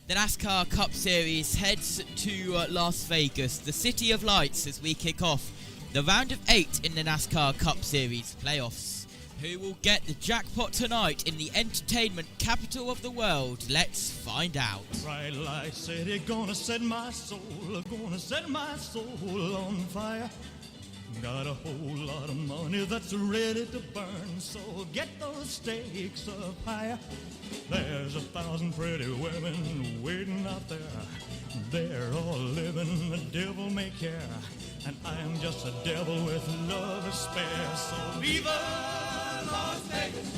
The NASCAR Cup Series heads to Las Vegas, the City of Lights, as we kick off the round of 8 in the NASCAR Cup Series playoffs. Who will get the jackpot tonight in the entertainment capital of the world? Let's find out. Bright light city, gonna set my soul on fire. Got a whole lot of money that's ready to burn, so get those stakes up higher. There's 1,000 pretty women waiting out there. They're all living the devil may care, and I'm just a devil with love to spare. So viva Las Vegas,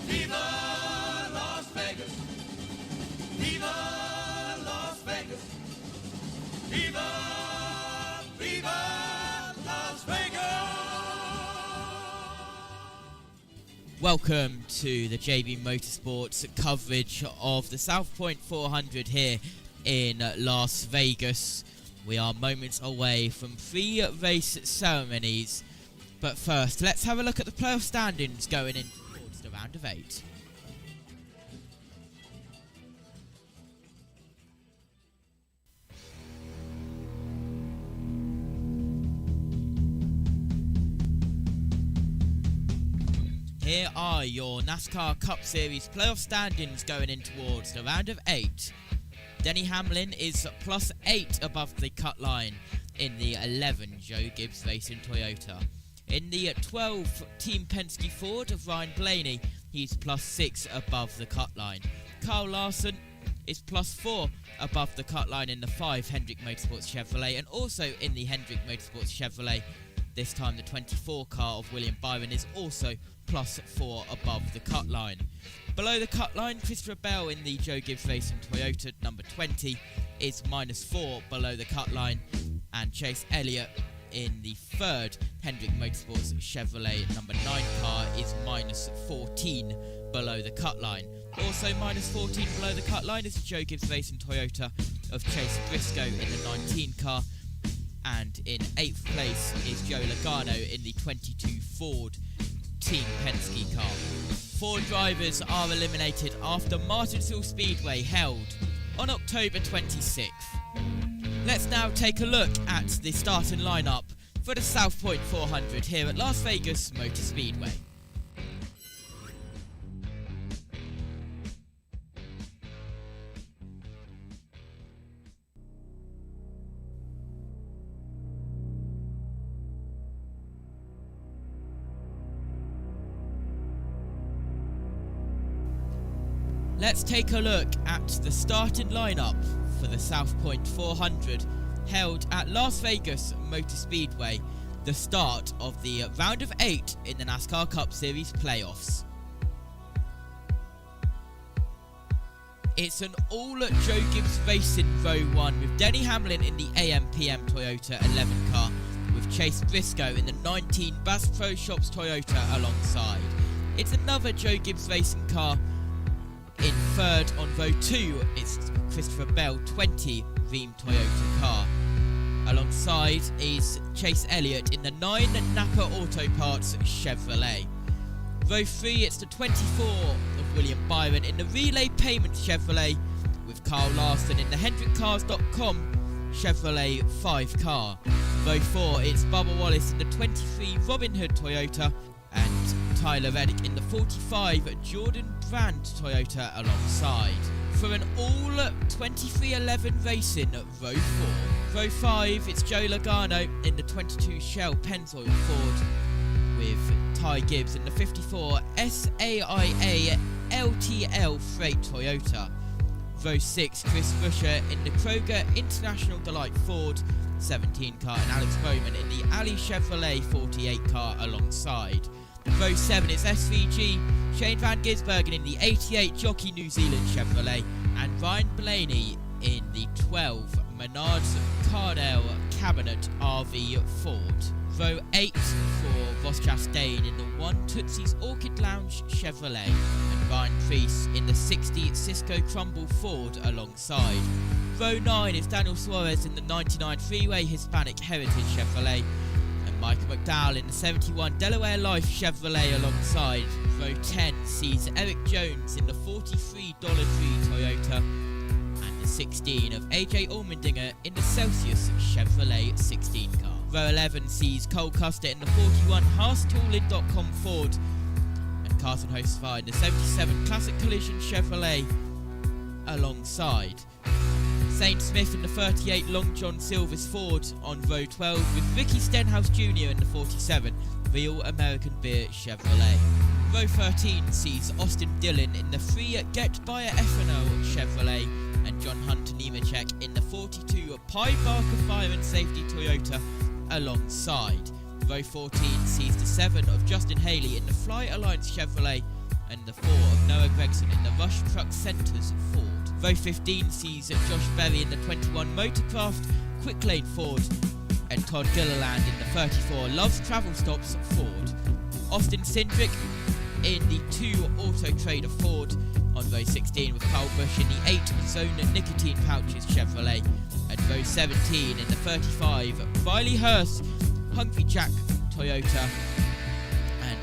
viva Las Vegas, viva Las Vegas, viva, viva Las Vegas. Welcome to the JB Motorsports coverage of the South Point 400 here in Las Vegas. We are moments away from 3 race ceremonies, but first let's have a look at the playoff standings going in towards the round of 8. Here are your NASCAR Cup Series playoff standings going in towards the round of 8. Denny Hamlin is +8 above the cut line in the 11 Joe Gibbs Racing Toyota. In the 12 Team Penske Ford of Ryan Blaney, he's +6 above the cut line. Kyle Larson is +4 above the cut line in the 5 Hendrick Motorsports Chevrolet, and also in the Hendrick Motorsports Chevrolet, this time the 24 car of William Byron is also +4 above the cut line. Below the cut line, Christopher Bell in the Joe Gibbs Racing Toyota number 20 is -4 below the cut line, and Chase Elliott in the 3rd Hendrick Motorsports Chevrolet number 9 car is -14 below the cut line. Also -14 below the cut line is the Joe Gibbs Racing Toyota of Chase Briscoe in the 19 car, and in 8th place is Joe Logano in the 22 Ford Team Penske car. 4 drivers are eliminated after Martinsville Speedway held on October 26th. Let's now take a look at the starting lineup for the South Point 400 here at Las Vegas Motor Speedway. Let's take a look at the starting lineup for the South Point 400 held at Las Vegas Motor Speedway, the start of the round of 8 in the NASCAR Cup Series playoffs. It's an all Joe Gibbs Racing row 1 with Denny Hamlin in the AM/PM Toyota 11 car, with Chase Briscoe in the 19 Bass Pro Shops Toyota alongside. It's another Joe Gibbs Racing car. In 3rd on row 2, it's Christopher Bell 20 Veeam Toyota car. Alongside is Chase Elliott in the 9 Napa Auto Parts Chevrolet. Row 3, it's the 24 of William Byron in the Relay Payments Chevrolet, with Kyle Larson in the HendrickCars.com Chevrolet 5 car. Row 4, it's Bubba Wallace in the 23 Robin Hood Toyota, and Tyler Reddick in the 45 Jordan Brand Toyota alongside. For an all 2311 racing row 4. Row 5, it's Joe Logano in the 22 Shell Pennzoil Ford with Ty Gibbs in the 54 SAIA LTL Freight Toyota. Row 6, Chris Busher in the Kroger International Delight Ford 17 car and Alex Bowman in the Ali Chevrolet 48 car alongside. Row 7 is SVG, Shane Van Gisbergen in the 88 Jockey New Zealand Chevrolet and Ryan Blaney in the 12 Menards Cardell Cabinet RV Ford. Row 8 for Ross Chastain in the 1 Tootsie's Orchid Lounge Chevrolet and Ryan Priest in the 60 Cisco Crumble Ford alongside. Row 9 is Daniel Suarez in the 99 Freeway Hispanic Heritage Chevrolet and Michael McDowell in the 71 Delaware Life Chevrolet alongside. Row 10 sees Eric Jones in the 43 Dollar Tree Toyota and the 16 of AJ Allmendinger in the Celsius Chevrolet 16 car. Row 11 sees Cole Custer in the 41 HaasToolin.com Ford and Carson Hocevar in the 77 Classic Collision Chevrolet alongside. Saint Smith in the 38 Long John Silver's Ford on row 12 with Ricky Stenhouse Jr. in the 47 Real American Beer Chevrolet. Row 13 sees Austin Dillon in the 3 Get Buyer F&O Chevrolet and John Hunter Nemechek in the 42 Pi Barker Fire and Safety Toyota alongside. Row 14 sees the 7 of Justin Haley in the Fly Alliance Chevrolet and the 4 of Noah Gregson in the Rush Truck Centers Ford. Row 15 sees Josh Berry in the 21 Motorcraft Quick Lane Ford and Todd Gilliland in the 34 Love's Travel Stops Ford. Austin Cindric in the 2 Auto Trader Ford on row 16 with Carl Busch in the 8 Zone Nicotine Pouches Chevrolet and row 17 in the 35 Riley Hurst Hungry Jack Toyota and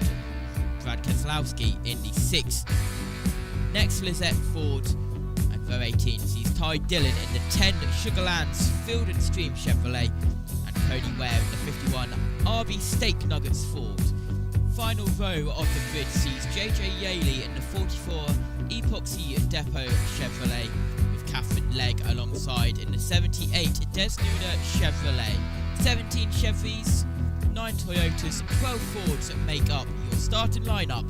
Brad Keselowski in the 6 Next Lizette Ford and row 18 sees Ty Dillon in the 10 Sugarlands Field and Stream Chevrolet and Cody Ware in the 51 RB Steak Nuggets Ford. Final row of the grid sees JJ Yaley in the 44 Epoxy Depot Chevrolet with Catherine Legg alongside in the 78 Des Nuna Chevrolet. 17 Chevys, 9 Toyotas, 12 Fords make up your starting lineup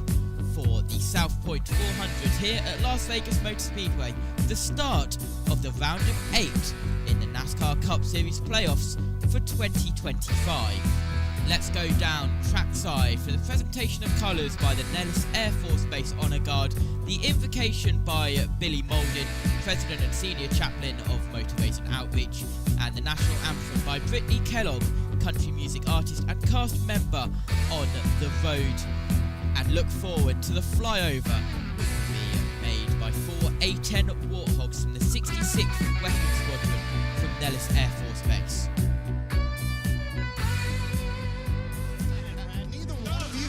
for the South Point 400 here at Las Vegas Motor Speedway, the start of the round of 8 in the NASCAR Cup Series playoffs for 2025. Let's go down trackside for the presentation of colours by the Nellis Air Force Base Honour Guard, the invocation by Billy Molden, President and Senior Chaplain of Motor Racing Outreach, and the National Anthem by Brittany Kellogg, country music artist and cast member on the road. And look forward to the flyover, which will be made by 4 A-10 Warthogs from the 66th Weapons Squadron from Nellis Air Force Base.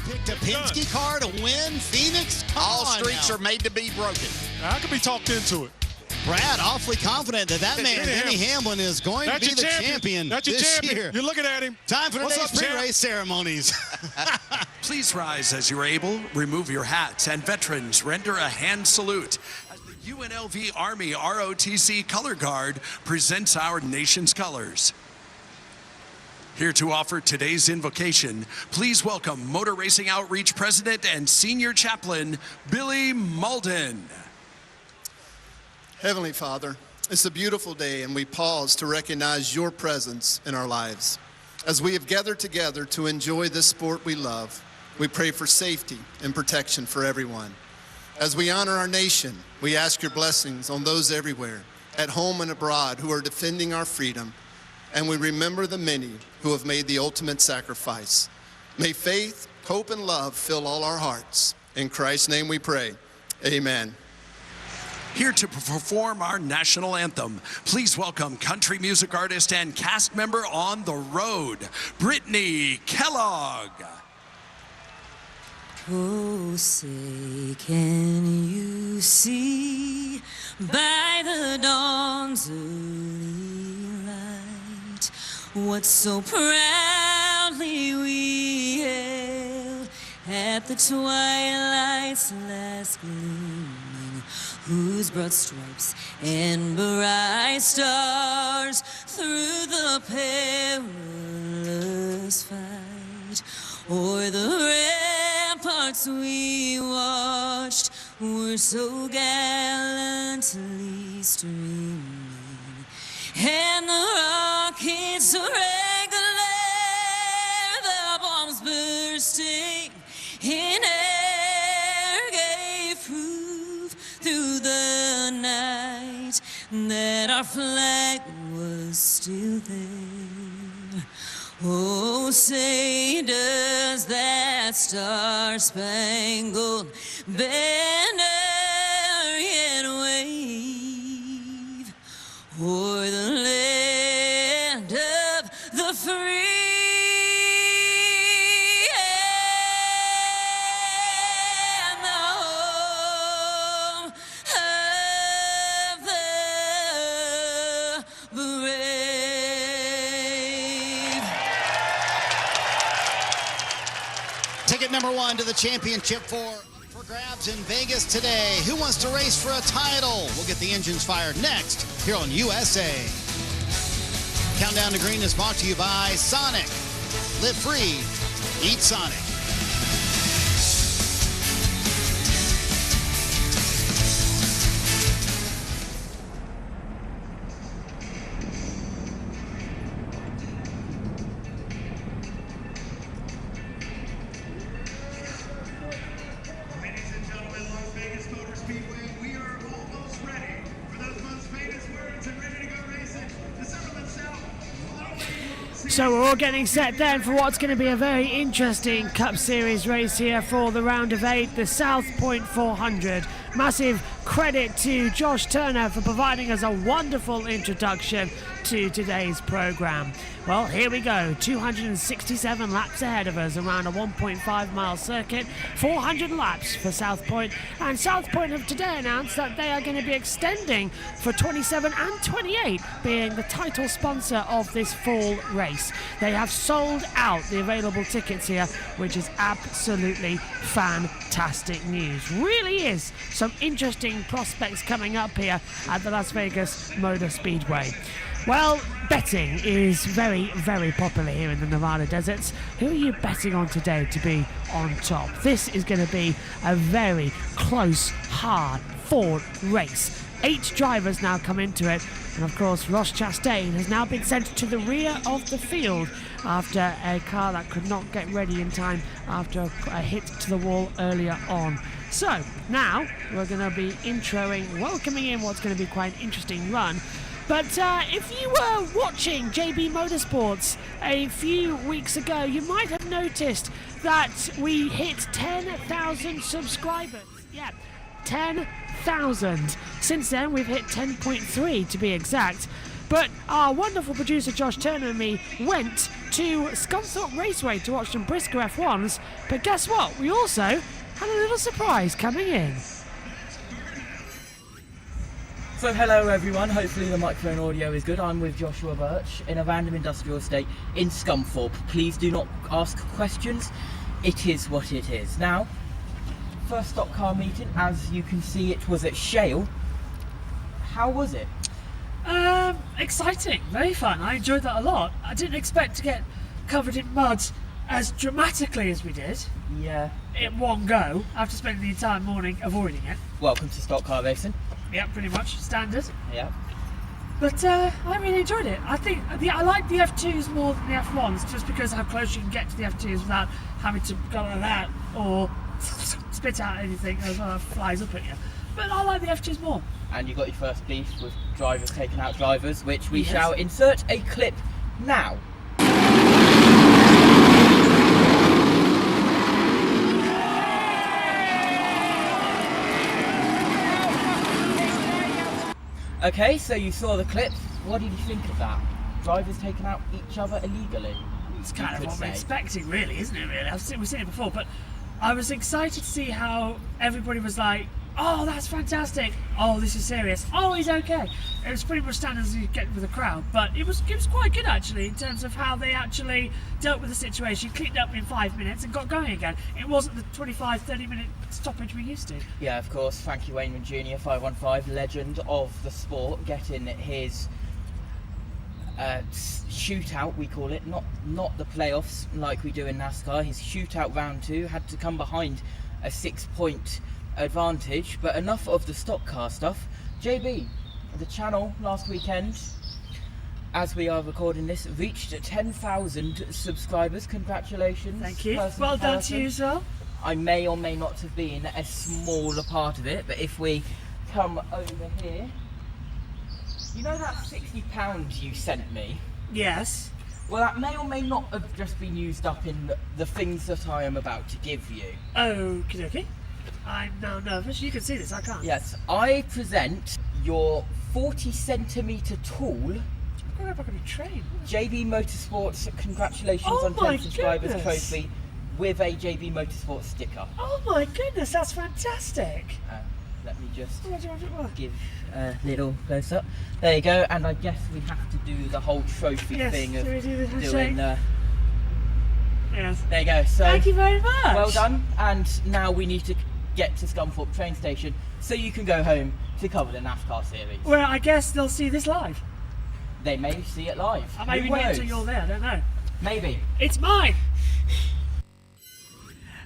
Picked a Penske car to win Phoenix. All streets are made to be broken. I could be talked into it. Brad, awfully confident that man, Denny Hamlin, is going to be the champion this year. You're looking at him. Time for today's pre-race ceremonies. Please rise as you're able. Remove your hats, and veterans, render a hand salute as the UNLV Army ROTC Color Guard presents our nation's colors. Here to offer today's invocation, please welcome Motor Racing Outreach President and Senior Chaplain, Billy Molden. Heavenly Father, it's a beautiful day and we pause to recognize your presence in our lives. As we have gathered together to enjoy this sport we love, we pray for safety and protection for everyone. As we honor our nation, we ask your blessings on those everywhere, at home and abroad, who are defending our freedom. And we remember the many who have made the ultimate sacrifice. May faith, hope, and love fill all our hearts. In Christ's name we pray. Amen. Here to perform our national anthem, please welcome country music artist and cast member on the road, Brittany Kellogg. Oh, say, can you see by the dawn's early light what so proudly we hailed at the twilight's last gleaming, whose broad stripes and bright stars through the perilous fight o'er the ramparts we watched were so gallantly streaming, and the rockets rang the glare, the bombs bursting in air gave proof through the night that our flag was still there. Oh, say does that star-spangled banner yet wave o'er the land of the free and the home of the brave. Ticket number 1 to the championship for grabs in Vegas today. Who wants to race for a title? We'll get the engines fired next here on USA. Countdown to Green is brought to you by Sonic. Live free, eat Sonic. So we're all getting set then for what's going to be a very interesting Cup Series race here for the round of 8, the South Point 400. Massive credit to Josh Turner for providing us a wonderful introduction to today's program. Well, here we go. 267 laps ahead of us around a 1.5 mile circuit. 400 laps for South Point. And South Point have today announced that they are going to be extending for 27 and 28, being the title sponsor of this fall race. They have sold out the available tickets here, which is absolutely fantastic news. Really is some interesting prospects coming up here at the Las Vegas Motor Speedway. Well, betting is very, very popular here in the Nevada deserts. Who are you betting on today to be on top? This is going to be a very close, hard-fought race. 8 drivers now come into it, and of course Ross Chastain has now been sent to the rear of the field after a car that could not get ready in time after a hit to the wall earlier on. So now we're going to be welcoming in what's going to be quite an interesting run. But if you were watching JB Motorsports a few weeks ago, you might have noticed that we hit 10,000 subscribers. Yeah, 10,000. Since then, we've hit 10.3 to be exact. But our wonderful producer Josh Turner and me went to Scunthorpe Raceway to watch some Brisker F1s. But guess what? We also had a little surprise coming in. So hello everyone, hopefully the microphone audio is good. I'm with Joshua Birch in a random industrial estate in Scunthorpe. Please do not ask questions, it is what it is. Now, first stock car meeting, as you can see it was at Shale. How was it? Exciting, very fun. I enjoyed that a lot. I didn't expect to get covered in mud as dramatically as we did. Yeah. In one go, after spending the entire morning avoiding it. Welcome to stock car racing. Yeah, pretty much standard. Yeah. But I really enjoyed it. I think I like the F2s more than the F1s, just because how close you can get to the F2s without having to go like that or spit out anything as well that flies up at you. But I like the F2s more. And you got your first beef with drivers taking out drivers, which we shall insert a clip now. Okay, so you saw the clip. What did you think of that? Drivers taking out each other illegally? It's kind of what we're expecting, really, isn't it, really? We've seen it before, but I was excited to see how everybody was like, Oh, that's fantastic. Oh, this is serious. Oh, he's okay. It was pretty much standard as you get with the crowd, but it was quite good actually in terms of how they actually dealt with the situation, cleaned up in 5 minutes and got going again. It wasn't the 25-30 minute stoppage we used to. Yeah, of course. Frankie Wainman Jr., 515, legend of the sport, getting his shootout, we call it, not the playoffs like we do in NASCAR. His shootout round 2 had to come behind a 6-point advantage. But enough of the stock car stuff. JB, the channel last weekend, as we are recording this, reached 10,000 subscribers. Congratulations. Thank you. Well done to you as well. I may or may not have been a smaller part of it, but if we come over here, you know that £60 you sent me? Yes. Well, that may or may not have just been used up in the things that I am about to give you. Okie dokie. I'm now nervous. You can see this, I can't. Yes, I present your 40cm tall I'm going to go back on a train. JB Motorsports Congratulations on 10 Subscribers trophy with a JB Motorsports sticker. Oh my goodness, that's fantastic. Let me just give a little close up. There you go, and I guess we have to do the whole trophy thing of doing yes. There you go. So thank you very much. Well done. And now we need to get to Scunthorpe train station so you can go home to cover the NASCAR series. Well, I guess they'll see this live. They may see it live. I may wait until you're there, I don't know. Maybe. It's mine!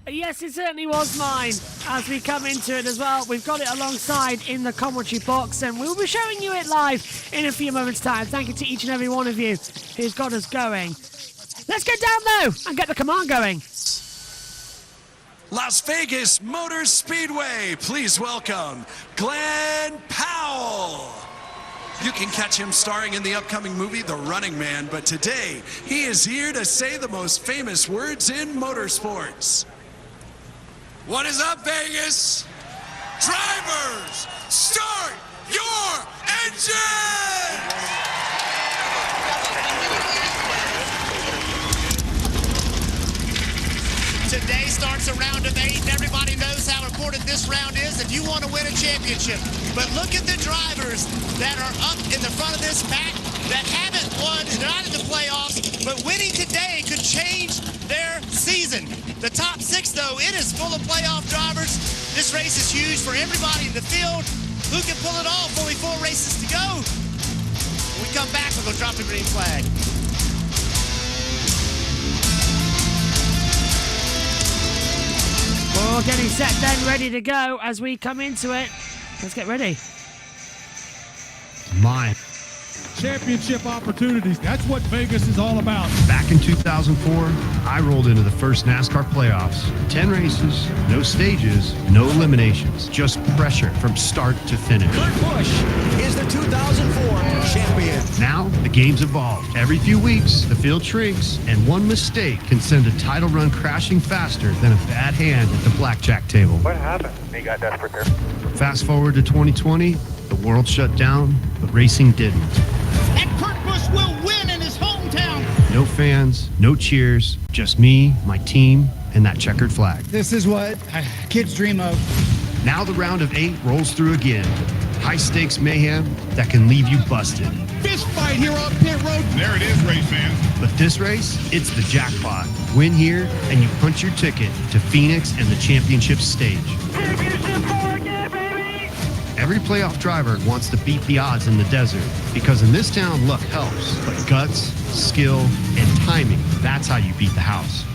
Yes, it certainly was mine. As we come into it as well, we've got it alongside in the commentary box, and we'll be showing you it live in a few moments' time. Thank you to each and every one of you who's got us going. Let's get down though and get the command going. Las Vegas Motor Speedway, please welcome Glenn Powell. You can catch him starring in the upcoming movie The Running Man, but today he is here to say the most famous words in motorsports. What is up, Vegas? Drivers, start your engine! Today starts a round of 8, and everybody knows how important this round is if you want to win a championship. But look at the drivers that are up in the front of this pack that haven't won, not in the playoffs, but winning today could change their season. The top 6, though, it is full of playoff drivers. This race is huge for everybody in the field. Who can pull it off? Only 4 races to go. When we come back, we'll go drop the green flag. We're all getting set then, ready to go as we come into it. Let's get ready. Mine. Championship opportunities. That's what Vegas is all about. Back in 2004, I rolled into the first NASCAR playoffs. 10 races, no stages, no eliminations, just pressure from start to finish. Kurt Busch is the 2004 champion. Now, the game's evolved. Every few weeks, the field shrinks, and one mistake can send a title run crashing faster than a bad hand at the blackjack table. What happened? He got desperate there. Fast forward to 2020, the world shut down, but racing didn't. And Kurt Busch will win in his hometown. No fans, no cheers, just me, my team, and that checkered flag. This is what kids dream of. Now the round of 8 rolls through again. High-stakes mayhem that can leave you busted. Fist fight here on pit road. There it is, race fans. But this race, it's the jackpot. Win here, and you punch your ticket to Phoenix and the championship stage. Every playoff driver wants to beat the odds in the desert, because in this town, luck helps. But guts, skill, and timing, that's how you beat the house.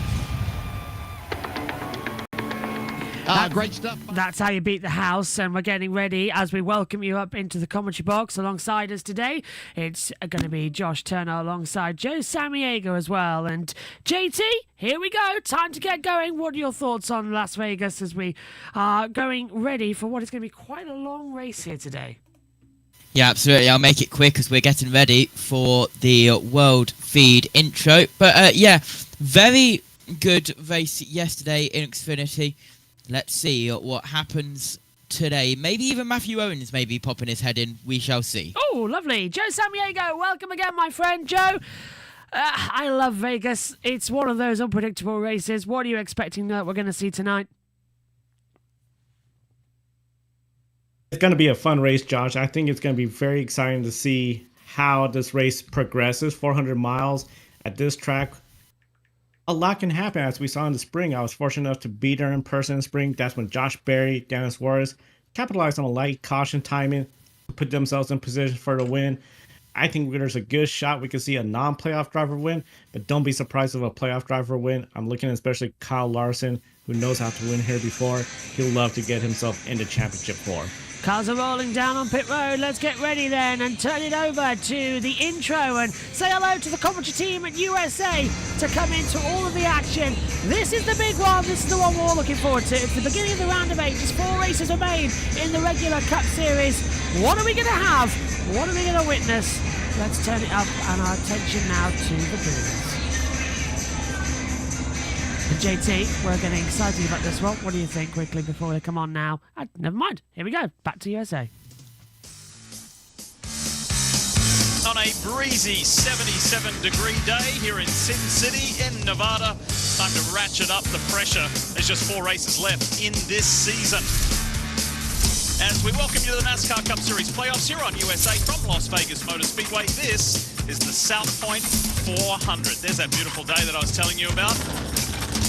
Great stuff. That's how you beat the house, and we're getting ready as we welcome you up into the commentary box. Alongside us today, it's going to be Josh Turner alongside Joe Sammiego as well. And JT, here we go. Time to get going. What are your thoughts on Las Vegas as we are going ready for what is going to be quite a long race here today? Yeah, absolutely. I'll make it quick as we're getting ready for the World Feed intro. But yeah, very good race yesterday in Xfinity. Let's see what happens today. Maybe even Matthew Owens may be popping his head in. We shall see. Oh, lovely. Joe Sammiego, welcome again, my friend. Joe, I love Vegas. It's one of those unpredictable races. What are you expecting that we're going to see tonight? It's going to be a fun race, Josh. I think it's going to be very exciting to see how this race progresses. 400 miles at this track. A lot can happen, as we saw in the spring. I was fortunate enough to be there in person in the spring. That's when Josh Berry, Dan Suarez capitalized on a light caution timing, put themselves in position for the win. I think there's a good shot we could see a non-playoff driver win, but don't be surprised if a playoff driver win. I'm looking at especially Kyle Larson, who knows how to win here before. He'll love to get himself into Championship 4. Cars are rolling down on pit road. Let's get ready then and turn it over to the intro and say hello to the commentary team at USA to come into all of the action. This is the big one. This is the one we're all looking forward to. It's the beginning of the round of 8. Just 4 races remain in the regular Cup Series. What are we going to have? What are we going to witness? Let's turn it up and our attention now to the booth. JT, we're getting excited about this one. What do you think quickly before they come on now? Never mind. Here we go. Back to USA. On a breezy 77-degree day here in Sin City in Nevada, time to ratchet up the pressure. There's just 4 races left in this season. As we welcome you to the NASCAR Cup Series playoffs here on USA from Las Vegas Motor Speedway. This is the South Point 400. There's that beautiful day that I was telling you about.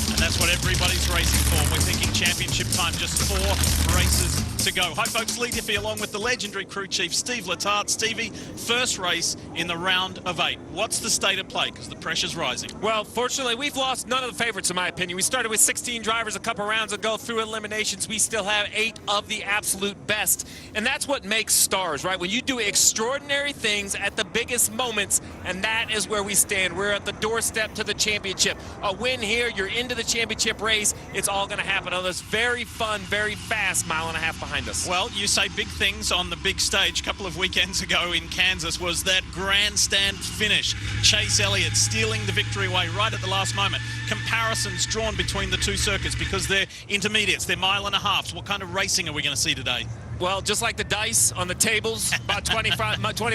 And that's what everybody's racing for. We're thinking championship time, just 4 races to go. Hi folks, Lee Diffie along with the legendary crew chief Steve Letarte. Stevie, first race in the round of 8. What's the state of play? Because the pressure's rising. Well, fortunately, we've lost none of the favorites in my opinion. We started with 16 drivers a couple rounds ago through eliminations. We still have 8 of the absolute best. And that's what makes stars, right? When you do extraordinary things at the biggest moments, and that is where we stand. We're at the doorstep to the championship. A win here, you're into the championship race. It's all going to happen on this very fun, very fast mile and a half behind us. Well, you say big things on the big stage. A couple of weekends ago in Kansas was that grandstand finish. Chase Elliott stealing the victory away right at the last moment. Comparisons drawn between the 2 circuits because they're intermediates, they're mile and a halves. What kind of racing are we going to see today? Well, just like the dice on the tables, about 20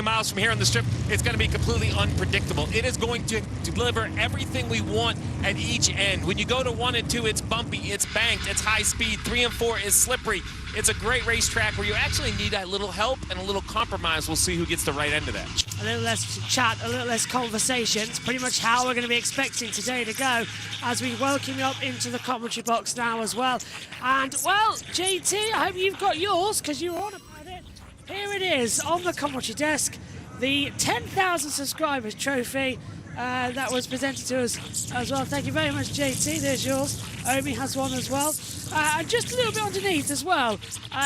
miles from here on the strip, it's going to be completely unpredictable. It is going to deliver everything we want at each end. When you go to 1 and 2, it's bumpy, it's banked, it's high speed. 3 and 4 is slippery. It's a great racetrack where you actually need a little help and a little compromise. We'll see who gets the right end of that. A little less chat, a little less conversation. It's pretty much how we're going to be expecting today to go as we welcome you up into the commentary box now as well. And, well, JT, I hope you've got yours because you were on about it. Here it is on the commentary desk, the 10,000 subscribers trophy that was presented to us as well. Thank you very much, JT. There's yours. Omi has one as well. And just a little bit underneath as well,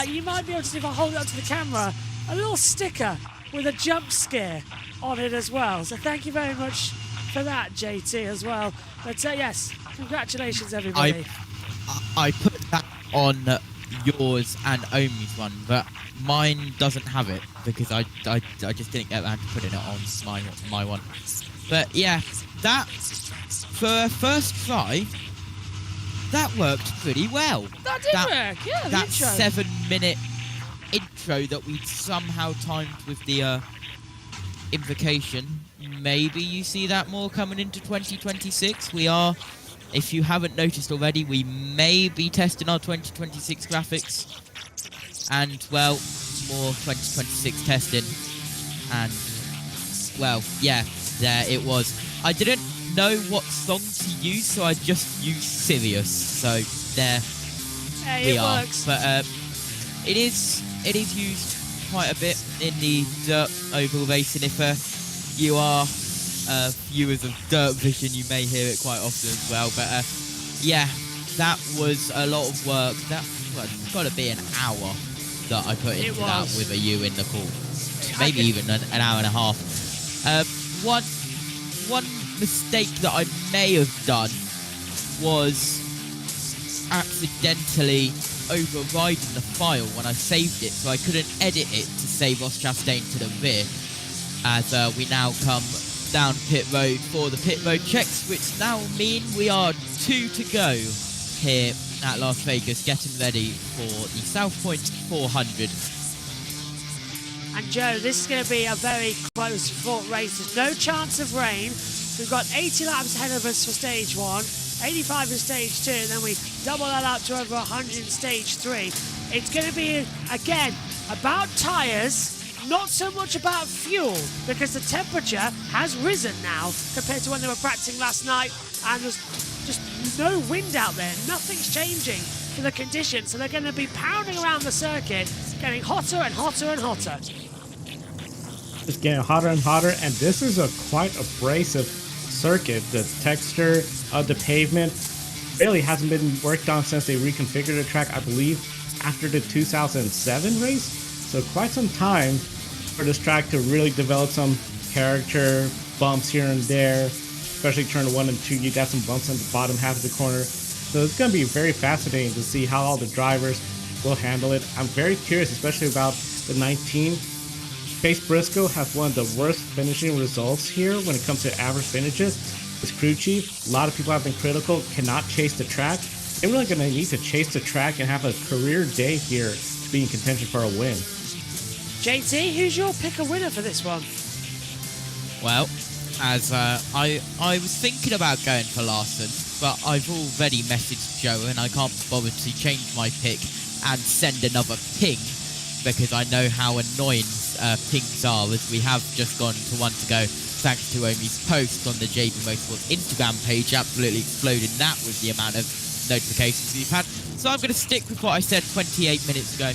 you might be able to see if I hold it up to the camera, a little sticker with a jump scare on it as well. So thank you very much for that, JT, as well. But yes, congratulations, everybody. I put that on yours and Omi's one, but mine doesn't have it because I just didn't get around to putting it on my one. But yeah, that for a first try, that worked pretty well. That did work, yeah. That 7-minute intro that we somehow timed with the invocation. Maybe you see that more coming into 2026. We are, if you haven't noticed already, we may be testing our 2026 graphics. And, well, more 2026 testing. And, well, yeah, there it was. I didn't know what song to use, so I just used Sirius. So there we are. Works. But it is used quite a bit in the dirt oval racing. If you are viewers of Dirt Vision, you may hear it quite often as well. But yeah, that was a lot of work. It's got to be an hour that I put into that with a U in the call. Maybe even an hour and a half. One mistake that I may have done was accidentally overriding the file when I saved it, so I couldn't edit it to save Ross Chastain to the rear. As we now come down pit road for the pit road checks, which now mean we are 2 to go here at Las Vegas, getting ready for the South Point 400. And Joe, this is going to be a very close fought race. There's no chance of rain. We've got 80 laps ahead of us for stage 1, 85 in stage 2, and then we double that up to over 100 in stage 3. It's going to be, again, about tyres, not so much about fuel, because the temperature has risen now compared to when they were practicing last night, and there's just no wind out there. Nothing's changing for the conditions, so they're going to be pounding around the circuit, getting hotter and hotter and hotter. It's getting hotter and hotter, and this is a quite abrasive circuit. The texture of the pavement really hasn't been worked on since they reconfigured the track, I believe, after the 2007 race. So quite some time for this track to really develop some character, bumps here and there, especially turn 1 and 2. You got some bumps on the bottom half of the corner. So it's going to be very fascinating to see how all the drivers will handle it. I'm very curious, especially about the 19. Chase Briscoe has one of the worst finishing results here when it comes to average finishes. His crew chief, a lot of people have been critical, cannot chase the track. They're really going to need to chase the track and have a career day here to be in contention for a win. JT, who's your pick a winner for this one? Well, as I was thinking about going for Larson, but I've already messaged Joe and I can't bother to change my pick and send another ping, because I know how annoying pings are, as we have just gone to one to go thanks to Omi's post on the JB Motorsports Instagram page, absolutely exploding that with the amount of notifications we've had. So I'm going to stick with what I said 28 minutes ago.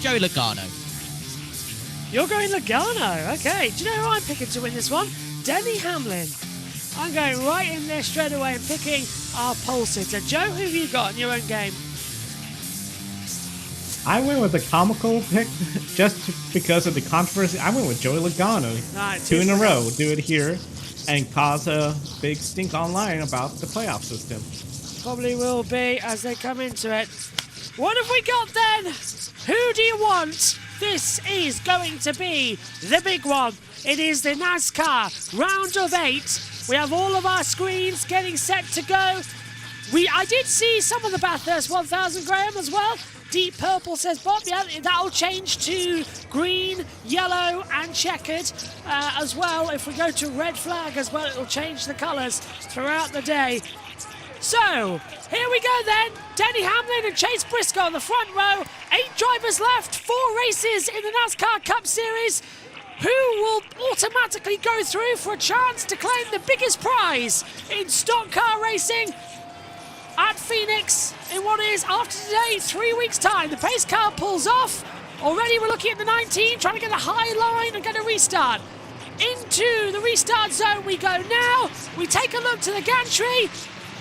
Joey Logano. You're going Logano, okay. Do you know who I'm picking to win this one? Denny Hamlin. I'm going right in there straight away and picking our pole sitter. Joe, who have you got in your own game? I went with the comical pick just because of the controversy. I went with Joey Logano. Right, 2 in a row. Do it here and cause a big stink online about the playoff system. Probably will be as they come into it. What have we got then? Who do you want? This is going to be the big one. It is the NASCAR round of 8. We have all of our screens getting set to go. I did see some of the Bathurst 1000, Graham, as well. Deep purple, says Bob. Yeah, that'll change to green, yellow and checkered as well. If we go to red flag as well, it'll change the colours throughout the day. So, here we go then. Denny Hamlin and Chase Briscoe on the front row. 8 drivers left, 4 races in the NASCAR Cup Series. Who will automatically go through for a chance to claim the biggest prize in stock car racing at Phoenix in what is, after today, 3 weeks' time? The pace car pulls off. Already we're looking at the 19, trying to get a high line and get a restart. Into the restart zone we go now. We take a look to the gantry.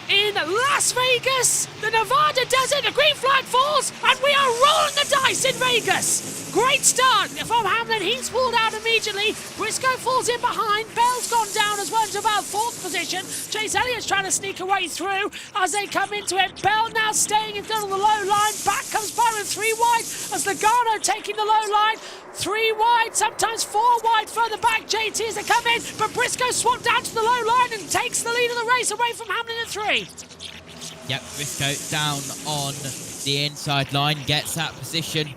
In Las Vegas, the Nevada desert, the green flag falls, and we are rolling the dice in Vegas. Great start from Hamlin. He's pulled out immediately. Briscoe falls in behind. Bell's gone down as well to about 4th position. Chase Elliott's trying to sneak a way through as they come into it. Bell now staying in front of the low line. Back comes Byron 3 wide as Logano taking the low line. 3 wide, sometimes 4 wide further back, JT, as they come in, but Briscoe swapped down to the low line and takes the lead of the race away from Hamlin at 3. Yep, Briscoe down on the inside line, gets that position,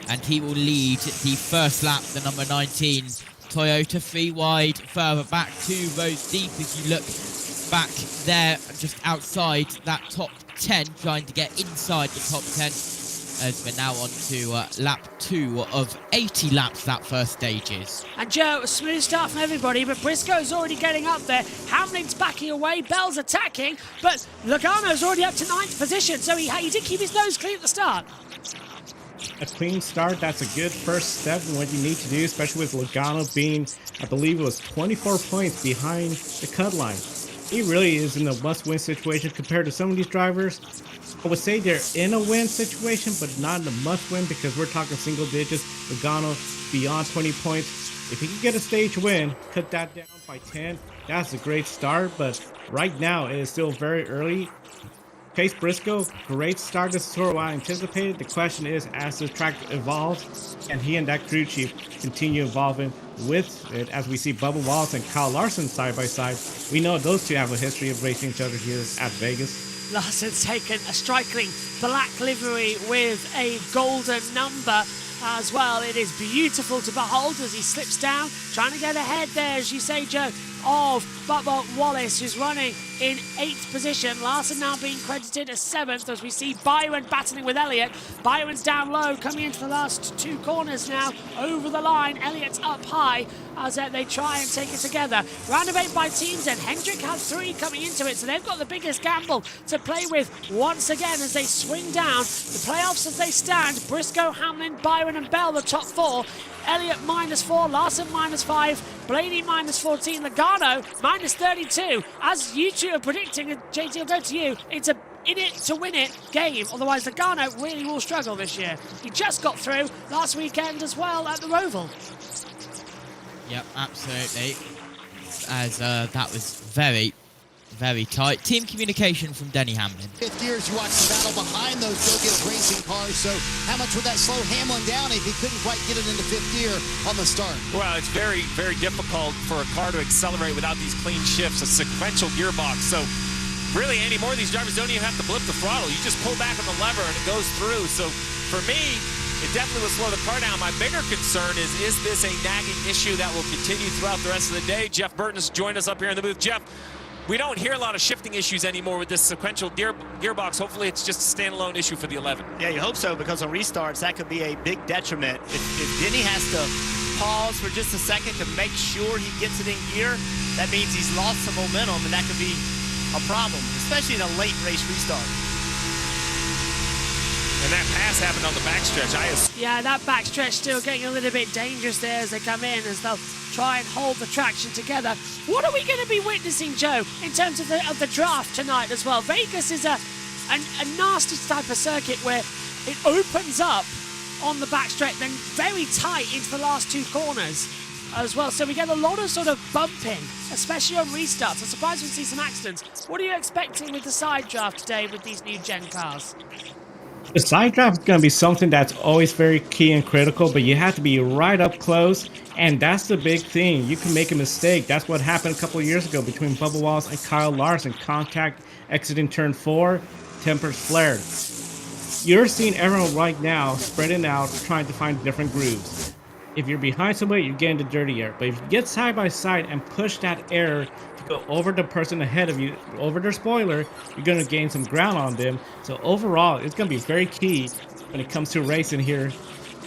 and he will lead the first lap, the number 19 Toyota. 3 wide, further back, 2 rows deep as you look back there, just outside that top 10, trying to get inside the top 10. As we're now on to lap 2 of 80 laps that first stage is. And Joe, a smooth start from everybody, but Briscoe's already getting up there. Hamlin's backing away, Bell's attacking, but Logano's already up to 9th position, so he did keep his nose clean at the start. A clean start, that's a good first step in what you need to do, especially with Logano being, I believe it was 24 points behind the cut line. He really is in a must-win situation compared to some of these drivers. I would say they're in a win situation, but not in a must-win, because we're talking single digits. Logano beyond 20 points. If he can get a stage win, cut that down by 10, that's a great start, but right now it is still very early. Chase Briscoe, great start. This is sort of what I anticipated. The question is, as the track evolves, can he and that crew chief continue evolving with it, as we see Bubba Wallace and Kyle Larson side by side? We know those two have a history of racing each other here at Vegas. Larson's taken a striking black livery with a golden number as well. It is beautiful to behold as he slips down, trying to get ahead there, as you say, Joe, of Bubba Wallace, who's running in 8th position. Larson now being credited as 7th as we see Byron battling with Elliott. Byron's down low, coming into the last 2 corners now, over the line. Elliott's up high as they try and take it together. Round of 8 by teams then. Hendrick has 3 coming into it, so they've got the biggest gamble to play with once again as they swing down. The playoffs as they stand, Briscoe, Hamlin, Byron and Bell, the top 4. Elliott -4, Larson -5, Blaney -14, Logano -32. As you two are predicting, and JT will go to you, it's a in it to win it game. Otherwise, Logano really will struggle this year. He just got through last weekend as well at the Roval. Yep, absolutely. As that was very, very tight. Team communication from Denny Hamlin. 5th years, you watch the battle behind those Go-Get racing cars. So how much would that slow Hamlin down if he couldn't quite get it into 5th gear on the start? Well, it's very, very difficult for a car to accelerate without these clean shifts, a sequential gearbox. So really, anymore, these drivers don't even have to blip the throttle. You just pull back on the lever and it goes through. So for me, it definitely will slow the car down. My bigger concern is this a nagging issue that will continue throughout the rest of the day? Jeff Burton has joined us up here in the booth. Jeff, we don't hear a lot of shifting issues anymore with this sequential gearbox. Hopefully it's just a standalone issue for the 11. Yeah, you hope so, because on restarts, that could be a big detriment. If Denny has to pause for just a second to make sure he gets it in gear, that means he's lost some momentum, and that could be a problem, especially in a late race restart. And that pass happened on the backstretch. Yeah, that backstretch still getting a little bit dangerous there as they come in, as they'll try and hold the traction together. What are we going to be witnessing, Joe, in terms of the draft tonight as well? Vegas is a nasty type of circuit where it opens up on the backstretch, then very tight into the last 2 corners as well. So we get a lot of sort of bumping, especially on restarts. I'm surprised we see some accidents. What are you expecting with the side draft today with these new gen cars? The side draft is going to be something that's always very key and critical, but you have to be right up close, and that's the big thing. You can make a mistake. That's what happened a couple of years ago between Bubba Wallace and Kyle Larson. Contact exiting turn 4, tempers flared. You're seeing everyone right now spreading out, trying to find different grooves. If you're behind somebody, you get into dirty air. But if you get side by side and push that air to go over the person ahead of you, over their spoiler, you're going to gain some ground on them. So overall, it's going to be very key when it comes to racing here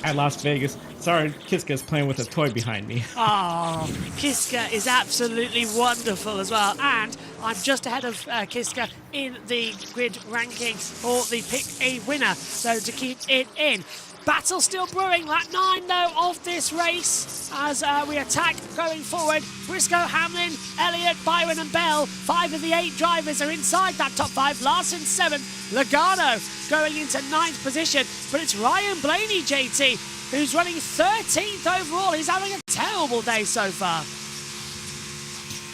at Las Vegas. Sorry, Kiska's playing with a toy behind me. Oh, Kiska is absolutely wonderful as well. And I'm just ahead of Kiska in the grid rankings for the pick a winner. So to keep it in. Battle still brewing, lap 9 though of this race as we attack going forward. Briscoe, Hamlin, Elliott, Byron and Bell, 5 of the 8 drivers are inside that top 5. Larson 7th, Logano going into 9th position, but it's Ryan Blaney, JT, who's running 13th overall. He's having a terrible day so far.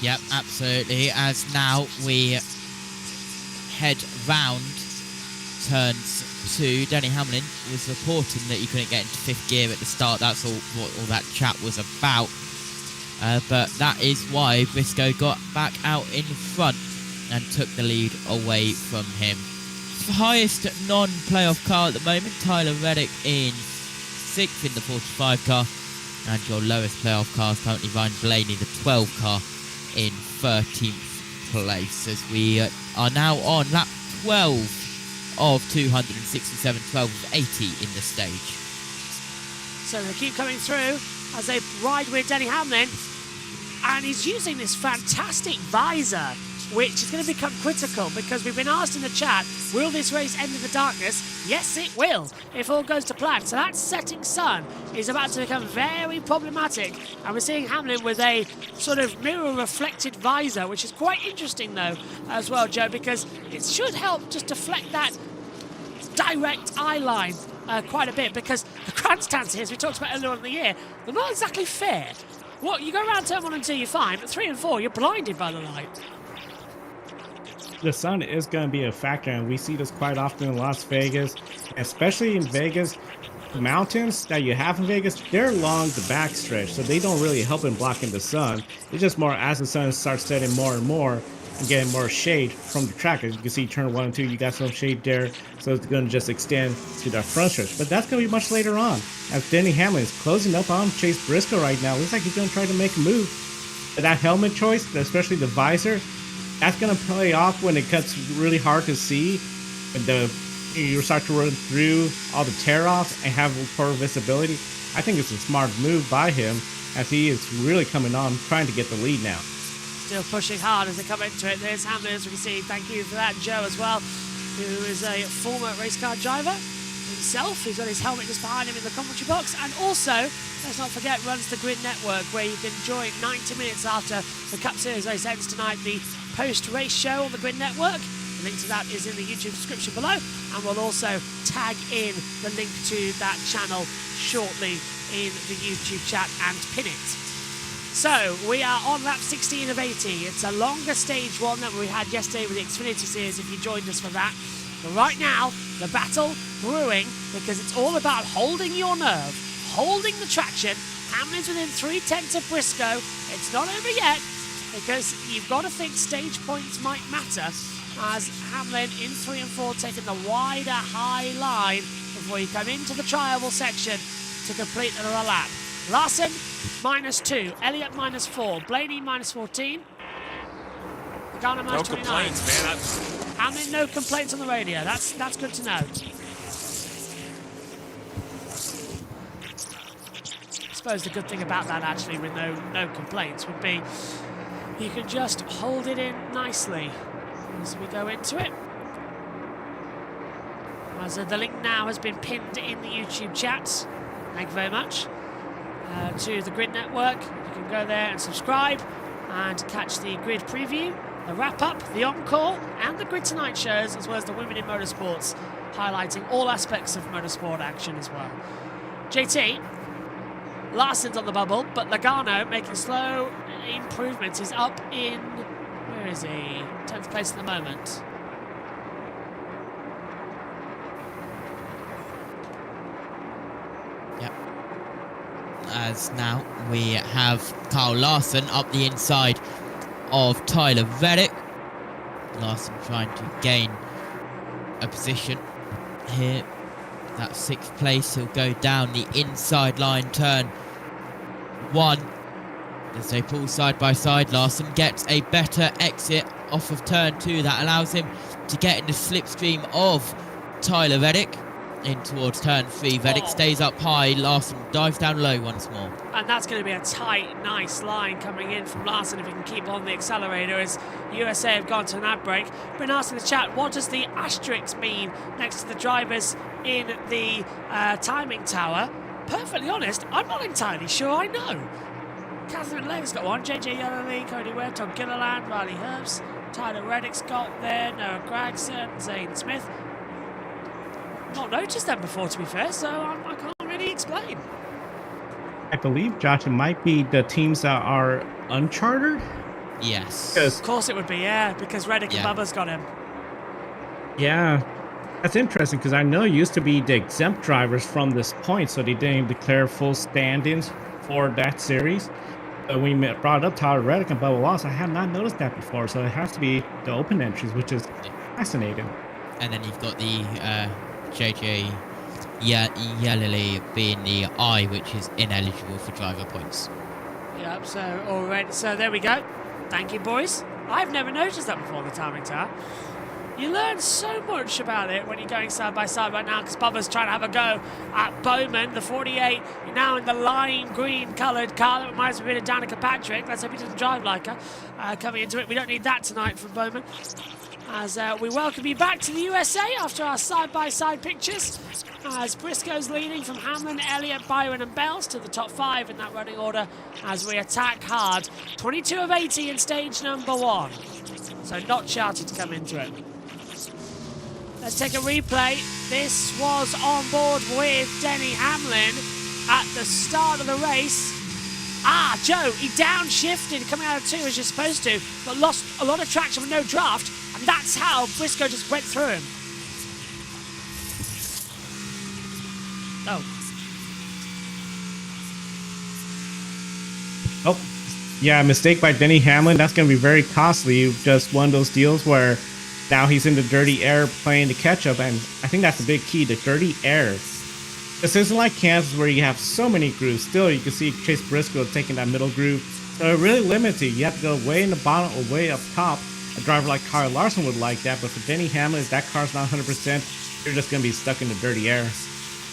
Yep, absolutely, as now we head round turns 2. Denny Hamlin was reporting that he couldn't get into 5th gear at the start. That's what all that chat was about. But that is why Briscoe got back out in front and took the lead away from him. Highest non-playoff car at the moment, Tyler Reddick in 6th in the 45 car. And your lowest playoff car is currently Ryan Blaney, the 12 car, in 13th place. As we are now on lap 12 of 267, 12 of 80 in the stage. So they keep coming through as they ride with Denny Hamlin, and he's using this fantastic visor, which is going to become critical because we've been asked in the chat, will this race end in the darkness? Yes, it will, if all goes to plan. So that setting sun is about to become very problematic, and we're seeing Hamlin with a sort of mirror-reflected visor, which is quite interesting, though, as well, Joe, because it should help just deflect that direct eye line quite a bit, because the grandstands here, as we talked about earlier on in the year, they're not exactly fair. What, you go around turn 1 and 2, you're fine, but 3 and 4, you're blinded by the light. The sun is going to be a factor, and we see this quite often in Las Vegas, especially in Vegas. The mountains that you have in Vegas, they're along the backstretch, so they don't really help in blocking the sun. It's just more as the sun starts setting more and more and getting more shade from the track. As you can see, turn 1 and 2, you got some shade there, so it's going to just extend to the front stretch. But that's going to be much later on, as Denny Hamlin is closing up on Chase Briscoe right now. Looks like he's going to try to make a move. But that helmet choice, especially the visor, that's going to play off when it gets really hard to see. And you start to run through all the tear-offs and have poor visibility. I think it's a smart move by him, as he is really coming on, trying to get the lead now. Still pushing hard as they come into it. There's Hamlin, as we can see. Thank you for that. Joe as well, who is a former race car driver himself. He's got his helmet just behind him in the commentary box. And also, let's not forget, runs the Grid Network, where you can join 90 minutes after the Cup Series race ends tonight, the post-race show on the Grid Network. The link to that is in the YouTube description below, and we'll also tag in the link to that channel shortly in the YouTube chat and pin it. So, we are on lap 16 of 80. It's a longer stage one than we had yesterday with the Xfinity Series, if you joined us for that. But right now, the battle brewing, because it's all about holding your nerve, holding the traction. Hamlin's within 3/10 of Briscoe. It's not over yet, because you've got to think stage points might matter, as Hamlin in 3 and 4 taking the wider high line before you come into the trial section to complete another lap. Larson -2, Elliott -4, Blaney -14, Logano -29. No complaints, man. Hamlin, no complaints on the radio. That's good to know. I suppose the good thing about that, actually, with no complaints, would be you can just hold it in nicely as we go into it. As the link now has been pinned in the YouTube chat. Thank you very much. To the Grid Network. You can go there and subscribe and catch the Grid preview, the wrap-up, the encore, and the Grid Tonight shows, as well as the Women in Motorsports, highlighting all aspects of motorsport action as well. JT, Larson's on the bubble, but Logano making slow improvements. He's up in, where is he? 10th place at the moment. Yep. As now we have Kyle Larson up the inside of Tyler Reddick. Larson trying to gain a position here. That 6th place, he'll go down the inside line, turn 1. As they pull side by side, Larson gets a better exit off of turn 2. That allows him to get in the slipstream of Tyler Reddick in towards turn 3. Reddick stays up high, Larson dives down low once more. And that's going to be a tight, nice line coming in from Larson if he can keep on the accelerator, as USA have gone to an ad break. Been asked in the chat, what does the asterisk mean next to the drivers in the timing tower? Perfectly honest, I'm not entirely sure I know. Catherine Legg's got one, JJ Yellowly, Cody Ware, Tom Gilliland, Riley Herbst, Tyler Reddick's got there, Noah Gregson, Zane Smith. Not noticed them before, to be fair, so I can't really explain. I believe, Josh, it might be the teams that are unchartered? Yes. Of course it would be, yeah, because Reddick and Bubba's got him. Yeah, that's interesting, because I know it used to be the exempt drivers from this point, so they didn't declare full stand-ins for that series. But when we brought up Tyler Reddick and Bubba Wallace, I had not noticed that before, so it has to be the open entries, which is fascinating. And then you've got the JJ Yellowly being the I, which is ineligible for driver points. Yep, so there we go. Thank you, boys. I've never noticed that before, the timing tower. You learn so much about it when you're going side by side right now, because Bubba's trying to have a go at Bowman, the 48, now in the lime green coloured car that reminds me a bit of Danica Patrick. Let's hope he doesn't drive like her coming into it. We don't need that tonight from Bowman. As we welcome you back to the USA after our side-by-side pictures, as Briscoe's leading from Hamlin, Elliott, Byron and Bells to the top 5 in that running order as we attack hard. 22 of 80 in stage number 1, so not charted to come into it. Let's take a replay. This was on board with Denny Hamlin at the start of the race. Joe, he downshifted coming out of 2 as you're supposed to, but lost a lot of traction with no draft. And that's how Briscoe just went through him. Oh, yeah, mistake by Denny Hamlin. That's going to be very costly. Just one of those deals where now he's in the dirty air playing the catch-up, and I think that's the big key, the dirty air. This isn't like Kansas where you have so many grooves. Still, you can see Chase Briscoe taking that middle groove. So it really limits you. You have to go way in the bottom or way up top. a driver like Kyle Larson would like that, but for Denny Hamlin, if that car's not 100%, you're just going to be stuck in the dirty air.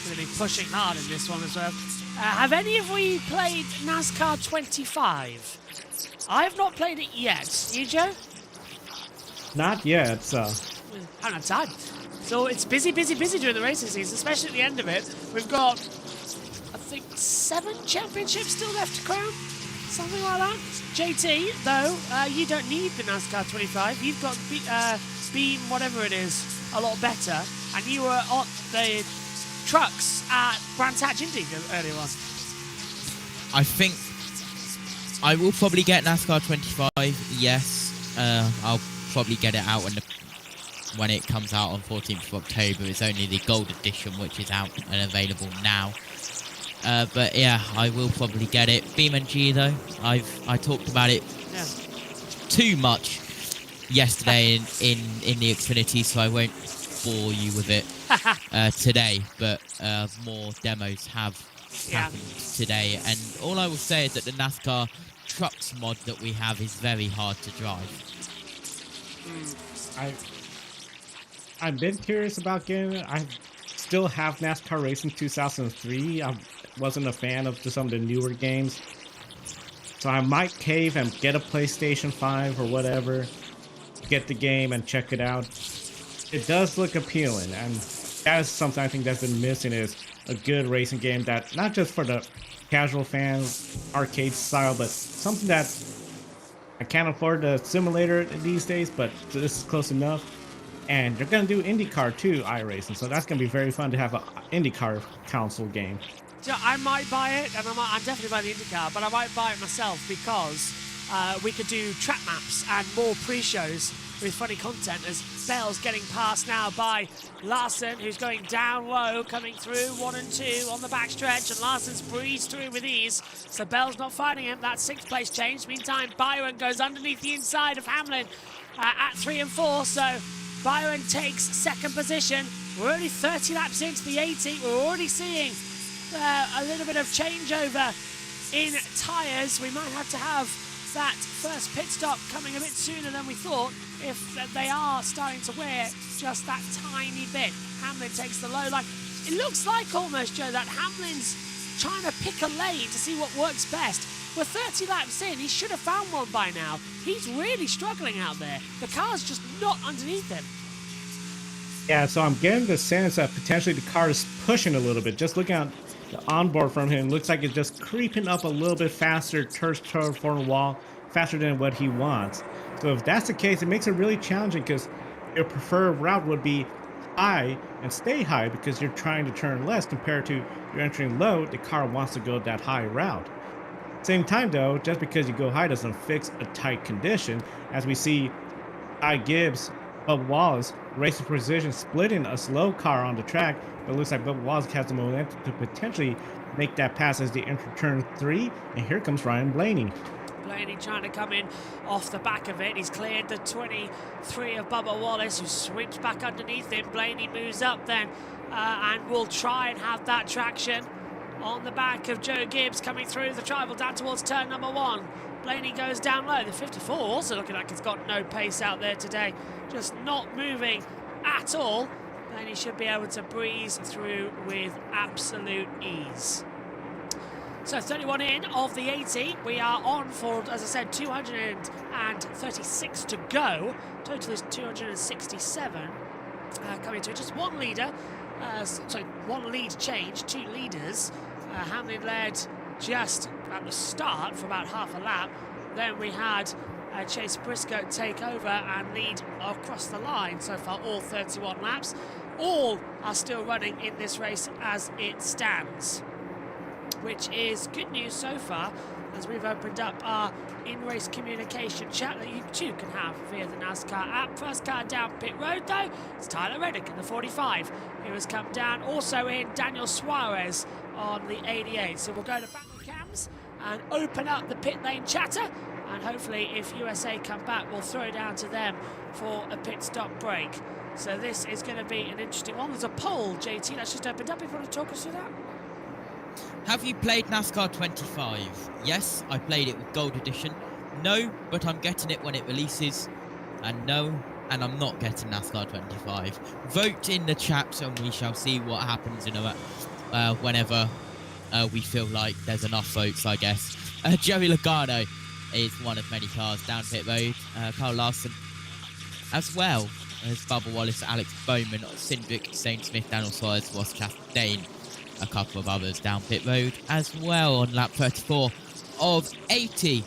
Going to be pushing hard in this one as well. Have any of we played NASCAR 25? I have not played it yet. You, Joe? Not yet, so... I don't have time. So it's busy during the racing season, especially at the end of it. We've got, I think, 7 championships still left to crown. Something like that. JT, though, you don't need the NASCAR 25. You've got Beam, whatever it is, a lot better. And you were on the trucks at Brands Hatch Indy earlier on. I think I will probably get NASCAR 25, yes. I'll probably get it out when it comes out on 14th of October. It's only the gold edition which is out and available now. But yeah, I will probably get it. BeamNG though, I talked about it too much yesterday in the Xfinity, so I won't bore you with it today. But more demos have happened today, and all I will say is that the NASCAR Trucks mod that we have is very hard to drive. I've been curious about getting it. I still have NASCAR Racing 2003. I wasn't a fan of some of the newer games. So I might cave and get a PlayStation 5 or whatever, get the game and check it out. It does look appealing, and that is something I think that's been missing, is a good racing game that, not just for the casual fans, arcade style, but something that I can't afford the simulator these days, but this is close enough. And they're going to do IndyCar too, iRacing, so that's going to be very fun to have an IndyCar console game. So I might buy it, and I'm definitely buying the IndyCar, but I might buy it myself because we could do track maps and more pre-shows with funny content, as Bell's getting passed now by Larson, who's going down low, coming through 1 and 2 on the backstretch, and Larson's breezed through with ease, so Bell's not fighting him. That 6th place change. Meantime, Byron goes underneath the inside of Hamlin at 3 and 4, so Byron takes 2nd position. We're only 30 laps into the 80. We're already seeing a little bit of changeover in tyres. We might have to have that first pit stop coming a bit sooner than we thought, if they are starting to wear just that tiny bit. Hamlin takes the low line. It looks like almost, Joe, that Hamlin's trying to pick a lane to see what works best. We're 30 laps in. He should have found one by now. He's really struggling out there. The car's just not underneath him. Yeah, so I'm getting the sense that potentially the car is pushing a little bit. Just looking at the onboard from him, looks like it's just creeping up a little bit faster, turns toward the wall, faster than what he wants. So if that's the case, it makes it really challenging, because your preferred route would be high and stay high, because you're trying to turn less compared to you're entering low. The car wants to go that high route. Same time though, just because you go high doesn't fix a tight condition, as we see Gibbs, Bubba Wallace, racing precision, splitting a slow car on the track. But it looks like Bubba Wallace has the momentum to potentially make that pass as they enter turn 3. And here comes Ryan Blaney. Blaney trying to come in off the back of it. He's cleared the 23 of Bubba Wallace, who sweeps back underneath him. Blaney moves up then and will try and have that traction on the back of Joe Gibbs coming through the tribal down towards turn number 1. Blaney goes down low. The 54 also looking like it's got no pace out there today. Just not moving at all. Blaney should be able to breeze through with absolute ease. So 31 in of the 80. We are on for, as I said, 236 to go. Total is 267. Coming to just one leader. One lead change, 2 leaders. Hamlin led just at the start for about half a lap. Then we had Chase Briscoe take over and lead across the line so far, all 31 laps. All are still running in this race as it stands, which is good news so far, as we've opened up our in-race communication chat that you too can have via the NASCAR app. First car down pit road though, it's Tyler Reddick in the 45, who has come down. Also in Daniel Suarez on the 88. So we'll go to battle cams and open up the pit lane chatter, and hopefully if USA come back, we'll throw down to them for a pit stop break. So this is going to be an interesting one. There's a poll, JT, that's just opened up. If you want to talk us through that. Have you played NASCAR 25? Yes, I played it with Gold Edition. No, but I'm getting it when it releases. And no, and I'm not getting NASCAR 25. Vote in the chat and we shall see what happens in whenever we feel like there's enough votes, I guess. Joey Logano is one of many cars down pit road. Kyle Larson as well as Bubba Wallace, Alex Bowman, Cindric, Zane Smith, Daniel Suarez, Ross Chastain, a couple of others down pit road as well on lap 34 of 80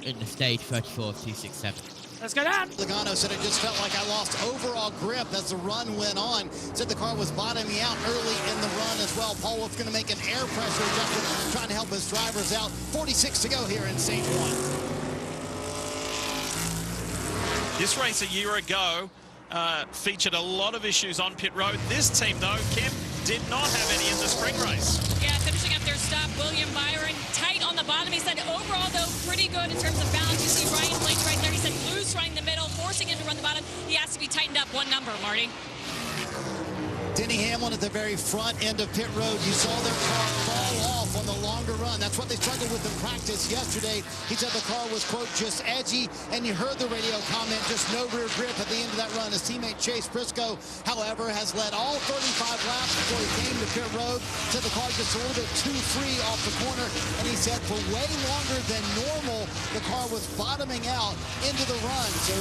in the stage, 34 of 267. Let's go down. Logano said it just felt like I lost overall grip as the run went on. Said the car was bottoming out early in the run as well. Paul Wolf's going to make an air pressure adjustment, trying to help his drivers out. 46 to go here in St. Juan. This race a year ago featured a lot of issues on pit road. This team, though, Kim, did not have any in the spring race. Yeah, finishing up their stop, William Byron, tight on the bottom. He said overall, though, pretty good in terms of balance. You see Ryan Blank right there. He said loose running the middle, forcing him to run the bottom. He has to be tightened up one number, Marty. Denny Hamlin at the very front end of pit road. You saw their car fall off on the longer run. That's what they struggled with in practice yesterday. He said the car was, quote, just edgy, and you heard the radio comment, just no rear grip at the end of that run. His teammate Chase Briscoe, however, has led all 35 laps before he came to pit road. Said the car just a little bit too free off the corner, and he said for way longer than normal, the car was bottoming out into the run. So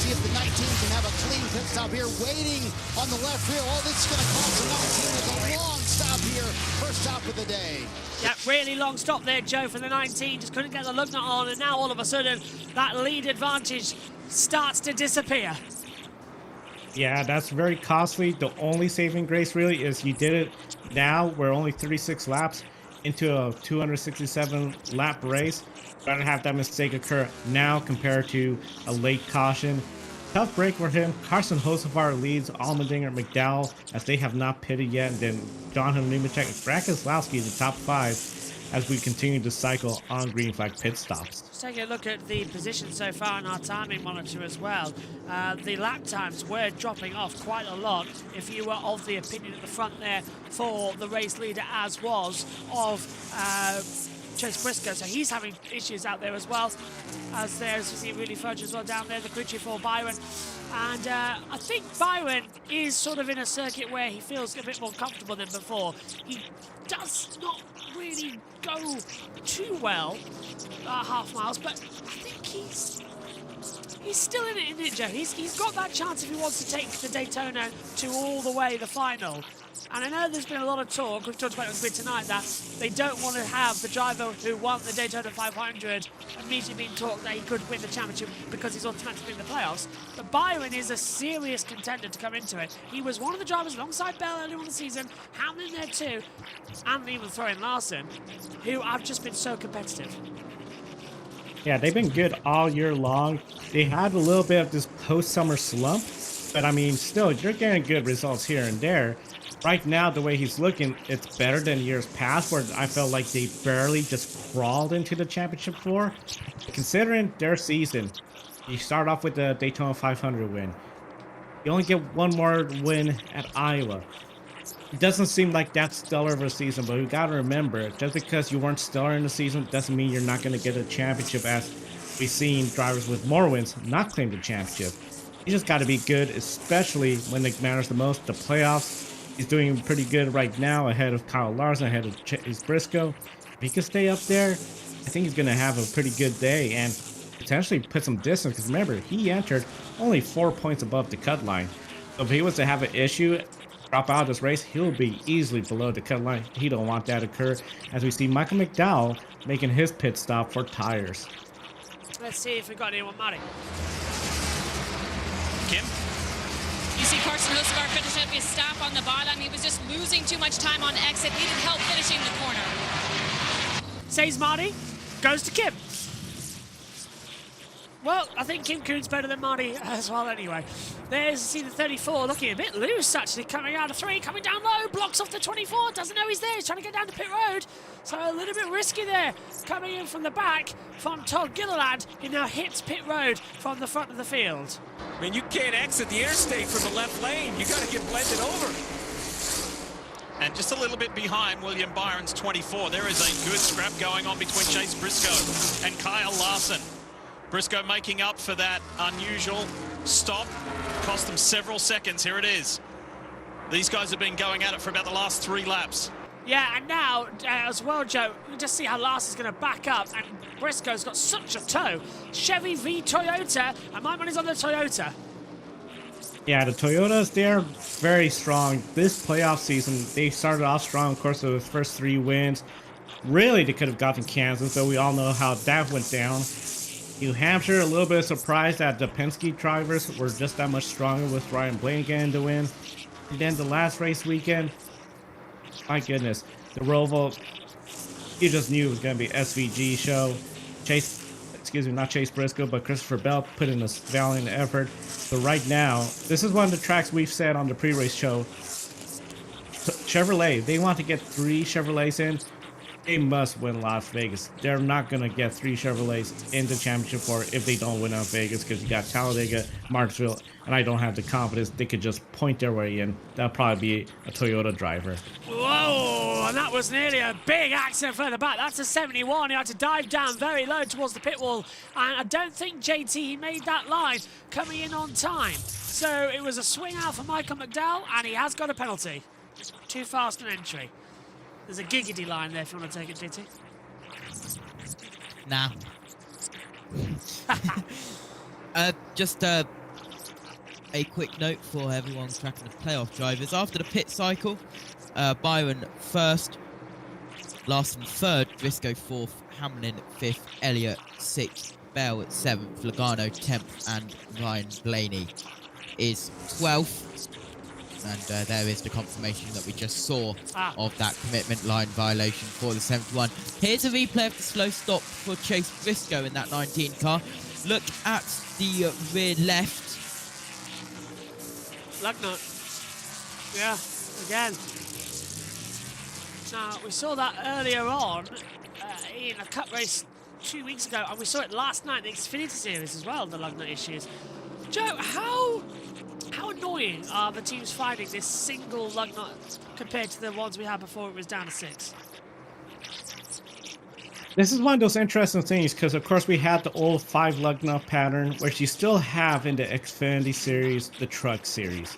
see if the 19 can have a clean pit stop here, waiting on the left rear. Oh, this is going to cost the 19 with a long stop here. First stop of the day. Yeah, really long stop there, Joe, for the 19. Just couldn't get the lug nut on, and now all of a sudden, that lead advantage starts to disappear. Yeah, that's very costly. The only saving grace really is you did it now. We're only 36 laps into a 267 lap race. Rather have that mistake occur now compared to a late caution. Tough break for him. Carson Hocevar leads Allmendinger, McDowell, as they have not pitted yet. And then Jonathan Nemechek and Brad Keselowski the top 5 as we continue to cycle on green flag pit stops. Let's take a look at the position so far in our timing monitor as well. The lap times were dropping off quite a lot. If you were of the opinion at the front there for the race leader, as was of Chase Briscoe, so he's having issues out there as well. As there's, you see, really Fudge as well down there, the crew chief for Byron. And I think Byron is sort of in a circuit where he feels a bit more comfortable than before. He does not really go too well half miles, but I think he's still in it, isn't it, Joe? He's got that chance if he wants to take the Daytona to all the way the final. And I know there's been a lot of talk, we've talked about it on Grid tonight, that they don't want to have the driver who won the Daytona 500 immediately being talked that he could win the championship because he's automatically in the playoffs. But Byron is a serious contender to come into it. He was one of the drivers alongside Bell earlier on the season, Hamlin there too, and even throwing Larson, who have just been so competitive. Yeah, they've been good all year long. They had a little bit of this post-summer slump, but I mean, still, you're getting good results here and there. Right now, the way he's looking, it's better than years past, where I felt like they barely just crawled into the championship four. Considering their season, you start off with the Daytona 500 win. You only get one more win at Iowa. It doesn't seem like that stellar of a season, but you gotta remember, just because you weren't stellar in the season doesn't mean you're not gonna get a championship, as we've seen drivers with more wins not claim the championship. You just gotta be good, especially when it matters the most, the playoffs. He's doing pretty good right now, ahead of Kyle Larson, ahead of Chase Briscoe. If he can stay up there, I think he's gonna have a pretty good day and potentially put some distance, because remember, he entered only 4 points above the cut line. So if he was to have an issue, drop out of this race, he'll be easily below the cut line. He don't want that to occur, as we see Michael McDowell making his pit stop for tires. Let's see if we got anyone, Marty. Kim? You see Carson Hocevar finishing up his stop on the bottom. He was just losing too much time on exit. Needed help finishing the corner. Says Marty, goes to Kim. Well, I think Kim Coon's better than Marty as well anyway. There's, see the 34 looking a bit loose actually, coming out of 3, coming down low, blocks off the 24, doesn't know he's there, he's trying to get down to pit road. So a little bit risky there, coming in from the back from Todd Gilliland, who now hits pit road from the front of the field. I mean, you can't exit the interstate from the left lane. You got to get blended over. And just a little bit behind William Byron's 24. There is a good scrap going on between Chase Briscoe and Kyle Larson. Briscoe making up for that unusual stop. Cost them several seconds. Here it is. These guys have been going at it for about the last 3 laps. Yeah, and now, as well, Joe, you just see how Lars is going to back up, and Briscoe's got such a toe. Chevy v Toyota, and my money's on the Toyota. Yeah, the Toyotas, they're very strong. This playoff season, they started off strong, of course, with the first 3 wins. Really, they could have gotten Kansas, though we all know how that went down. New Hampshire, a little bit surprised that the Penske drivers were just that much stronger with Ryan Blaney getting the win. And then the last race weekend, my goodness, the Roval, you just knew it was going to be SVG show. Not Chase Briscoe, but Christopher Bell put in a valiant effort. But right now, this is one of the tracks we've said on the pre-race show. Chevrolet, they want to get 3 Chevrolets in. They must win Las Vegas. They're not going to get 3 Chevrolets in the championship 4 if they don't win Las Vegas, because you got Talladega, Martinsville, and I don't have the confidence they could just point their way in. That'll probably be a Toyota driver. Whoa, and that was nearly a big accident further back. That's a 71. He had to dive down very low towards the pit wall, and I don't think JT made that line coming in on time. So it was a swing out for Michael McDowell, and he has got a penalty. Too fast an entry. There's a giggity line there if you want to take it, JT. Nah. Just a quick note for everyone tracking the playoff drivers. After the pit cycle, Byron first, Larson third, Briscoe fourth, Hamlin fifth, Elliott sixth, Bell at seventh, Logano 10th, and Ryan Blaney is 12th. And there is the confirmation that we just saw of that commitment line violation for the 71. Here's a replay of the slow stop for Chase Briscoe in that 19 car. Look at the rear left. Lugnut. Yeah, again. Now, we saw that earlier on in a cup race 2 weeks ago, and we saw it last night in the Xfinity Series as well, the Lugnut issues. Joe, how annoying are the teams finding this single lug nut compared to the ones we had before it was down to 6? This is one of those interesting things because, of course, we had the old 5 lug nut pattern, which you still have in the Xfinity Series, the Truck Series.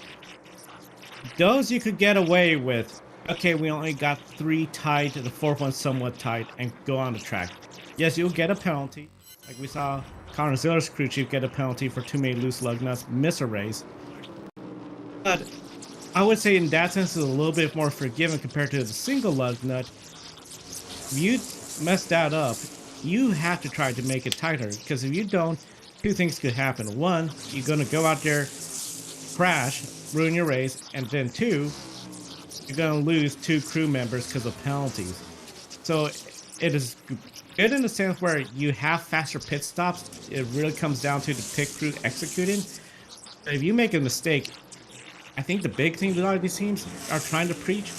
Those you could get away with. Okay, we only got 3 tight, the 4th one somewhat tight, and go on the track. Yes, you'll get a penalty. Like we saw Connor Ziller's crew chief get a penalty for too many loose lug nuts, miss a race. But I would say in that sense it's a little bit more forgiving compared to the single lug nut. If you mess that up, you have to try to make it tighter, because if you don't, 2 things could happen. 1, you're going to go out there, crash, ruin your race, and then 2, you're going to lose 2 crew members because of penalties. So it is good in the sense where you have faster pit stops. It really comes down to the pit crew executing. If you make a mistake, I think the big thing that a lot of these teams are trying to preach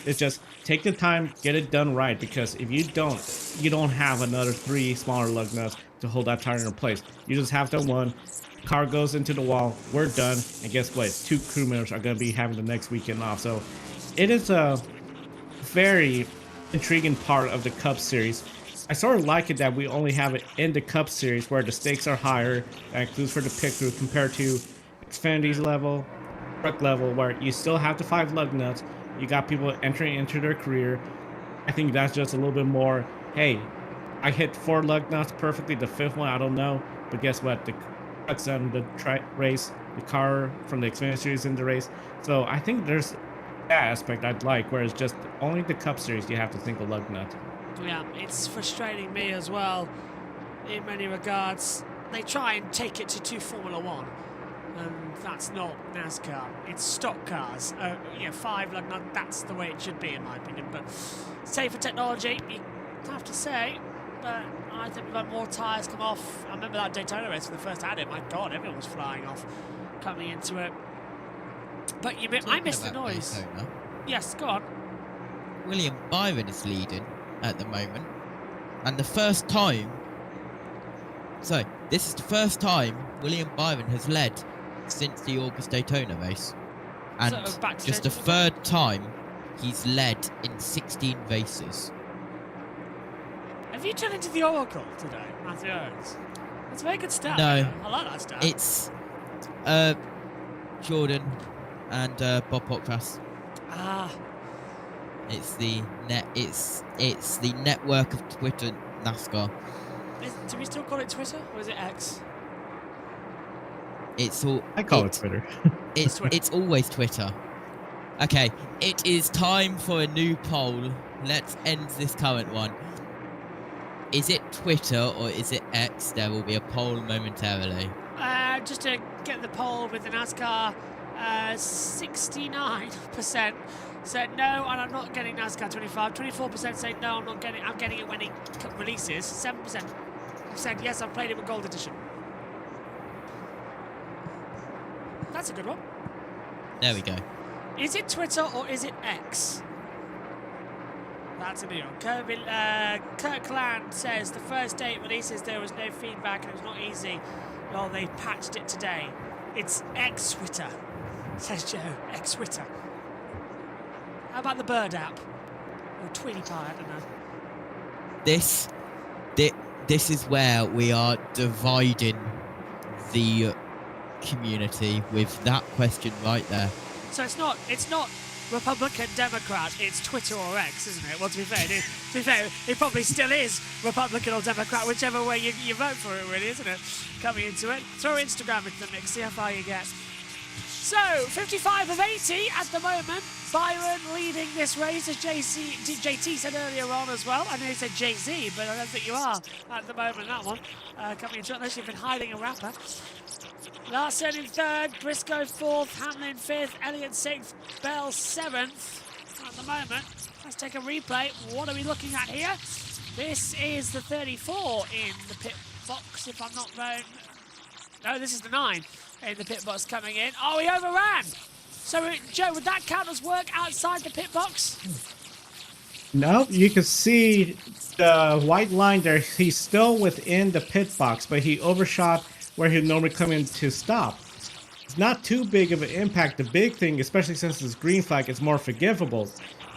is just take the time, get it done right, because if you don't have another 3 smaller lug nuts to hold that tire in place. You just have the 1, car goes into the wall, we're done, and guess what? 2 crew members are going to be having the next weekend off. So it is a very intriguing part of the Cup Series. I sort of like it that we only have it in the Cup Series where the stakes are higher, that includes for the pit crew, compared to Xfinity's level, Truck level, where you still have the 5 lug nuts. You got people entering into their career. I think that's just a little bit more, hey, I hit 4 lug nuts perfectly, the 5th one, I don't know. But guess what? The truck's in the race, the car from the Xfinity Series in the race. So I think there's that aspect I'd like, whereas just only the Cup Series you have to think a lug nut. Yeah, it's frustrating me as well in many regards. They try and take it to Formula 1. And that's not NASCAR. It's stock cars. 5 lug nut, that's the way it should be in my opinion. But safer technology, you have to say. But I think we've had more tyres come off. I remember that Daytona race when they first had it. My God, everyone was flying off coming into it. But I missed the noise. Daytona. Yes, go on. William Byron is leading at the moment. And the first time... So, this is the first time William Byron has led since the August Daytona race. And just the 3rd time he's led in 16 races. Have you turned into the Oracle today, Matthew Owens? That's a very good stat. No. I like that stat. Jordan and Bob Pockcrass. Ah. It's the network of Twitter NASCAR. Do we still call it Twitter or is it X? It's all. I call it Twitter. It's always Twitter. Okay, it is time for a new poll. Let's end this current one. Is it Twitter or is it X? There will be a poll momentarily. Just to get the poll with the NASCAR, 69% said no, and I'm not getting NASCAR 25. 24% say no, I'm getting it when it releases. 7% said yes, I've played it with Gold Edition. That's a good one. There we go. Is it Twitter or is it X? That's a new one. Kurt Clan says the first day it releases there was no feedback and it was not easy. Well, they patched it today. It's X Twitter, says Joe. X Twitter. How about the Bird app? Or Twitty Pie, I don't know. This is where we are dividing the community with that question right there. So it's not Republican, Democrat, it's Twitter or X, isn't it? Well, to be fair, it probably still is Republican or Democrat, whichever way you vote for it, really, isn't it? Coming into it. Throw Instagram into the mix, see how far you get. So, 55 of 80 at the moment. Byron leading this race, as JT said earlier on as well. I know he said Jay-Z, but I don't think you are at the moment, that one. Coming into it, unless you've been hiding a rapper. Larson in third, Briscoe fourth, Hamlin fifth, Elliott sixth, Bell seventh at the moment. Let's take a replay. What are we looking at here? This is the 34 in the pit box, if I'm not wrong. No, this is the 9 in the pit box coming in. Oh, he overran! So, Joe, would that count as work outside the pit box? No, you can see the white line there. He's still within the pit box, but he overshot where he'd normally come in to stop. It's not too big of an impact. The big thing, especially since it's green flag, is more forgivable.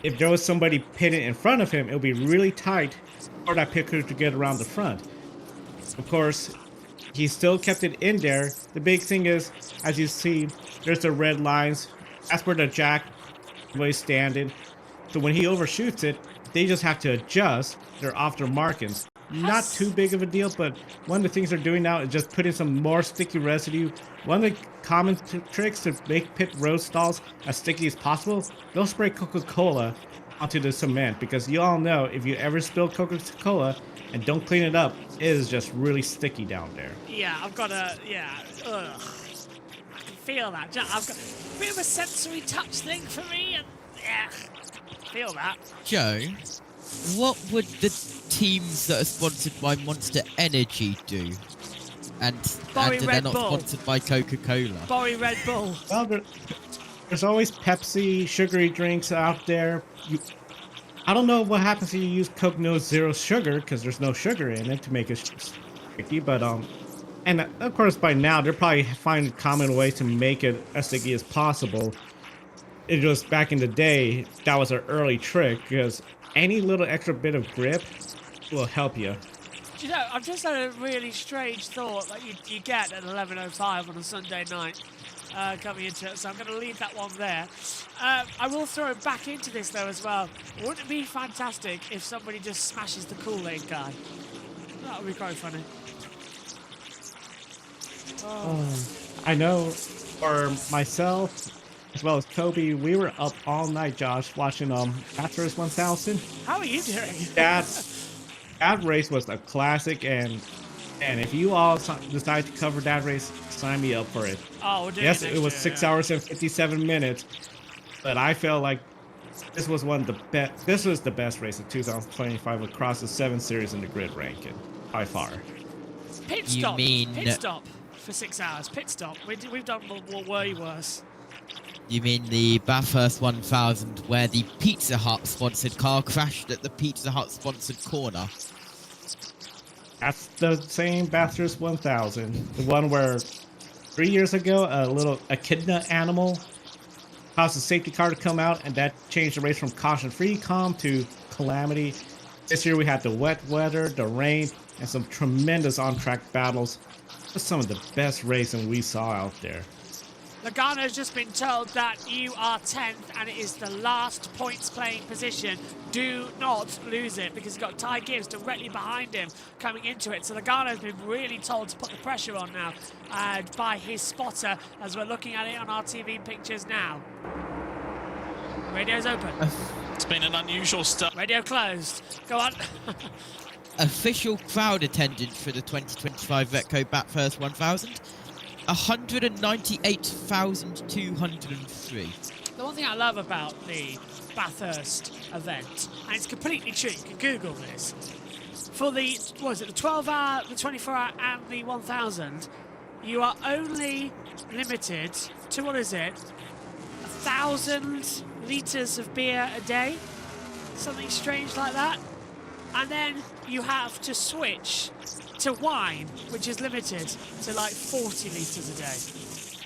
If there was somebody pitted in front of him, it would be really tight for that pit crew to get around the front. Of course, he still kept it in there. The big thing is, as you see, there's the red lines. That's where the jack was standing. So when he overshoots it, they just have to adjust. They're off their markings. Not too big of a deal, but one of the things they're doing now is just putting some more sticky residue. One of the common tricks to make pit road stalls as sticky as possible, they'll spray Coca-Cola onto the cement, because you all know if you ever spill Coca-Cola and don't clean it up, it is just really sticky down there. Yeah, I've got ugh. I can feel that. I've got a bit of a sensory touch thing for me, and yeah, feel that. Joe, what would the teams that are sponsored by Monster Energy do? And they're not sponsored by Coca-Cola. Borry Red Bull. Well, there's always Pepsi, sugary drinks out there. I don't know what happens if you use Coke No Zero Sugar, because there's no sugar in it to make it sticky, but and of course by now they're probably finding common ways to make it as sticky as possible. It was back in the day, that was an early trick, because any little extra bit of grip will help you. Do you know, I've just had a really strange thought that you get at 11:05 on a Sunday night coming into it, so I'm going to leave that one there. I will throw it back into this though as well. Wouldn't it be fantastic if somebody just smashes the Kool-Aid guy? That would be quite funny. I know for myself, as well as Kobe, we were up all night, Josh, watching Bathurst 1000. How are you doing? That race was a classic, and if you all decide to cover that race, sign me up for it. Oh, we'll do yes, it it was 6 hours and 57 minutes, but I felt like this was one of the best. This was the best race of 2025 across the 7 series in the grid ranking by far. Pit stop. Pit stop for 6 hours. Pit stop. We've done way worse. You mean the Bathurst 1000, where the Pizza Hut sponsored car crashed at the Pizza Hut sponsored corner? That's the same Bathurst 1000, the one where 3 years ago a echidna animal caused a safety car to come out, and that changed the race from caution-free calm to calamity. This year we had the wet weather, the rain, and some tremendous on-track battles. Just some of the best racing we saw out there. Logano's just been told that you are 10th and it is the last points playing position. Do not lose it, because he's got Ty Gibbs directly behind him coming into it. So Logano's been really told to put the pressure on now by his spotter, as we're looking at it on our TV pictures now. Radio's open. It's been an unusual start. Radio closed. Go on. Official crowd attendance for the 2025 Vetco Bathurst 1000. 198,203. The one thing I love about the Bathurst event, and it's completely true, you can Google this, for the, what is it, the 12-hour, the 24-hour, and the 1000, you are only limited to, what is it, 1,000 litres of beer a day? Something strange like that. And then you have to switch to wine, which is limited to like 40 litres a day.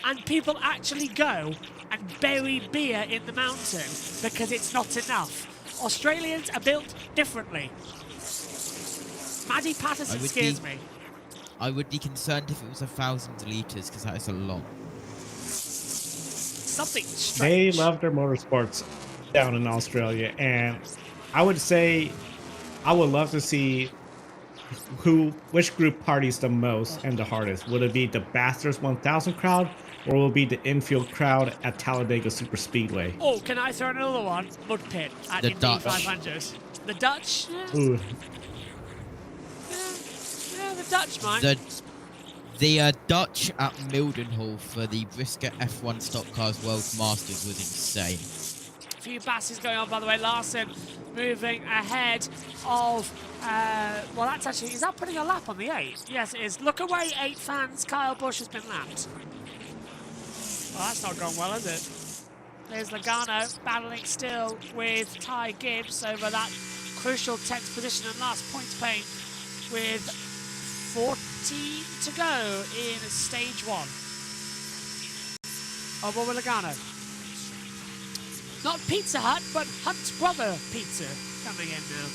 And people actually go and bury beer in the mountain because it's not enough. Australians are built differently. Maddie Patterson scares me. I would be concerned if it was 1,000 litres, because that is a lot. Something strange. They love their motorsports down in Australia, and I would say I would love to see which group parties the most and the hardest. Would it be the Bathurst 1000 crowd, or will it be the infield crowd at Talladega Super Speedway? Oh, can I throw another one? Mud Pit at The Indy Dutch. 500. The Dutch? Yeah. Ooh. Yeah, the Dutch, man. The Dutch at Mildenhall for the Briscoe F1 Stock Cars World Masters was insane. A few basses going on, by the way. Larson moving ahead of, well, that's actually, is that putting a lap on the 8? Yes, it is. Look away, 8 fans. Kyle Busch has been lapped. Well, that's not gone well, is it? There's Logano battling still with Ty Gibbs over that crucial 10th position and last points paying with 14 to go in stage 1. Oh, well, Logano. Not Pizza Hut, but Hunt's Brother Pizza coming in now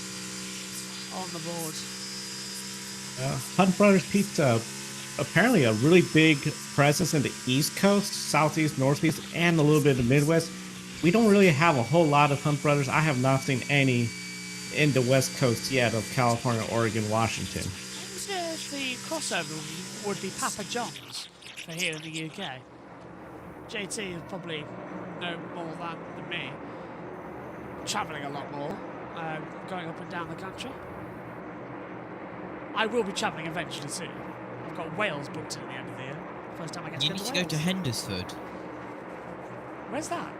on the board. Hunt Brothers Pizza, apparently a really big presence in the East Coast, Southeast, Northeast, and a little bit of the Midwest. We don't really have a whole lot of Hunt Brothers. I have not seen any in the West Coast yet of California, Oregon, Washington. I wonder if the crossover would be Papa John's for here in the UK. JT would probably know more than me. Travelling a lot more, going up and down the country. I will be travelling eventually soon. I've got Wales booked at the end of the year. First time I get to You go need to to go Wales. to Hendersford. Where's that?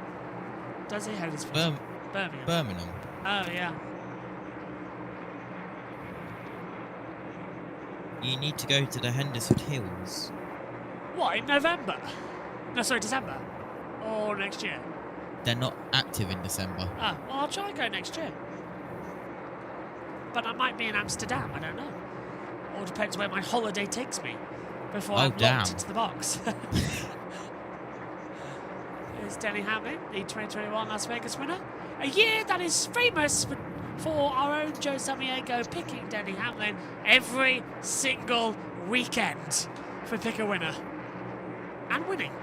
Does it Hendersford? Birmingham. Birmingham. Oh, yeah. You need to go to the Hendersford Hills. What, in November? No, sorry, December. Or next year? They're not active in December. Oh, well, I'll try and go next year. But I might be in Amsterdam, I don't know. All depends where my holiday takes me before I'm locked into the box. Here's Denny Hamlin, the 2021 Las Vegas winner. A year that is famous for our own Joe Samiego picking Denny Hamlin every single weekend for Pick a Winner. And winning.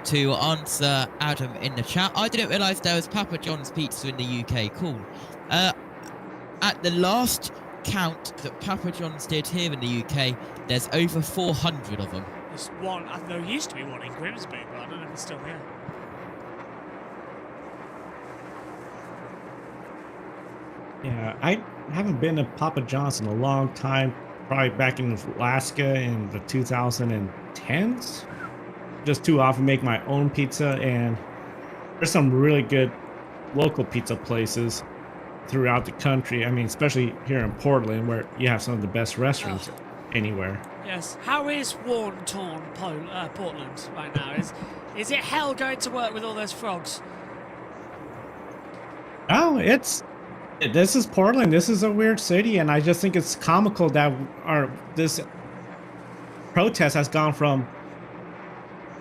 To answer Adam in the chat, I didn't realise there was Papa John's Pizza in the UK. Cool. At the last count that Papa John's did here in the UK, there's over 400 of them. There's one, there used to be one in Grimsby, but I don't know if it's still here. Yeah, I haven't been to Papa John's in a long time. Probably back in Alaska in the 2010s. Just too often make my own pizza, and there's some really good local pizza places throughout the country. I mean, especially here in Portland, where you have some of the best restaurants anywhere. Yes. How is worn-torn Portland right now? Is it hell going to work with all those frogs? Oh, this is Portland. This is a weird city, and I just think it's comical that this protest has gone from,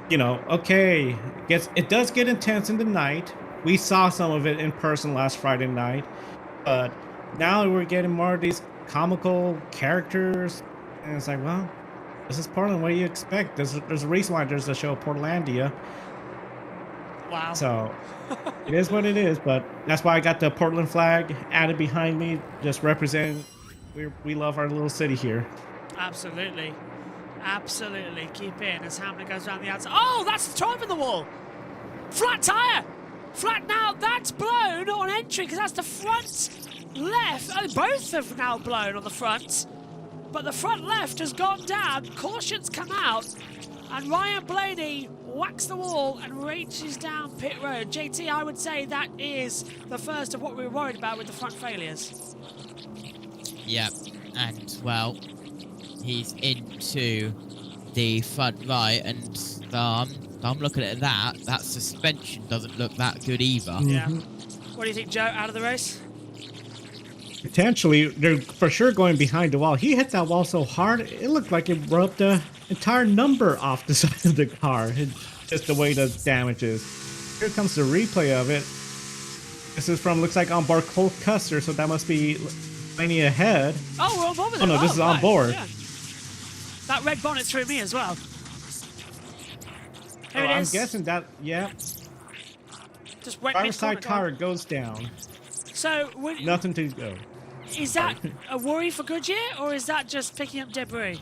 you know, okay, it does get intense in the night. We saw some of it in person last Friday night, but now we're getting more of these comical characters, and it's like, well, This is Portland. What do you expect? There's a reason why there's a show Portlandia. Wow. So it is what it is, but that's why I got the Portland flag added behind me, just representing we love our little city here. Absolutely. Absolutely. Keep in as Hamlin goes around the outside. Oh, that's the drive in the wall. Flat tyre. Flat now. That's blown on entry because that's the front left. Oh, both have now blown on the front. But the front left has gone down. Cautions come out. And Ryan Blaney whacks the wall and races down pit road. JT, I would say that is the first of what we were worried about with the front failures. Yeah, and well, he's into the front right, and I'm looking at that. That suspension doesn't look that good either. Yeah. What do you think, Joe? Out of the race? Potentially, they're for sure going behind the wall. He hit that wall so hard, it looked like it rubbed the entire number off the side of the car. Just the way the damage is. Here comes the replay of it. This is from, looks like on board Cole Custer, so that must be Blaney ahead. Oh, we're on board with it. Oh no, this is on board. Yeah. That red bonnet threw me as well. Here it I'm is. guessing that, yeah. Just went Driver's side tire goes down. So, nothing to go. Is that a worry for Goodyear, or is that just picking up debris?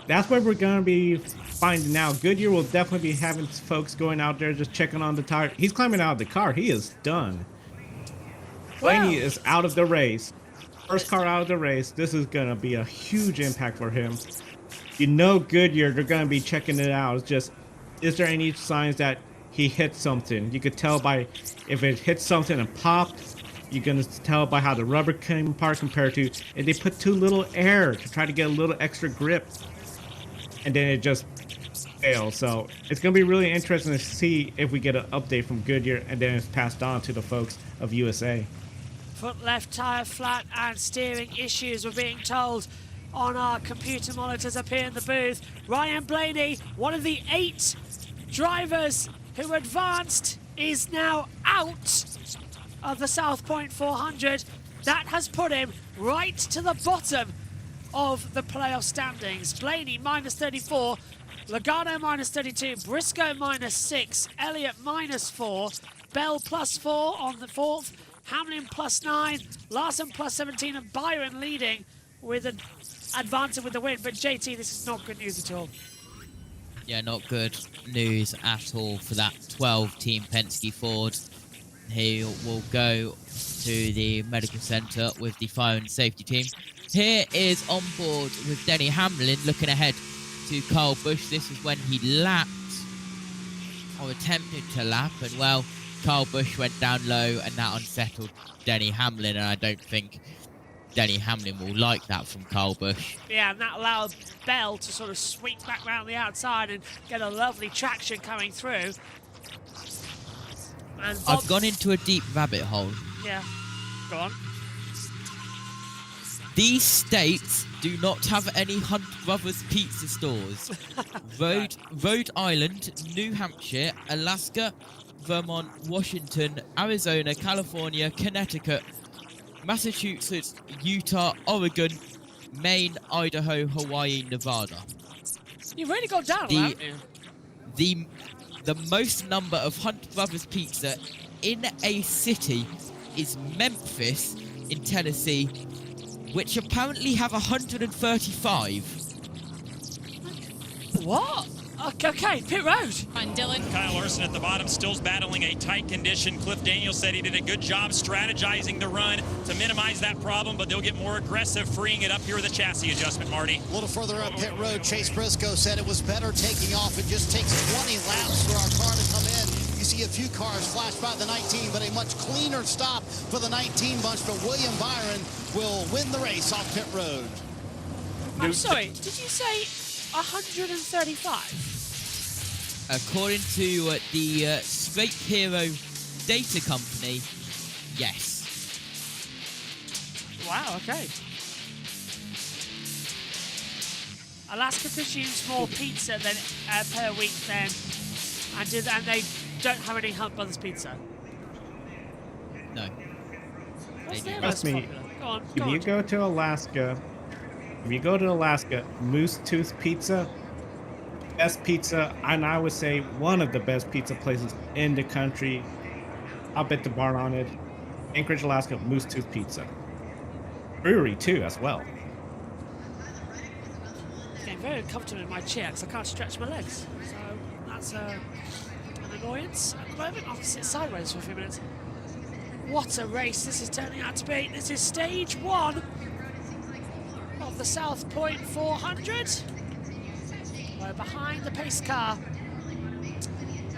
That's what we're going to be finding out. Goodyear will definitely be having folks going out there just checking on the tire. He's climbing out of the car. He is done. Blaney is out of the race. First car out of the race. This is going to be a huge impact for him. You know Goodyear, they're going to be checking it out. It's just, is there any signs that he hit something? You could tell by if it hit something and popped. You're going to tell by how the rubber came apart compared to if they put too little air to try to get a little extra grip. And then it just fails. So it's going to be really interesting to see if we get an update from Goodyear and then it's passed on to the folks of USA. Front left tyre flat and steering issues, we're being told on our computer monitors up here in the booth. Ryan Blaney, one of the 8 drivers who advanced, is now out of the South Point 400. That has put him right to the bottom of the playoff standings. Blaney minus 34, Logano minus 32, Briscoe minus 6, Elliott minus 4, Bell plus 4 on the 4th, Hamlin plus 9, Larson plus 17, and Byron leading with an advantage with the win. But JT, this is not good news at all. Yeah, not good news at all for that 12-team Penske Ford. He will go to the medical centre with the fire and safety team. Here is on board with Denny Hamlin looking ahead to Kyle Busch. This is when he lapped, or attempted to lap, and well, Kyle Busch went down low and that unsettled Denny Hamlin, and I don't think Denny Hamlin will like that from Kyle Busch. Yeah, and that allowed Bell to sort of sweep back round the outside and get a lovely traction coming through. And I've gone into a deep rabbit hole. Yeah, go on. These states do not have any Hunt Brothers pizza stores. Rhode Island, New Hampshire, Alaska, Vermont, Washington, Arizona, California, Connecticut, Massachusetts, Utah, Oregon, Maine, Idaho, Hawaii, Nevada. You've really gone down, haven't you? The most number of Hunt Brothers pizza in a city is Memphis in Tennessee, which apparently have 135. What? Okay, pit road. On Dylan. Kyle Larson at the bottom, still battling a tight condition. Cliff Daniels said he did a good job strategizing the run to minimize that problem, but they'll get more aggressive, freeing it up here with a chassis adjustment, Marty. A little further up pit road, Chase Briscoe said it was better taking off. It just takes 20 laps for our car to come in. You see a few cars flash by the 19, but a much cleaner stop for the 19 bunch. But William Byron will win the race off pit road. I'm sorry, did you say 135? According to the Straight Hero Data Company, yes. Wow, okay. Alaska consumes more pizza than per week then, and they don't have any Hunt Brothers pizza. No. What's their Trust most me, popular? Go on, if you go to Alaska, If you go to Alaska, Moose Tooth Pizza, best pizza, and I would say one of the best pizza places in the country. I'll bet the barn on it. Anchorage, Alaska, Moose Tooth Pizza. Brewery too, as well. Getting very uncomfortable in my chair because I can't stretch my legs. So that's an annoyance at the moment. I'll sit sideways for a few minutes. What a race this is turning out to be. This is stage 1 of the South Point 400. We're behind the pace car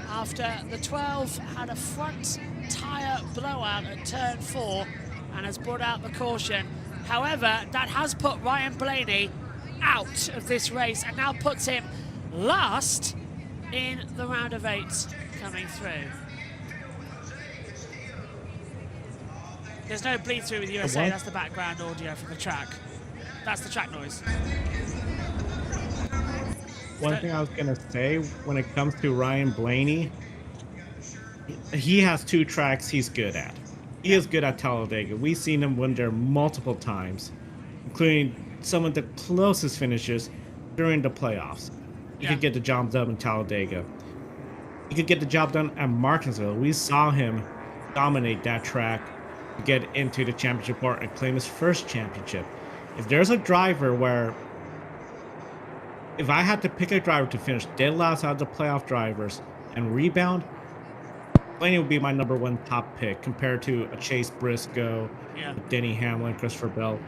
after the 12 had a front tyre blowout at turn 4 and has brought out the caution. However, that has put Ryan Blaney out of this race and now puts him last in the round of 8 coming through. There's no bleed through with USA, that's the background audio from the track. That's the track noise. One thing I was going to say when it comes to Ryan Blaney, he has 2 tracks he's good at. He is good at Talladega. We've seen him win there multiple times, including some of the closest finishes during the playoffs. He could get the job done in Talladega. He could get the job done at Martinsville. We saw him dominate that track to get into the championship part and claim his first championship. If there's a driver where, if I had to pick a driver to finish dead last out of the playoff drivers and rebound, Blaney would be my #1 top pick compared to a Chase Briscoe, Denny Hamlin, Christopher Bell.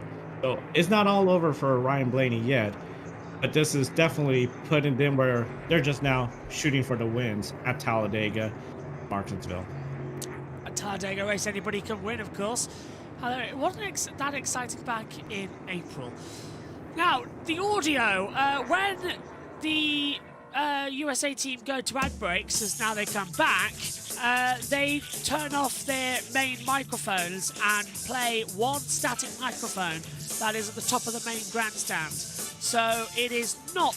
So it's not all over for Ryan Blaney yet, but this is definitely putting them where they're just now shooting for the wins at Talladega, Martinsville. A Talladega race anybody can win, of course. Although it wasn't that exciting back in April. Now, the audio, when the USA team go to ad breaks, as now they come back, they turn off their main microphones and play one static microphone that is at the top of the main grandstand. So it is not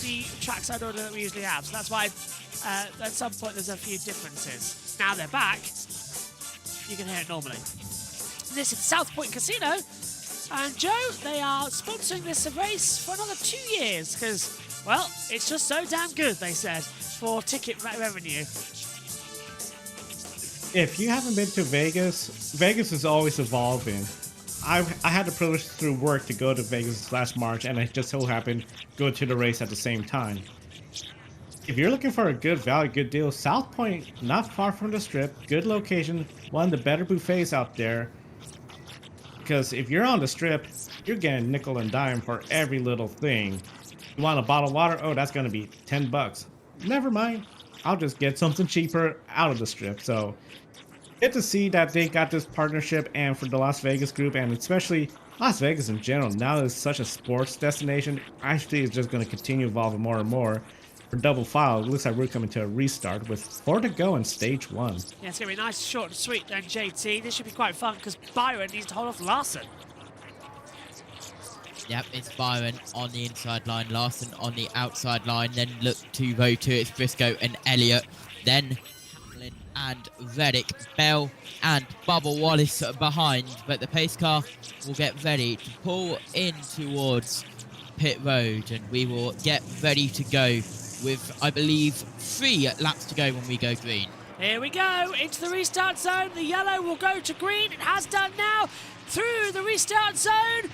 the trackside audio that we usually have. So that's why at some point there's a few differences. Now they're back, you can hear it normally. This is South Point Casino, and Joe, they are sponsoring this race for another 2 years because, well, it's just so damn good, they said, for ticket revenue. If you haven't been to Vegas, Vegas is always evolving. I had the privilege through work to go to Vegas last March, and I just so happened to go to the race at the same time. If you're looking for a good value, good deal, South Point, not far from the Strip, good location, one of the better buffets out there. Because if you're on the Strip, you're getting nickel and dime for every little thing. You want a bottle of water? Oh, that's going to be $10. Never mind. I'll just get something cheaper out of the Strip. So, good to see that they got this partnership, and for the Las Vegas group, and especially Las Vegas in general, now it's such a sports destination. Actually, it's just going to continue evolving more and more. For Double File, it looks like we're coming to a restart with 4 to go in stage 1. Yeah, it's going to be nice, short and sweet then, JT. This should be quite fun because Byron needs to hold off Larson. Yep, it's Byron on the inside line, Larson on the outside line, then look to row 2, it's Briscoe and Elliott, then Hamlin and Reddick, Bell and Bubba Wallace behind, but the pace car will get ready to pull in towards pit road, and we will get ready to go with, I believe, 3 laps to go when we go green. Here we go, into the restart zone. The yellow will go to green. It has done now through the restart zone.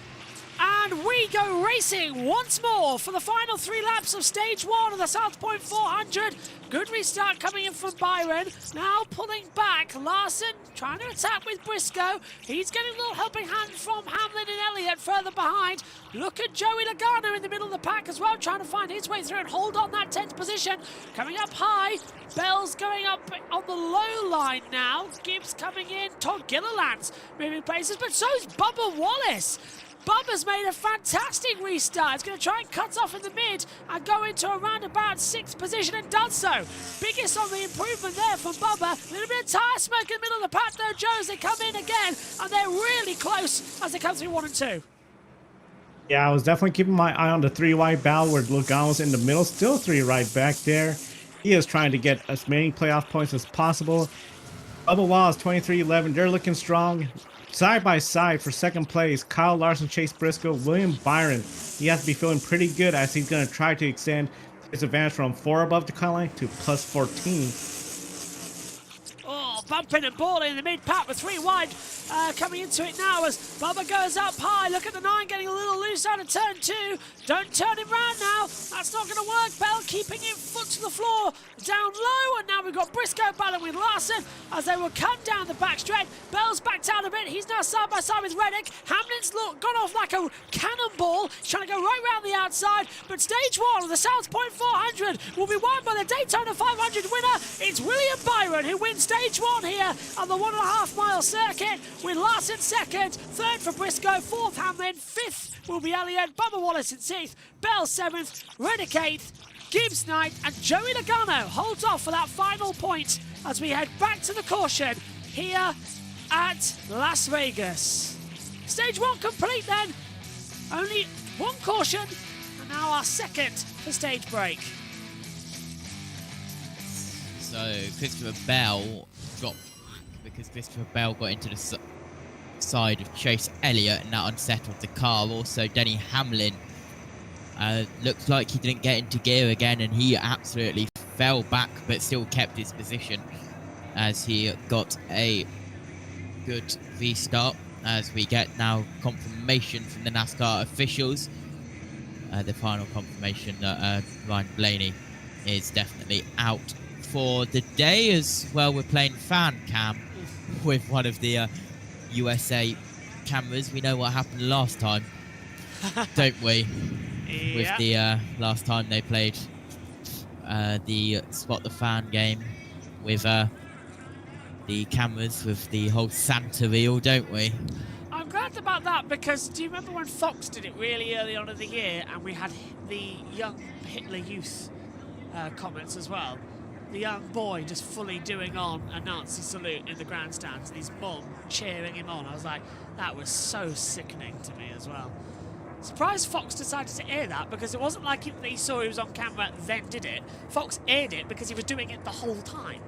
And we go racing once more for the final 3 laps of stage 1 of the South Point 400. Good restart coming in from Byron. Now pulling back. Larson trying to attack with Briscoe. He's getting a little helping hand from Hamlin and Elliott further behind. Look at Joey Logano in the middle of the pack as well, trying to find his way through and hold on that 10th position. Coming up high. Bell's going up on the low line now. Gibbs coming in. Todd Gilliland's moving places, but so's Bubba Wallace. Bubba's made a fantastic restart. He's going to try and cut off in the mid and go into a roundabout 6th position and does so. Biggest on the improvement there from Bubba. A little bit of tyre smoke in the middle of the pack though, Joe, as they come in again. And they're really close as they come through 1 and 2. Yeah, I was definitely keeping my eye on the 3 wide battle where Logano's in the middle. Still 3 right back there. He is trying to get as many playoff points as possible. Bubba Wallace, 23-11. They're looking strong. side by side for second place, Kyle Larson, Chase Briscoe, William Byron. He has to be feeling pretty good as he's going to try to extend his advantage from 4 above the cut line to plus 14. Oh, bumping and balling in the mid-pack with 3 wide coming into it now as Bubba goes up high. Look at the 9 getting a little loose out of turn 2. Don't turn him round now. That's not going to work. Bell keeping it foot to the floor, down low, and now we've got Briscoe battling with Larson as they will come down the back straight. Bell's backed out a bit. He's now side by side with Reddick. Hamlin's gone off like a cannonball. He's trying to go right round the outside, but stage 1 of the South Point 400 will be won by the Daytona 500 winner. It's William Byron who wins stage 1 here on the 1.5 mile circuit, with Larson second, third for Briscoe, fourth Hamlin, fifth will be Elliott, Bubba Wallace in 6th, Bell 7th, Reddick 8th, Gibbs 9th, and Joey Logano holds off for that final point as we head back to the caution here at Las Vegas. Stage 1 complete then, only 1 caution, and now our second for stage break. So Christopher Bell dropped because Christopher Bell got into the side of Chase Elliott and that unsettled the car. Also, Denny Hamlin looks like he didn't get into gear again, and he absolutely fell back but still kept his position as he got a good restart. As we get now confirmation from the NASCAR officials, the final confirmation that Ryan Blaney is definitely out for the day. As well, we're playing fan cam with one of the USA cameras. We know what happened last time, don't we? Yeah. With the last time they played the Spot the Fan game with the cameras with the whole Santa reel, don't we? I'm glad about that, because do you remember when Fox did it really early on in the year and we had the young Hitler Youth comments as well? The young boy just fully doing on a Nazi salute in the grandstands and his mum cheering him on. I was like, that was so sickening to me as well. Surprised Fox decided to air that, because it wasn't like he saw he was on camera then did it. Fox aired it because he was doing it the whole time.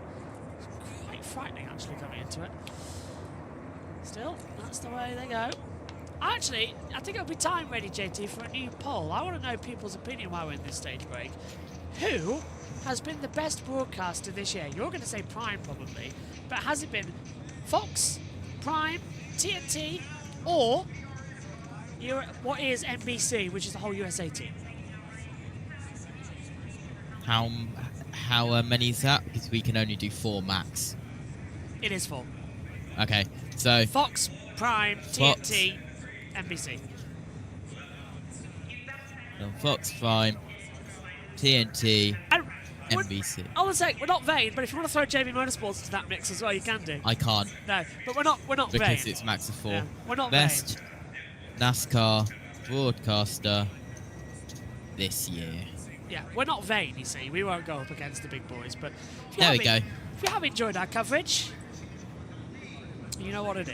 It's quite frightening actually coming into it. Still, that's the way they go. Actually, I think it'll be time ready, JT, for a new poll. I want to know people's opinion while we're in this stage break. Who has been the best broadcaster this year? You're going to say Prime probably, but has it been Fox, Prime, TNT, or what is NBC, which is the whole USA team? How many is that? Because we can only do 4 max. It is 4. Okay, so Fox, Prime, TNT, NBC. No, Fox, Prime, TNT, NBC. I would say we're not vain, but if you want to throw JB Motorsports into that mix as well, you can do. I can't. No, but we're not vain. Because it's max of 4. Yeah, we're not Best vain. NASCAR broadcaster this year. Yeah, we're not vain, you see. We won't go up against the big boys, but There we go. If you have enjoyed our coverage, you know what to do.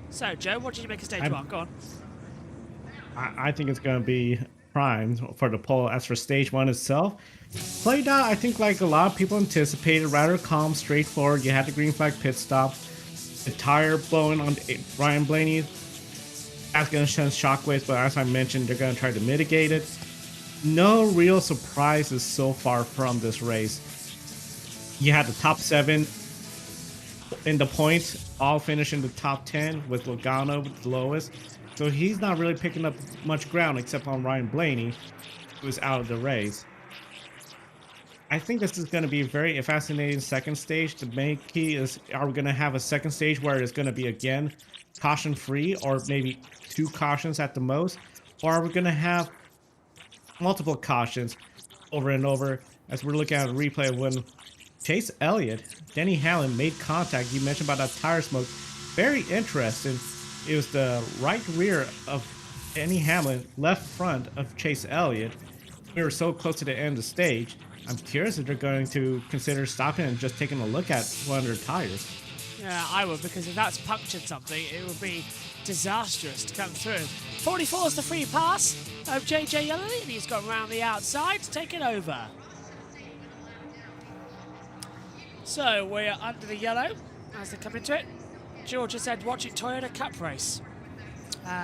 So, Joe, what did you make of stage 1? Go on. I think it's going to be Prime for the poll. As for stage 1 itself, played out, I think, like a lot of people anticipated, rather calm, straightforward. You had the green flag pit stop, the tire blowing on Ryan Blaney. That's going to send shockwaves, but as I mentioned, they're going to try to mitigate it. No real surprises so far from this race. You had the top 7 in the points, all finish in the top 10, with Logano the lowest. So he's not really picking up much ground except on Ryan Blaney, who's out of the race. I think this is going to be a very fascinating second stage. The main key is, are we going to have a second stage where it's going to be, again, caution-free, or maybe 2 cautions at the most? Or are we going to have multiple cautions over and over, as we're looking at a replay of when Chase Elliott, Denny Hamlin made contact? You mentioned about that tire smoke. Very interesting. It was the right rear of Denny Hamlin, left front of Chase Elliott. We were so close to the end of the stage. I'm curious if they're going to consider stopping and just taking a look at one of their tires. Yeah, I would, because if that's punctured something, it would be disastrous to come through. 44 is the free pass of JJ Yellowly, and he's gone around the outside to take it over. So we're under the yellow as they come into it. Georgia said watching Toyota Cup race.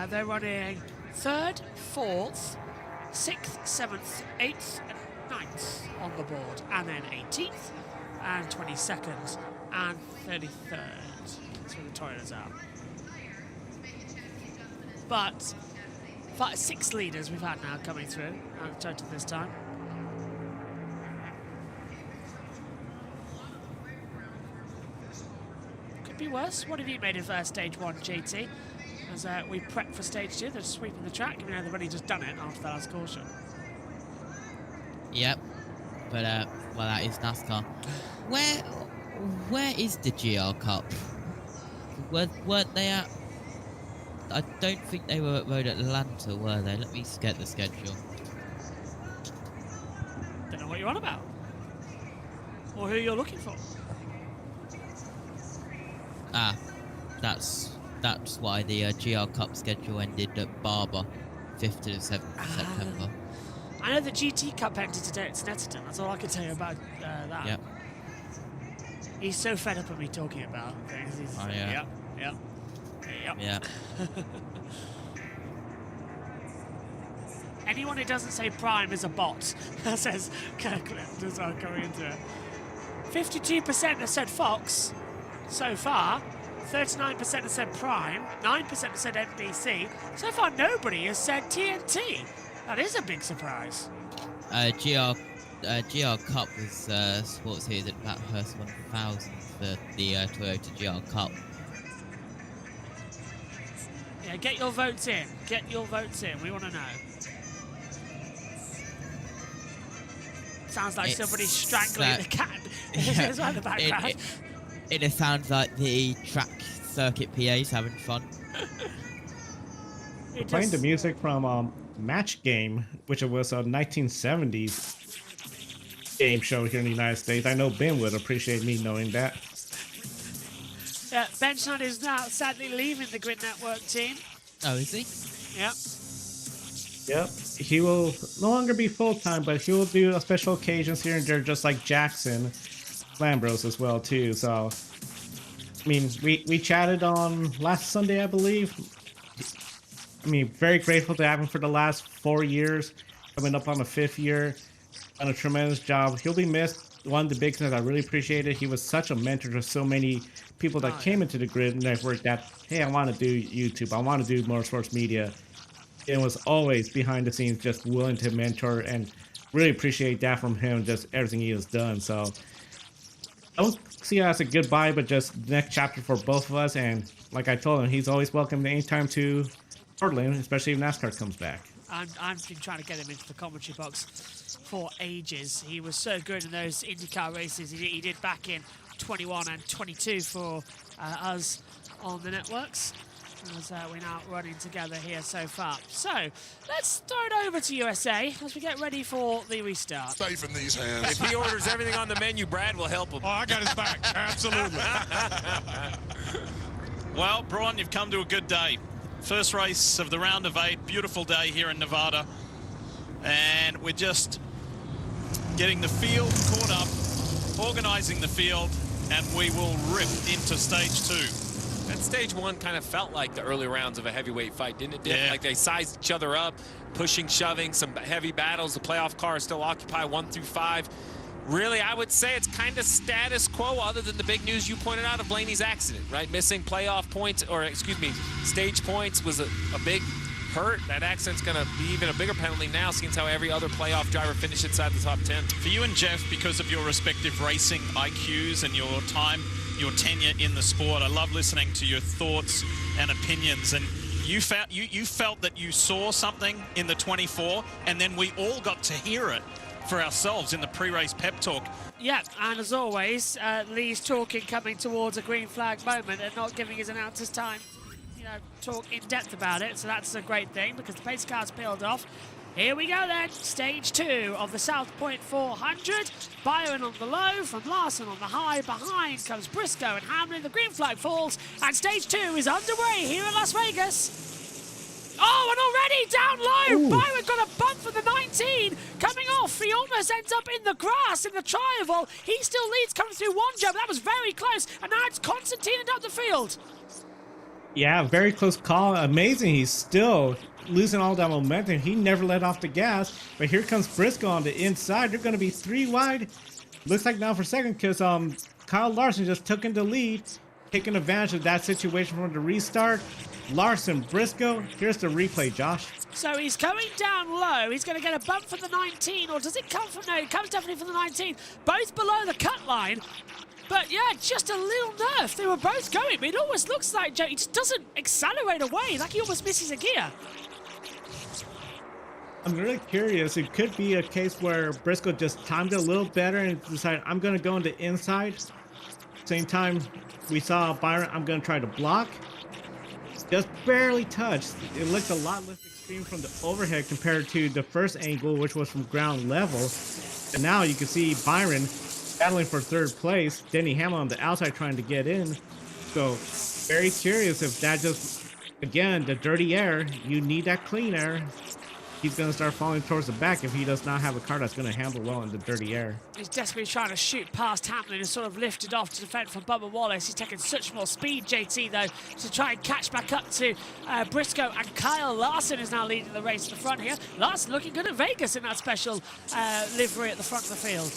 They're running 3rd, 4th, 6th, 7th, 8th and 9th on the board, and then 18th and 22nd and 33rd. That's where the Toyotas are. But 6 leaders we've had now coming through total this time. Could be worse. What have you made of stage 1, JT? As we prep for stage 2, they're sweeping the track, even though they've only just done it after that last caution. Yep, but well, that is NASCAR. Where is the GR Cup? Weren't they at? I don't think they were at Road Atlanta, were they? Let me get the schedule. Don't know what you're on about, or who you're looking for. Ah, that's why the GR Cup schedule ended at Barber, 5th to the 7th of September. I know the GT Cup ended today at Snetterton. That's all I can tell you about that. Yep. He's so fed up of me talking about things. He's yeah. Yep. Yeah. Anyone who doesn't say Prime is a bot, says Kirkland as well coming into it. 52% have said Fox so far. 39% have said Prime. 9% have said NBC. So far, nobody has said TNT. That is a big surprise. GR Cup was Sports Series at Bathurst 1000 for the Toyota GR Cup. Yeah, get your votes in. Get your votes in. We want to know. Sounds like somebody's strangling the cat. As well in the background. It sounds like the track circuit PA's having fun. Playing the music from Match Game, which was a 1970s game show here in the United States. I know Ben would appreciate me knowing that. Yeah, Benchon is now sadly leaving the Grid Network team. Oh, is he? Yep. Yep. He will no longer be full-time, but he will do special occasions here and there, just like Jackson Lambros as well, too. So, I mean, we chatted on last Sunday, I believe. I mean, very grateful to have him for the last 4 years, coming up on the 5th year. Done a tremendous job. He'll be missed. One of the big things I really appreciated, he was such a mentor to so many people that came into the Grid Network that, hey, I want to do YouTube, I want to do motorsports media. And was always behind the scenes, just willing to mentor, and really appreciate that from him, just everything he has done. So I don't see it as a goodbye, but just next chapter for both of us. And like I told him, he's always welcome anytime to Portland, especially if NASCAR comes back. I've been trying to get him into the commentary box for ages. He was so good in those IndyCar races he did back in 21 and 22 for us on the networks, as we're now running together here so far. So let's throw it over to USA as we get ready for the restart. Safe in these hands. If he orders everything on the menu, Brad will help him. Oh, I got his back. Absolutely. Well, Brian, you've come to a good day. First race of the round of 8. Beautiful day here in Nevada. And we're just getting the field caught up, organizing the field, and we will rip into stage 2. That stage 1 kind of felt like the early rounds of a heavyweight fight, didn't it? Like they sized each other up, pushing, shoving, some heavy battles. The playoff cars still occupy 1 through 5. Really, I would say it's kind of status quo, other than the big news you pointed out of Blaney's accident, right? Missing playoff points, or excuse me, stage points was a big hurt. That accident's going to be even a bigger penalty now, seeing how every other playoff driver finished inside the top 10. For you and Jeff, because of your respective racing IQs and your time, your tenure in the sport, I love listening to your thoughts and opinions. And you felt that you saw something in the 24, and then we all got to hear it for ourselves in the pre-race pep talk. Yeah, and as always, Lee's talking, coming towards a green flag moment and not giving his announcers time, talk in depth about it. So that's a great thing because the pace car's peeled off. Here we go then, stage 2 of the South Point 400. Byron on the low, from Larson on the high. Behind comes Briscoe and Hamlin. The green flag falls, and stage 2 is underway here in Las Vegas. Oh, and already down low, Byron got a bump for the 19. 19 coming off. He almost ends up in the grass in the tri-oval. He still leads coming through one jump. That was very close. And now it's Constantine up the field. Yeah, very close call. Amazing. He's still losing all that momentum. He never let off the gas. But here comes Briscoe on the inside. They're going to be 3 wide. Looks like now for second because Kyle Larson just took in the lead, taking advantage of that situation from the restart. Larson, Briscoe, here's the replay, Josh. So he's coming down low. He's going to get a bump from the 19, or does it come from... No, it comes definitely from the 19. Both below the cut line. But yeah, just a little nerf. They were both going, but it almost looks like Joe, he just doesn't accelerate away, like he almost misses a gear. I'm really curious. It could be a case where Briscoe just timed it a little better and decided, I'm going to go on the inside. Same time, we saw Byron, I'm going to try to block. Just barely touched. It looked a lot less extreme from the overhead compared to the first angle, which was from ground level. And now you can see Byron battling for third place. Denny Hamlin on the outside trying to get in. So very curious if that just, again, the dirty air, you need that clean air. He's going to start falling towards the back if he does not have a car that's going to handle well in the dirty air. He's desperately trying to shoot past Hamlin and sort of lifted off to defend from Bubba Wallace. He's taking such more speed, JT, though, to try and catch back up to Briscoe. And Kyle Larson is now leading the race at the front here. Larson looking good at Vegas in that special livery at the front of the field.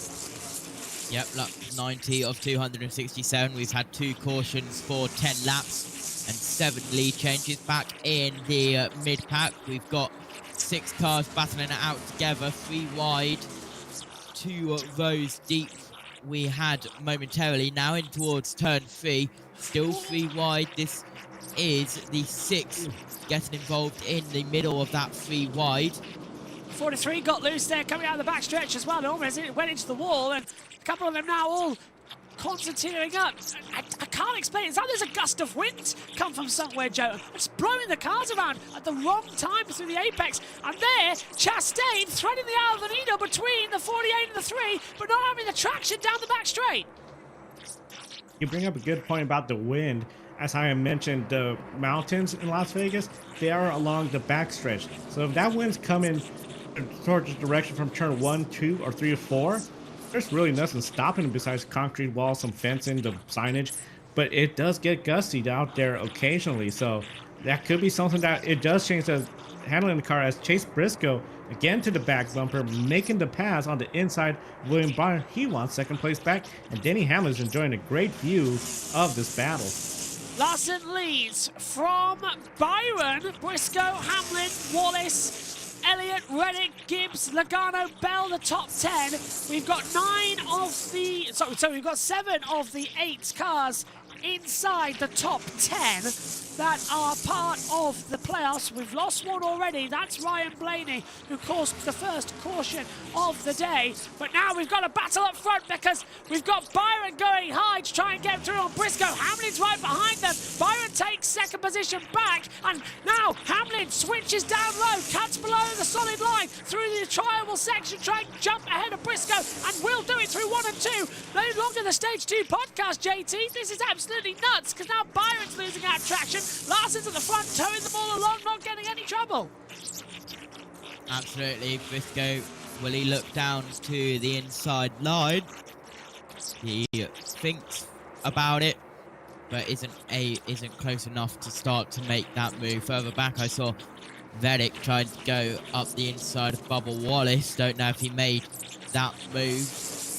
Yep, look, 90 of 267. We've had 2 cautions for 10 laps and 7 lead changes. Back in the mid-pack, we've got 6 cars battling it out together, 3 wide, 2 rows deep. We had momentarily now in towards turn 3, still 3 wide. This is the 6th getting involved in the middle of that 3 wide. 43 got loose there coming out of the back stretch as well. It almost went into the wall, and a couple of them now all concertinaing up. I can't explain it. It's like there's a gust of wind come from somewhere, Joe. It's blowing the cars around at the wrong time through the apex. And there, Chastain threading the Avenida between the 48 and the 3, but not having the traction down the back straight. You bring up a good point about the wind. As I mentioned, the mountains in Las Vegas, they are along the backstretch. So if that wind's coming towards the direction from turn 1, 2, or 3 or 4, there's really nothing stopping them besides concrete walls, some fencing, the signage. But it does get gusty out there occasionally. So that could be something that it does change the handling the car as Chase Briscoe again to the back bumper, making the pass on the inside. William Byron, he wants second place back. And Denny Hamlin is enjoying a great view of this battle. Larson leads from Byron, Briscoe, Hamlin, Wallace, Elliott, Reddick, Gibbs, Logano, Bell, the top 10. We've got 7 of the 8 cars inside the top 10 that are part of the playoffs. We've lost one already. That's Ryan Blaney, who caused the first caution of the day. But now we've got a battle up front because we've got Byron going high to try and get through on Briscoe. Hamlin's right behind them. Byron takes second position back, and now Hamlin switches down low, cuts below the solid line through the triangle section, trying to jump ahead of Briscoe, and will do it through 1 and 2. No longer the Stage 2 podcast, JT. This is absolutely nuts because now Byron's losing out traction. Larson's at the front, towing them all along, not getting any trouble. Absolutely, Briscoe, will he look down to the inside line? He thinks about it, but isn't close enough to start to make that move. Further back, I saw Vedek trying to go up the inside of Bubba Wallace. Don't know if he made that move.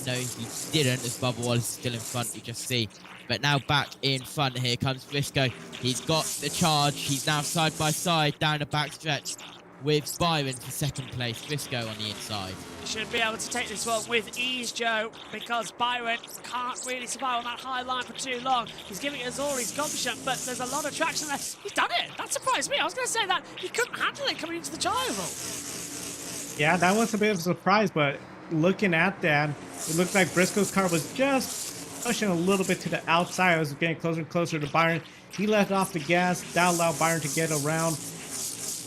No, he didn't, as Bubba Wallace is still in front, you just see. But now back in front, here comes Briscoe. He's got the charge. He's now side by side down the back stretch with Byron for second place. Briscoe on the inside. He should be able to take this one with ease, Joe, because Byron can't really survive on that high line for too long. He's giving it his all, he's gumption, but there's a lot of traction there. He's done it. That surprised me. I was going to say that he couldn't handle it coming into the tri-oval. Yeah, that was a bit of a surprise, but looking at that, it looked like Briscoe's car was just pushing a little bit to the outside. It was getting closer and closer to Byron. He let off the gas. That allowed Byron to get around.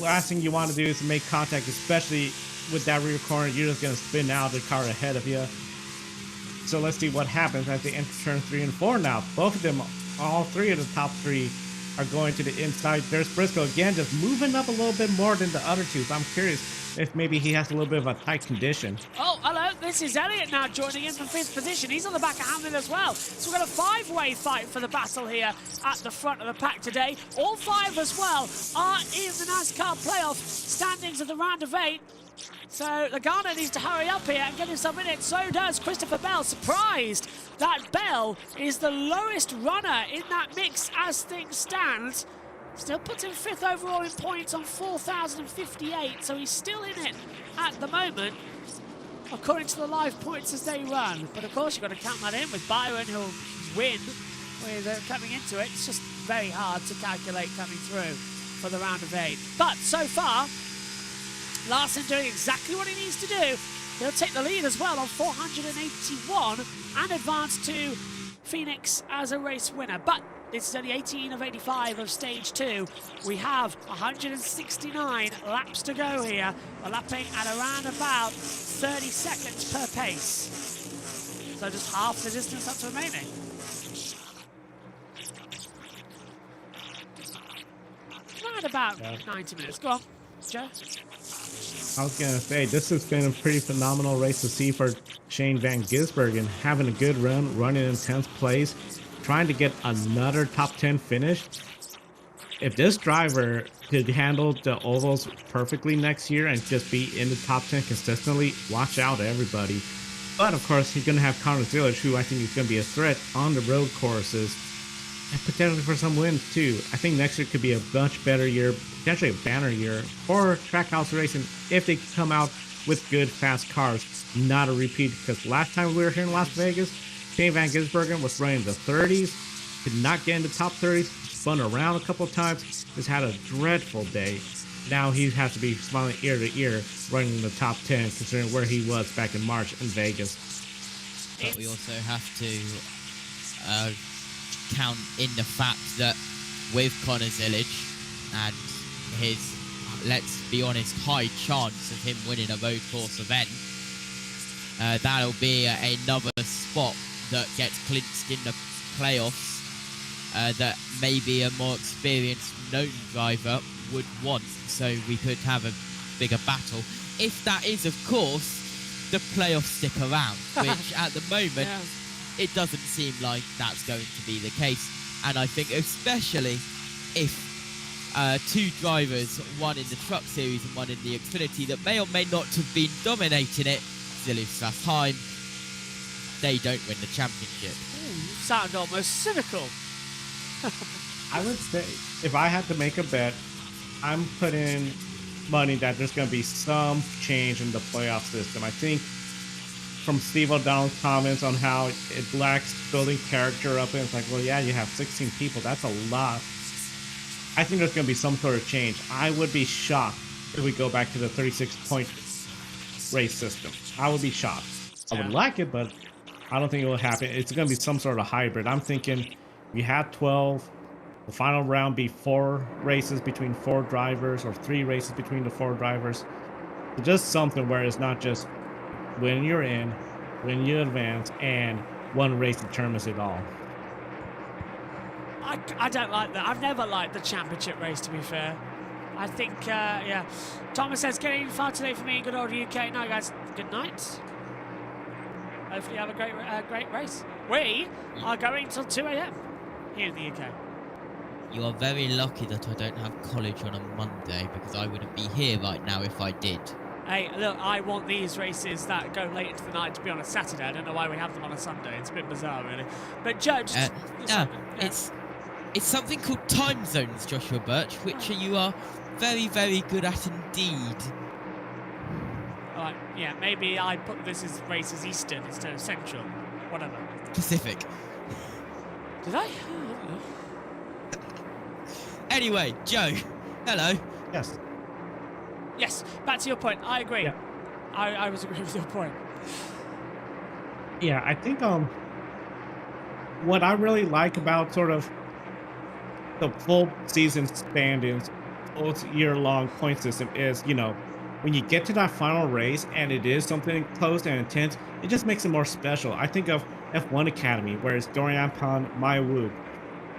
Last thing you want to do is to make contact, especially with that rear corner. You're just going to spin out the car ahead of you. So let's see what happens as they enter turn 3 and 4 now. Both of them, all 3 of the top 3 are going to the inside. There's Briscoe again, just moving up a little bit more than the other two. So I'm curious if maybe he has a little bit of a tight condition. Oh, hello, this is Elliott now joining in from 5th position. He's on the back of Hamlin as well. So we've got a 5-way fight for the battle here at the front of the pack today. All 5 as well are in the NASCAR playoff standings of the round of 8. So Logano needs to hurry up here and get himself in it. So does Christopher Bell. Surprised that Bell is the lowest runner in that mix as things stand. Still puts him 5th overall in points on 4,058. So he's still in it at the moment, according to the live points as they run. But of course, you've got to count that in with Byron, who'll win with coming into it. It's just very hard to calculate coming through for the round of 8. But so far, Larson doing exactly what he needs to do. He'll take the lead as well on 481 and advance to Phoenix as a race winner. But this is only 18 of 85 of stage 2. We have 169 laps to go here. We're lapping at around about 30 seconds per pace. So just half the distance that's remaining. Around about 90 minutes. Go on, Joe. I was going to say, this has been a pretty phenomenal race to see for Shane Van Gisbergen, having a good run, running in 10th place, trying to get another top 10 finish. If this driver could handle the ovals perfectly next year and just be in the top 10 consistently, watch out, everybody. But of course, he's going to have Connor Zillage, who I think is going to be a threat on the road courses, and potentially for some wins too. I think next year could be a much better year, potentially a banner year for Trackhouse Racing if they can come out with good, fast cars. Not a repeat, because last time we were here in Las Vegas, Shane Van Gisbergen was running the 30s, could not get in the top 30s, spun around a couple of times, just had a dreadful day. Now he has to be smiling ear to ear, running in the top 10, considering where he was back in March in Vegas. But we also have to count in the fact that with Connor Zillage and his, let's be honest, high chance of him winning a road course event, that'll be another spot that gets clinched in the playoffs that maybe a more experienced known driver would want. So we could have a bigger battle. If that is, of course, the playoffs stick around, which at the moment, it doesn't seem like that's going to be the case. And I think especially if 2 drivers, one in the Truck Series and one in the Xfinity, that may or may not have been dominating it, Zillage/Heim, they don't win the championship. Ooh, you sound almost cynical. I would say, if I had to make a bet, I'm putting money that there's going to be some change in the playoff system. I think from Steve O'Donnell's comments on how it lacks building character up, and it's like, well, yeah, you have 16 people. That's a lot. I think there's going to be some sort of change. I would be shocked if we go back to the 36-point race system. I would be shocked. I would like it, but I don't think it will happen. It's going to be some sort of hybrid. I'm thinking we have 12. The final round be 4 races between 4 drivers, or 3 races between the 4 drivers. So just something where it's not just when you're in, when you advance, and one race determines it all. I don't like that. I've never liked the championship race, to be fair. I think, yeah. Thomas says, getting far today for me in good old UK. No, guys, good night. Hopefully you have a great race. We are going till 2 a.m. here in the UK. You are very lucky that I don't have college on a Monday, because I wouldn't be here right now if I did. Hey, look, I want these races that go late into the night to be on a Saturday. I don't know why we have them on a Sunday. It's a bit bizarre, really. But Judge... It's something called time zones, Joshua Birch, which you are very, very good at indeed. Alright, yeah, maybe I put this as race as Eastern instead of Central. Whatever. Pacific. Did I? Anyway, Joe, hello. Yes. Yes, back to your point. I agree. Yeah. I was agreeing with your point. Yeah, I think what I really like about sort of the full season standings, full year-long point system is, you know, when you get to that final race and it is something close and intense, it just makes it more special. I think of F1 Academy, where it's Dorian Pond, Maya Wu.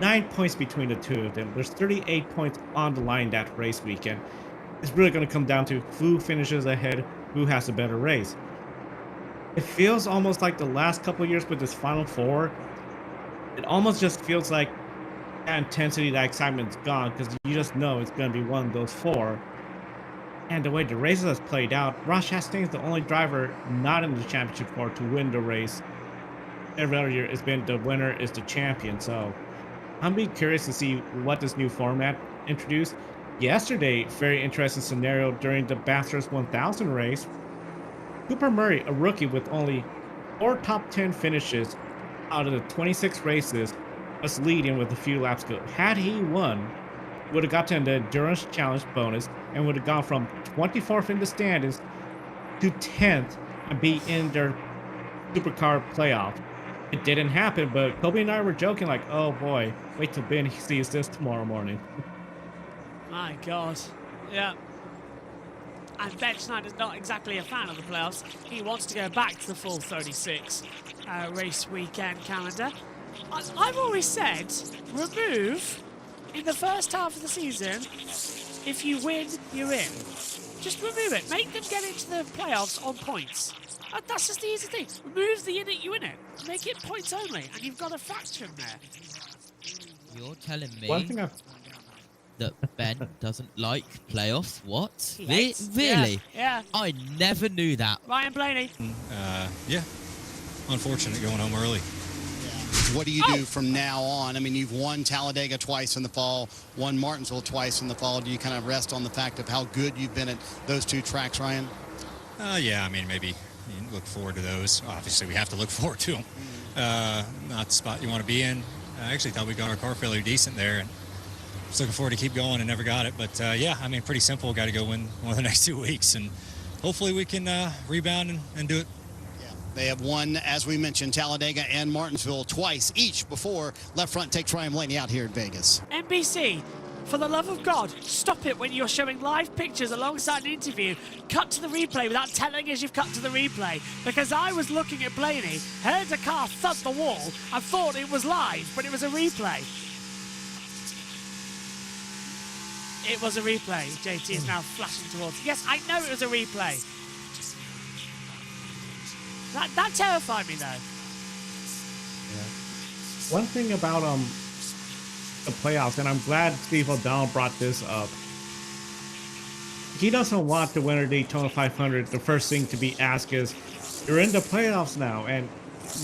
9 points between the two of them. There's 38 points on the line that race weekend. It's really going to come down to who finishes ahead, who has a better race. It feels almost like the last couple of years with this Final Four. It almost just feels like that intensity, that excitement's gone because you just know it's going to be one of those four. And the way the races has played out, Ross Chastain's the only driver not in the championship four to win the race. Every other year it's been the winner is the champion. So I'm being curious to see what this new format introduced. Yesterday, very interesting scenario during the Bathurst 1000 race. Cooper Murray, a rookie with only 4 top 10 finishes out of the 26 races, was leading with a few laps to go. Had he won, would have gotten the Endurance Challenge bonus and would have gone from 24th in the standings to 10th and be in their Supercar playoff. It didn't happen, but Kobe and I were joking like, oh boy, wait till Ben sees this tomorrow morning. My God. Yeah. And Ben Schneider's not exactly a fan of the playoffs. He wants to go back to the full 36 race weekend calendar. I've always said, remove in the first half of the season, if you win, you're in. Just remove it. Make them get into the playoffs on points. That's just the easy thing. Remove the in it, you win it. Make it points only, and you've got a fraction there. You're telling me One thing that Ben doesn't like playoffs? What? Really? Yeah. I never knew that. Ryan Blaney. Yeah. Unfortunate going home early. What do you do from now on? I mean, you've won Talladega twice in the fall, won Martinsville twice in the fall. Do you kind of rest on the fact of how good you've been at those two tracks, Ryan? Yeah, I mean, maybe you look forward to those. Obviously, we have to look forward to them. Not the spot you want to be in. I actually thought we got our car fairly decent there, and was looking forward to keep going and never got it. But yeah, I mean, pretty simple. Got to go win one of the next 2 weeks, and hopefully we can rebound and do it. They have won, as we mentioned, Talladega and Martinsville twice each before. Left front takes Ryan Blaney out here at Vegas. NBC, for the love of God, stop it when you're showing live pictures alongside an interview. Cut to the replay without telling us you've cut to the replay. Because I was looking at Blaney, heard a car thud the wall, and thought it was live, but it was a replay. It was a replay. JT is now flashing towards. Yes, I know it was a replay. That terrified me, though. Yeah. One thing about the playoffs, and I'm glad Steve O'Donnell brought this up. He doesn't want the winner of the Daytona 500. The first thing to be asked is, "You're in the playoffs now," and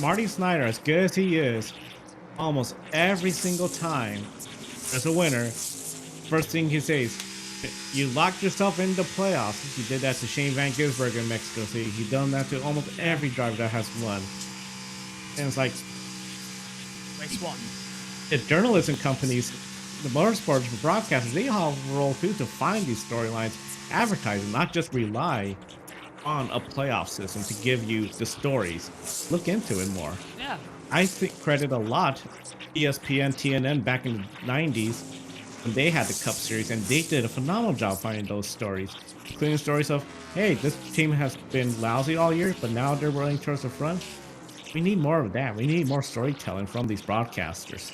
Marty Snyder, as good as he is, almost every single time as a winner, first thing he says, "You locked yourself in the playoffs." He did that to Shane Van Gisbergen in Mexico City. He's done that to almost every driver that has won. And it's like, race one. The journalism companies, the motorsports broadcasters, they all have a role too to find these storylines, advertising, not just rely on a playoff system to give you the stories. Look into it more. Yeah. I think credit a lot ESPN, TNN back in the 90s. They had the Cup Series, and they did a phenomenal job finding those stories, including stories of, hey, this team has been lousy all year, but now they're running towards the front. We need more of that. We need more storytelling from these broadcasters.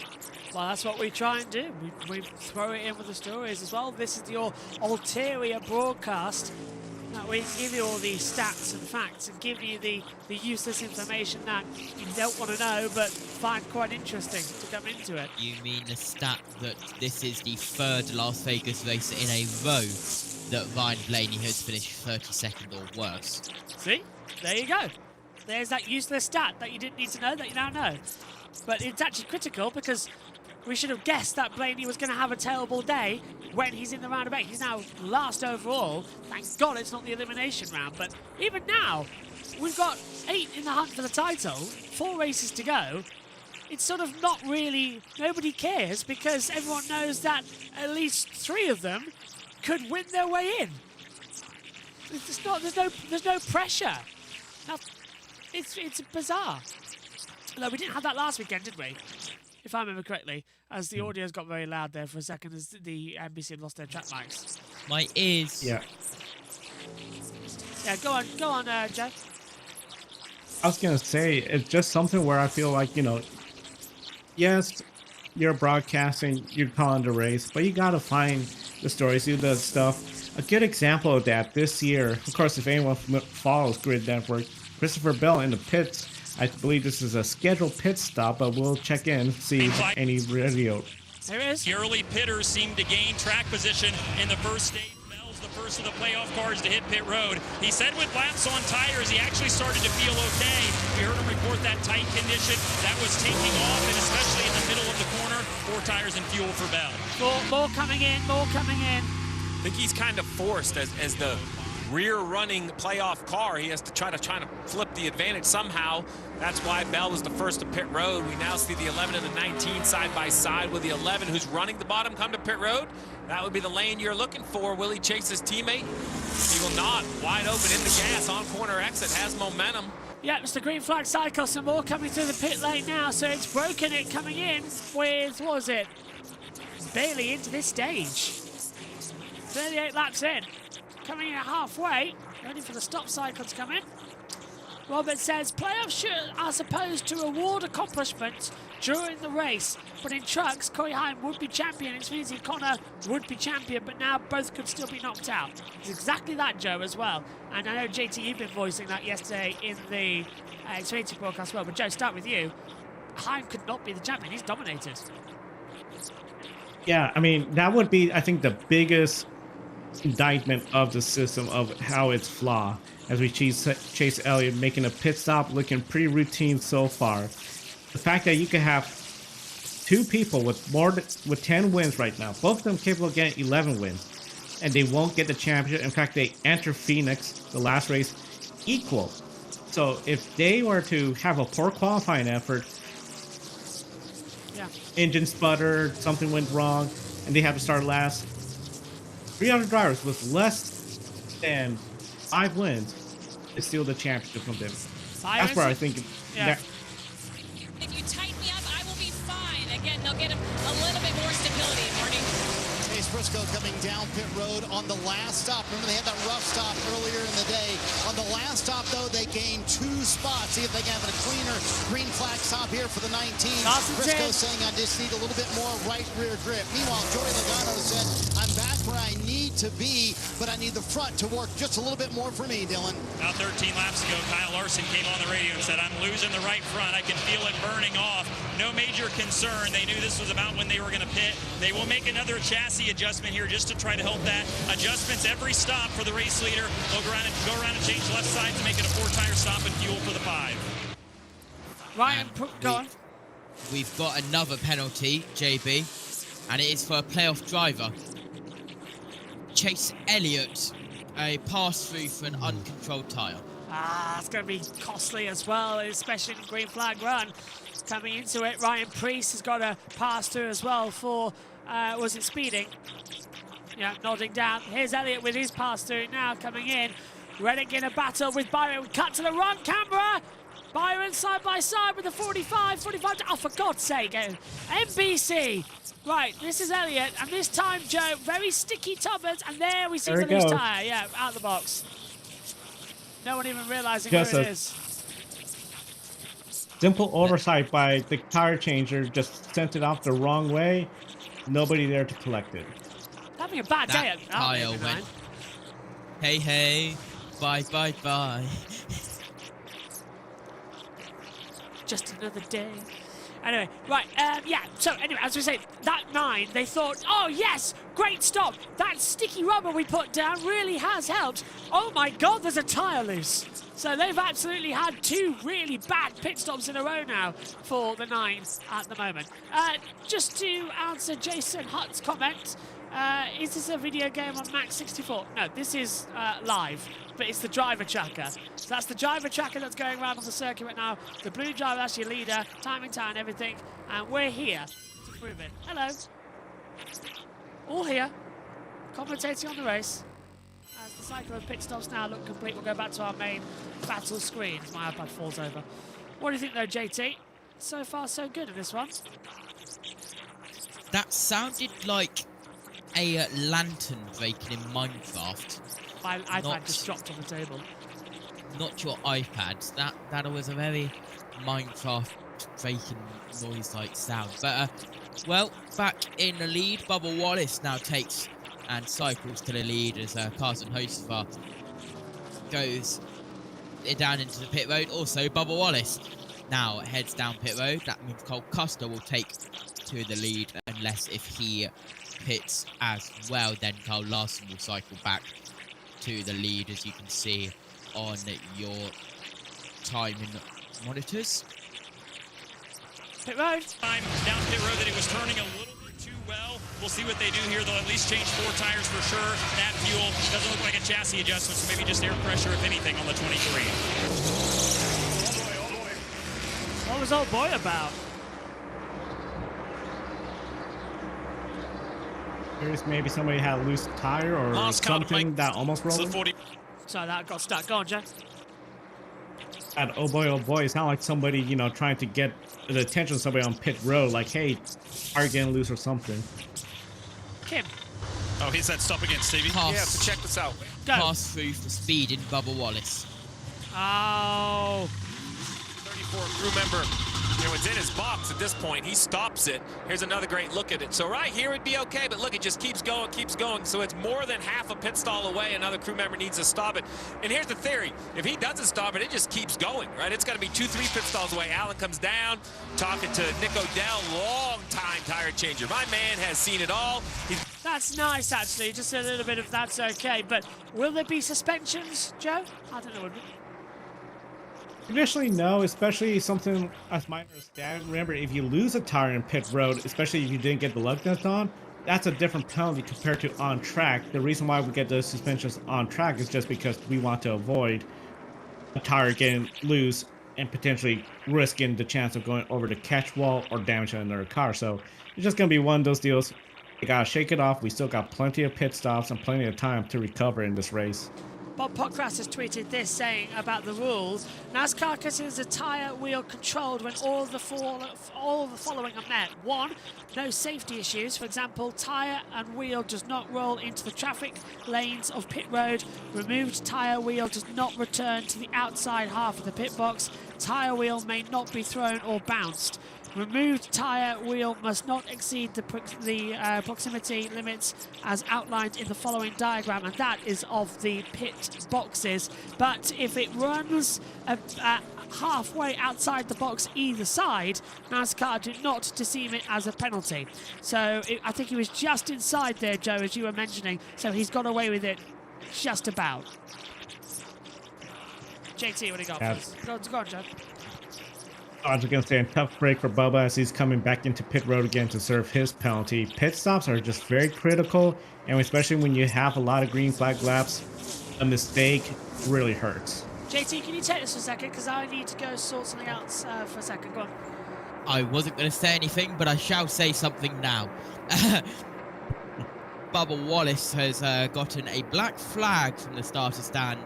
Well, that's what we try and do. We throw it in with the stories as well. This is your ulterior broadcast. That we give you all these stats and facts and give you the useless information that you don't want to know but find quite interesting to come into it. You mean the stat that this is the third Las Vegas race in a row that Ryan Blaney has finished 32nd or worse? See? There you go. There's that useless stat that you didn't need to know that you now know. But it's actually critical because we should have guessed that Blaney was going to have a terrible day when he's in the round of 8. He's now last overall. Thank God it's not the elimination round. But even now, we've got 8 in the hunt for the title, 4 races to go. It's sort of not really, nobody cares because everyone knows that at least 3 of them could win their way in. It's not, there's no pressure. Now, it's bizarre. No, we didn't have that last weekend, did we? If I remember correctly, as the audio's got very loud there for a second as the NBC had lost their track mics. My ears. Yeah. Yeah, go on, Joe. I was going to say, it's just something where I feel like, yes, you're broadcasting, you're calling the race, but you gotta find the stories, do the stuff. A good example of that this year, of course, if anyone follows Grid Network, Christopher Bell in the pits. I believe this is a scheduled pit stop, but we'll check in, see any radio. There it is. The early pitters seem to gain track position in the first stage. Bell's the first of the playoff cars to hit pit road. He said with laps on tires, he actually started to feel okay. We heard him report that tight condition that was taking off, and especially in the middle of the corner, 4 tires and fuel for Bell. More coming in, more coming in. I think he's kind of forced as the rear-running playoff car. He has to try to flip the advantage somehow. That's why Bell was the first to pit road. We now see the 11 and the 19 side by side with the 11 who's running the bottom come to pit road. That would be the lane you're looking for. Will he chase his teammate? He will not. Wide open in the gas on corner exit, has momentum. Yeah, it's the green flag cycle. Some more coming through the pit lane now, so it's broken it coming in with, what was it? Barely into this stage. 38 laps in. Coming in at halfway, ready for the stop cycle to come in. Robert says, playoffs are supposed to reward accomplishments during the race, but in trucks, Corey Heim would be champion, which means Connor would be champion, but now both could still be knocked out. It's exactly that, Joe, as well. And I know, JT, you've been voicing that yesterday in the Xfinity broadcast as well, but Joe, start with you. Heim could not be the champion. He's dominated. Yeah, I mean, that would be, I think, the biggest indictment of the system of how it's flawed, as we chase Elliott making a pit stop looking pretty routine so far. The fact that you can have 2 people with 10 wins right now, both of them capable of getting 11 wins, and they won't get the championship. In fact, they enter Phoenix, the last race, equal. So if they were to have a poor qualifying effort, engine sputtered, something went wrong, and they have to start last, 300 drivers with less than 5 wins is still the championship from them. That's where I think that. If you tighten me up, I will be fine. Again, they'll get a little bit more stability, Marty. Chase Briscoe coming down pit road on the last stop. Remember, they had that rough stop earlier in the day. On the last stop, though, they gained 2 spots. See if they can have a cleaner green flag stop here for the 19. Briscoe saying, I just need a little bit more right rear grip. Meanwhile, Joey Logano said, I'm back where I need to be, but I need the front to work just a little bit more for me, Dylan. About 13 laps ago, Kyle Larson came on the radio and said, I'm losing the right front. I can feel it burning off. No major concern. They knew this was about when they were going to pit. They will make another chassis adjustment here just to try to help that. Adjustments every stop for the race leader. They'll go around and change left side to make it a 4-tire stop and fuel for the 5. Ryan, go on. We've got another penalty, JB, and it is for a playoff driver. Chase Elliott, a pass-through for an uncontrolled tyre. It's going to be costly as well, especially in the green flag run. Coming into it, Ryan Preece has got a pass-through as well for, was it speeding? Yeah, nodding down. Here's Elliott with his pass-through now coming in. Reddick in a battle with Byron. Cut to the wrong camera. Byron side by side with the 45. Oh, for God's sake. NBC. Right, this is Elliott, and this time, Joe, very sticky tubbers, and there we see the loose tyre. Yeah, out of the box. No one even realising where it is. Simple oversight by the tire changer, just sent it off the wrong way. Nobody there to collect it. Having a bad day. Tyre went. Hey, bye. Just another day. Anyway, right, so anyway, as we say, that 9, they thought, oh yes, great stop. That sticky rubber we put down really has helped. Oh my God, there's a tyre loose. So they've absolutely had 2 really bad pit stops in a row now for the 9 at the moment. Just to answer Jason Hutt's comment, is this a video game on Max 64? No, this is live, but it's the driver tracker. So that's the driver tracker that's going around on the circuit right now. The blue driver, that's your leader, time in town, everything. And we're here to prove it. Hello. All here, commentating on the race. As the cycle of pit stops now look complete, we'll go back to our main battle screen. My iPad falls over. What do you think though, JT? So far so good in this one. That sounded like a lantern breaking in Minecraft. My iPad just dropped on the table. Not your iPad. That was a very Minecraft breaking noise-like sound. But Well, back in the lead, Bubba Wallace now takes and cycles to the lead as Carson Hocevar goes down into the pit road. Also, Bubba Wallace now heads down pit road. That means Cole Custer will take to the lead, unless if he pits as well, then Carl Larson will cycle back to the lead, as you can see on your timing monitors. Pit road. Time down pit road that it was turning a little bit too well. We'll see what they do here. They'll at least change 4 tires for sure. That fuel doesn't look like a chassis adjustment, so maybe just air pressure, if anything, on the 23. What was old boy about? Curious, maybe somebody had a loose tire or something that almost rolled. So that got stuck. Go on, Joe. And oh boy, it's not like somebody, you know, trying to get the attention of somebody on pit road, like, hey, are you getting loose or something? Kim. Oh, here's that stop again, Stevie. Pass. Yeah, so check this out. Go. Pass through for speed in Bubba Wallace. Oh. 34 crew member. You know, it's in his box at this point. He stops it. Here's another great look at it. So right here it'd be okay, but look, it just keeps going, keeps going. So it's more than half a pit stall away. Another crew member needs to stop it. And here's the theory. If he doesn't stop it, it just keeps going, right? It's got to be 2-3 pit stalls away. Alan comes down, talking to Nick Odell, long-time tire changer. My man has seen it all. That's nice, actually. Just a little bit of that's okay. But will there be suspensions, Joe? I don't know. Traditionally, no, especially something as minor as that. Remember, if you lose a tire in pit road, especially if you didn't get the lug nuts on, that's a different penalty compared to on track. The reason why we get those suspensions on track is just because we want to avoid a tire getting loose and potentially risking the chance of going over the catch wall or damaging another car. So it's just going to be one of those deals. You got to shake it off. We still got plenty of pit stops and plenty of time to recover in this race. Bob Pockcrass has tweeted this, saying about the rules: NASCAR considers a tyre wheel controlled when all the following are met. 1, no safety issues. For example, tyre and wheel does not roll into the traffic lanes of pit road. Removed tyre wheel does not return to the outside half of the pit box. Tyre wheel may not be thrown or bounced. Removed tyre wheel must not exceed the proximity limits as outlined in the following diagram, and that is of the pit boxes. But if it runs halfway outside the box either side, NASCAR do not deem it as a penalty. So I think he was just inside there, Joe, as you were mentioning, so he's got away with it just about. JT, what do you got first? Go on, Joe. I was going to say a tough break for Bubba as he's coming back into pit road again to serve his penalty. Pit stops are just very critical, and especially when you have a lot of green flag laps, a mistake really hurts. JT, can you take this for a second? Because I need to go sort something else for a second. Go on. I wasn't going to say anything, but I shall say something now. Bubba Wallace has gotten a black flag from the starter stand,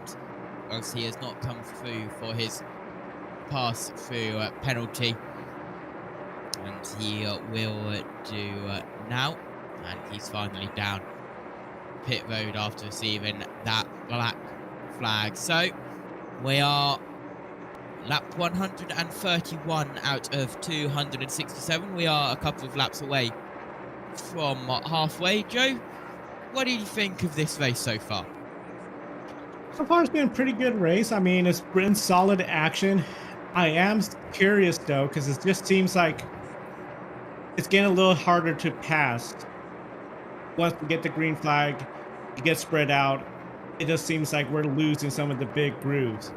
as he has not come through for his pass through penalty, and he will do now, and he's finally down pit road after receiving that black flag. So we are lap 131 out of 267. We are a couple of laps away from halfway. Joe, what do you think of this race so far? So far it's been a pretty good race. I mean, it's been solid action. I am curious though, because it just seems like it's getting a little harder to pass. Once we get the green flag, it gets spread out. It just seems like we're losing some of the big grooves.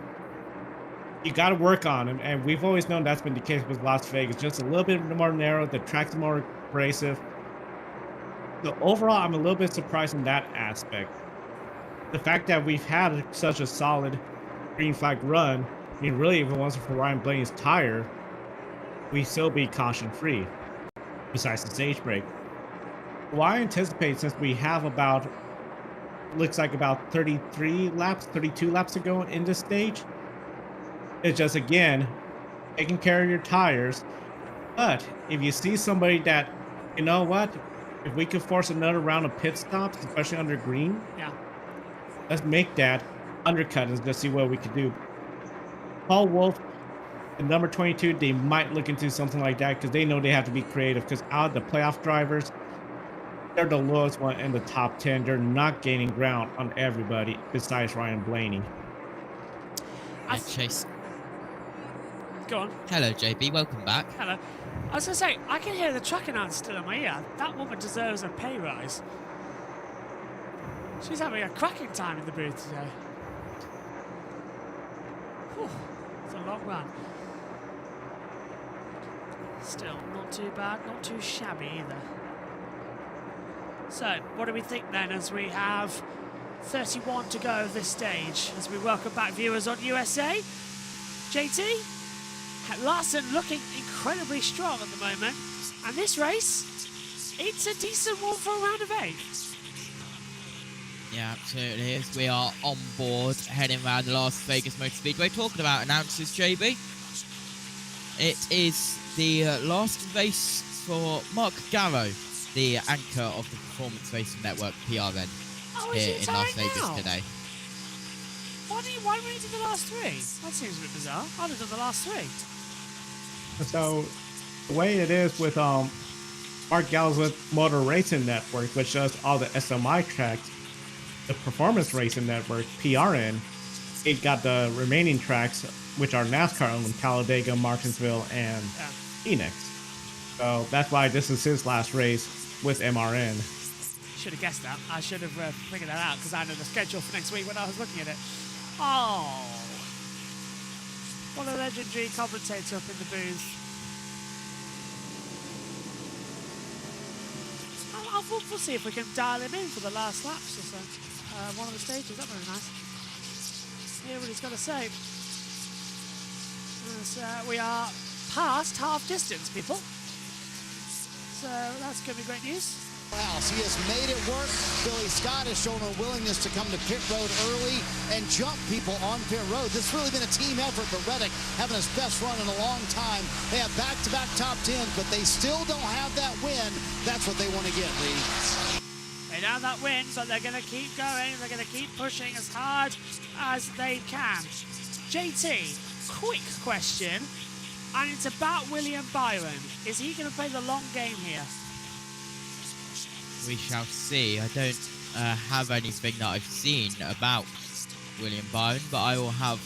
You got to work on them, and we've always known that's been the case with Las Vegas. Just a little bit more narrow, the track's more abrasive. So overall, I'm a little bit surprised in that aspect. The fact that we've had such a solid green flag run, I mean, really, if it wasn't for Ryan Blaney's tire, we'd still be caution-free, besides the stage break. Well, I anticipate, since we have about, looks like about 32 laps to go in this stage, it's just, again, taking care of your tires. But if you see somebody that, you know what, if we could force another round of pit stops, especially under green, yeah, let's make that undercut and just see what we can do. Paul Wolf And number 22, they might look into something like that because they know they have to be creative, because out of the playoff drivers, they're the lowest one in the top 10. They're not gaining ground on everybody besides Ryan Blaney. Chase. Go on. Hello, JB. Welcome back. Hello. I was going to say, I can hear the truck announcer still in my ear. That woman deserves a pay rise. She's having a cracking time in the booth today. Whew, it's a long run. Still, not too bad, not too shabby either. So, what do we think then as we have 31 to go of this stage, as we welcome back viewers on USA? JT? Larson looking incredibly strong at the moment. And this race, it's a decent one for a round of 8. Yeah, absolutely. As we are on board, heading around the Las Vegas Motor Speedway, talking about announcers, JB. It is the last race for Mark Garrow, the anchor of the Performance Racing Network, PRN, here in Las Vegas today. Why don't we do the last 3? That seems a bit bizarre. I'd have done the last 3. So the way it is with Mark Gallows with Motor Racing Network, which does all the SMI tracks, the Performance Racing Network, PRN, it got the remaining tracks, which are NASCAR owned, Talladega, Martinsville, and Phoenix. So that's why this is his last race with MRN. Should have guessed that. I should have figured that out because I know the schedule for next week when I was looking at it. Oh, what a legendary commentator up in the booth. We'll see if we can dial him in for the last laps or so. One of the stages, that's very nice. Hear what he's got to say. As, we are past half distance, people. So that's going to be great news. Wow, he has made it work. Billy Scott has shown a willingness to come to pit road early and jump people on pit road. This has really been a team effort, but Reddick having his best run in a long time. They have back-to-back top 10s, but they still don't have that win. That's what they want to get, Lee. They don't have that win, but they're going to keep going. They're going to keep pushing as hard as they can. JT, quick question, and it's about William Byron. Is he going to play the long game here? We shall see. I don't have anything that I've seen about William Byron, but I will have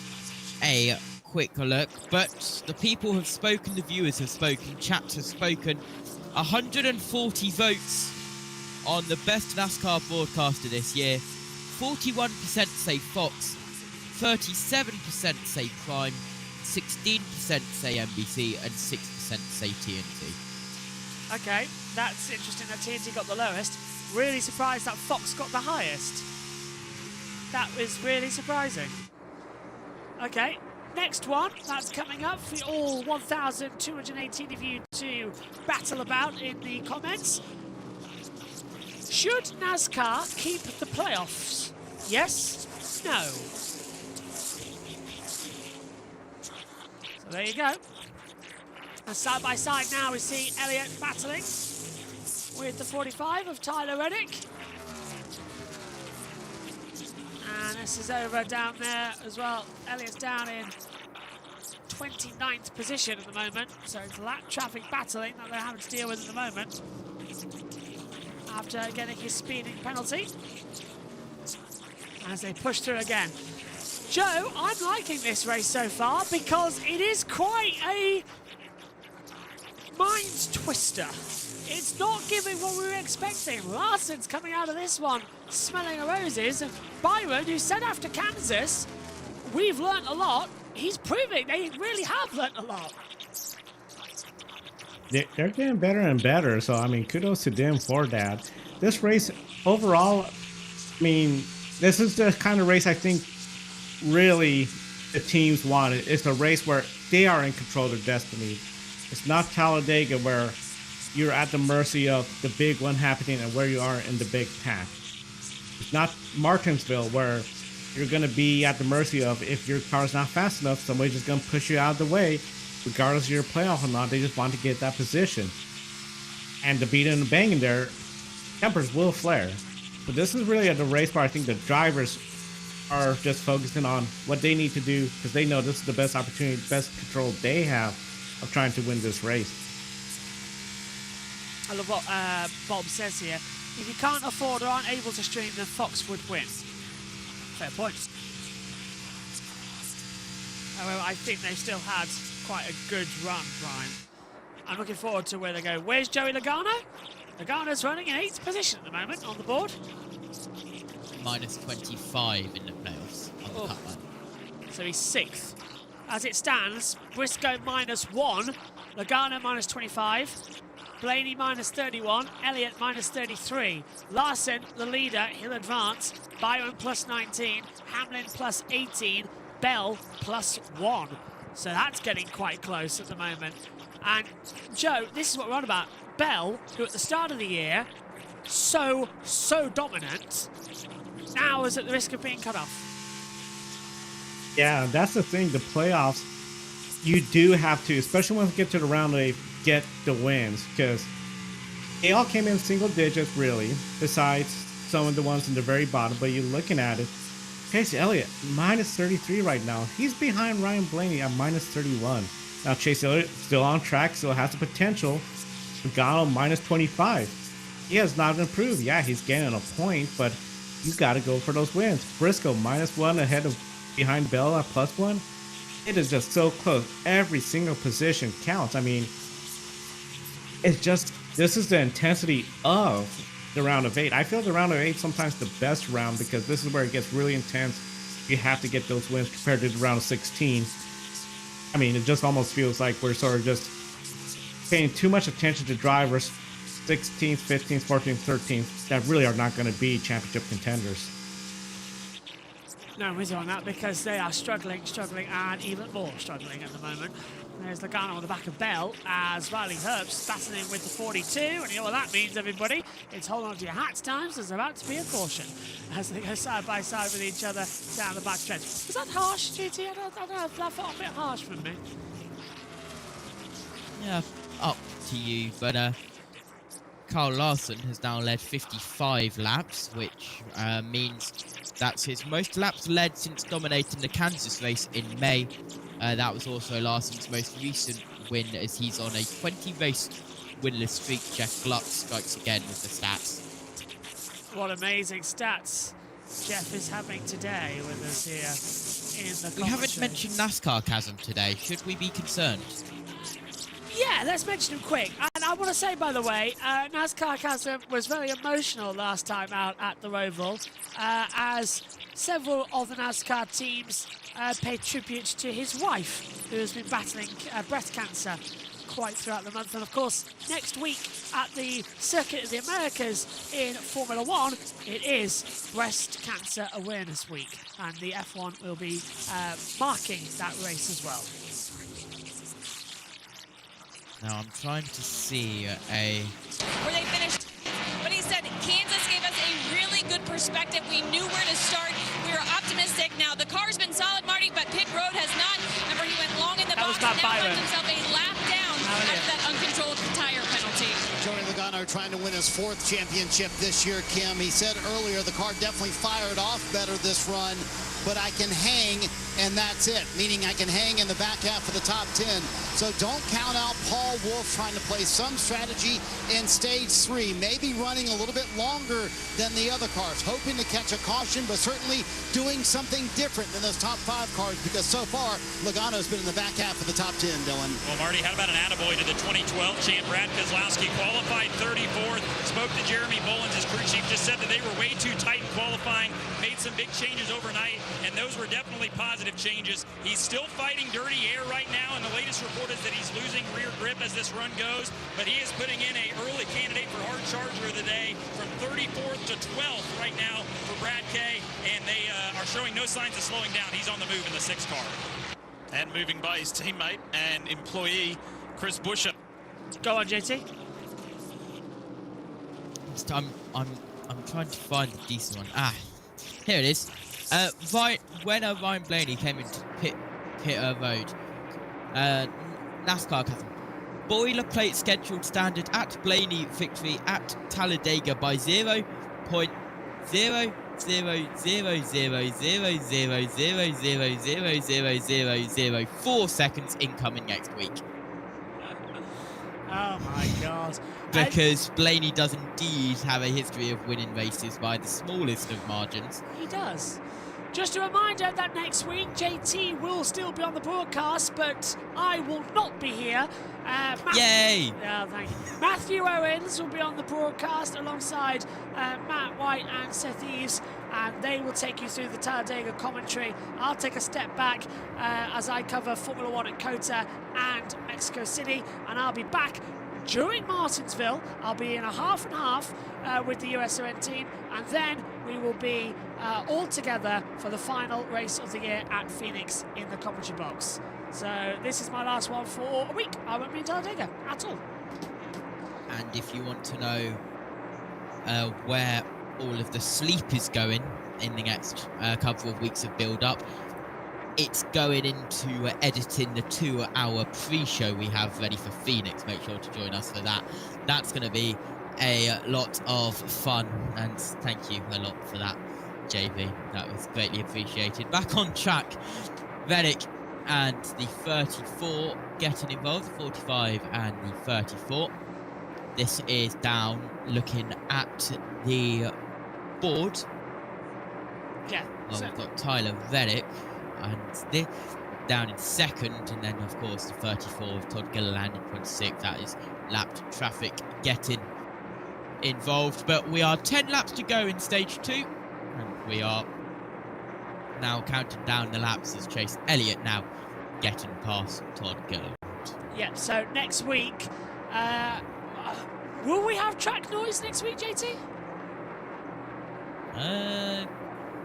a quick look. But the people have spoken, the viewers have spoken, chats have spoken. 140 votes on the best NASCAR broadcaster this year. 41% say Fox, 37% say Prime, 16% say NBC, and 6% say TNT. Okay, that's interesting that TNT got the lowest. Really surprised that Fox got the highest. That was really surprising. Okay, next one, that's coming up for all 1,218 of you to battle about in the comments. Should NASCAR keep the playoffs? Yes? No? So there you go. And side by side now we see Elliott battling with the 45 of Tyler Reddick. And this is over down there as well. Elliott's down in 29th position at the moment. So it's lap traffic battling that they're having to deal with at the moment. After getting his speeding penalty. As they push through again. Joe, I'm liking this race so far because it is quite a mind twister. It's not giving what we were expecting. Larson's coming out of this one smelling of roses, and Byron, who said after Kansas, we've learnt a lot, he's proving they really have learnt a lot. They're getting better and better, so I mean, kudos to them for that. This race overall, I mean, this is the kind of race I think really the teams wanted. It's a race where they are in control of their destiny. It's not Talladega where you're at the mercy of the big one happening and where you are in the big pack. It's not Martinsville where you're going to be at the mercy of, if your car's not fast enough, somebody's just going to push you out of the way. Regardless of your playoff or not, they just want to get that position. And the beating and banging there, tempers will flare. But this is really the race where I think the drivers are just focusing on what they need to do because they know this is the best opportunity, best control they have of trying to win this race. I love what Bob says here. If you can't afford or aren't able to stream, then Fox would win. Fair point. However, I think they still had quite a good run, Brian. I'm looking forward to where they go. Where's Joey Logano? Logano's running in 8th position at the moment on the board. Minus 25 in the playoffs on the cut line. So he's 6th. As it stands, Briscoe minus 1, Logano minus 25, Blaney minus 31, Elliott minus 33. Larson, the leader, he'll advance. Byron plus 19, Hamlin plus 18, Bell plus 1. So that's getting quite close at the moment. And Joe, this is what we're on about. Bell, who at the start of the year, so dominant, now is at the risk of being cut off. Yeah, that's the thing. The playoffs, you do have to, especially when you get to the round, they get the wins because they all came in single digits, really, besides some of the ones in the very bottom. But you're looking at it, Chase Elliott, minus 33 right now. He's behind Ryan Blaney at minus 31. Now, Chase Elliott still on track, still has the potential. Logano, minus 25. He has not improved. Yeah, he's gaining a point, but you got to go for those wins. Briscoe, minus 1 ahead of behind Bell at plus 1. It is just so close. Every single position counts. I mean, it's just, this is the intensity of the round of 8. I feel the round of 8 sometimes the best round because this is where it gets really intense. You have to get those wins compared to the round of 16. I mean, it just almost feels like we're sort of just paying too much attention to drivers 16th, 15th, 14th, 13th that really are not going to be championship contenders. No, I'm with you on that because they are struggling, and even more struggling at the moment. There's Logano on the back of Bell as Riley Herbst battling with the 42, and you know what that means, everybody. It's hold on to your hats times. There's about to be a caution as they go side by side with each other down the back stretch. Was that harsh, GT? I don't know. That felt a bit harsh from me. Yeah, up to you, but Carl Larson has now led 55 laps, which means that's his most laps led since dominating the Kansas race in May. That was also Larson's most recent win, as he's on a 20-race winless streak. Jeff Gluck strikes again with the stats. What amazing stats Jeff is having today with us here in the commentary. We haven't mentioned NASCAR Chasm today. Should we be concerned? Yeah, let's mention him quick. And I want to say, by the way, NASCAR Chasm was very emotional last time out at the Roval, as several of the NASCAR teams paid tribute to his wife, who has been battling breast cancer quite throughout the month. And of course, next week at the Circuit of the Americas in Formula One, it is Breast Cancer Awareness Week, and the F1 will be marking that race as well. Now I'm trying to see where they finished, but he said Kansas gave us a really good perspective. We knew where to start. We were optimistic. Now the car's been solid, Marty, but pit road has not. Remember, he went long in the box and now finds himself a lap down after that uncontrolled tire penalty. Joey Logano trying to win his 4th championship this year, Kim. He said earlier the car definitely fired off better this run, but I can hang, and that's it, meaning I can hang in the back half of the top 10. So don't count out Paul Wolf trying to play some strategy in stage 3, maybe running a little bit longer than the other cars, hoping to catch a caution, but certainly doing something different than those top 5 cars, because so far, Logano's been in the back half of the top 10, Dylan. Well, Marty, how about an attaboy to the 2012 champ, Brad Keselowski, qualified 34th, spoke to Jeremy Mullins, his crew chief, just said that they were way too tight in qualifying, made some big changes overnight, and those were definitely positive changes. He's still fighting dirty air right now, and the latest report is that he's losing rear grip as this run goes, but he is putting in a early candidate for hard charger of the day from 34th to 12th right now for Brad K, and they are showing no signs of slowing down. He's on the move in the 6th car. And moving by his teammate and employee, Chris Buescher. Go on, JT. I'm trying to find the decent one. Ah, here it is. When Ryan Blaney came into pit road, NASCAR Chasm. Boilerplate scheduled standard at Blaney victory at Talladega by 0.0 .0000000000004 seconds incoming next week. Oh my God. Because Blaney does indeed have a history of winning races by the smallest of margins. He does. Just a reminder that next week JT will still be on the broadcast, but I will not be here. Yay! Yeah, thank you. Matthew Owens will be on the broadcast alongside Matt White and Seth Eves, and they will take you through the Talladega commentary. I'll take a step back as I cover Formula One at COTA and Mexico City, and I'll be back during Martinsville. I'll be in a half and half with the USON team, and then we will be all together for the final race of the year at Phoenix in the commentary box. So this is my last one for a week. I won't be in Talladega at all. And if you want to know where all of the sleep is going in the next couple of weeks of build-up, it's going into editing the 2-hour pre-show we have ready for Phoenix. Make sure to join us for that. That's going to be a lot of fun, and thank you a lot for that, JB. That was greatly appreciated. Back on track, Reddick and the 34 getting involved, the 45 and the 34. This is down looking at the board. Yeah. Well, we've got Tyler Reddick and this down in second, and then of course the 34 of Todd Gilliland in 26. That is lapped traffic getting involved, but we are 10 laps to go in stage 2, and we are now counting down the laps as Chase Elliott now getting past Todd Gilliland. Yeah, so next week, will we have track noise next week, JT?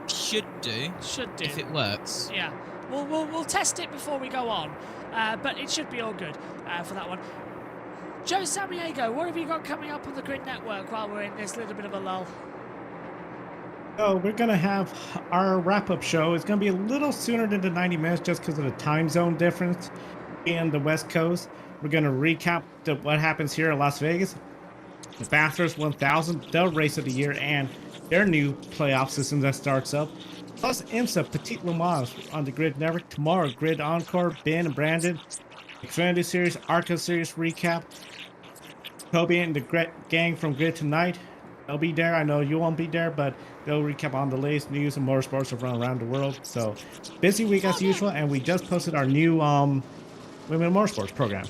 Should do. Should do. If it works. Yeah, we'll test it before we go on, but it should be all good for that one. Joe Samiego, what have you got coming up on the Grid Network while we're in this little bit of a lull? So we're going to have our wrap-up show. It's going to be a little sooner than the 90 minutes just because of the time zone difference in the West Coast. We're going to recap what happens here in Las Vegas. The Bathurst 1000, the race of the year, and their new playoff system that starts up. Plus IMSA Petit Le Mans on the Grid Network. Tomorrow, Grid Encore, Ben and Brandon. Xfinity Series, ARCA Series recap. Toby and the gang from Grid Tonight. They'll be there. I know you won't be there, but they'll recap on the latest news and motorsports around the world. So, busy week as usual, and we just posted our new Women Motorsports program.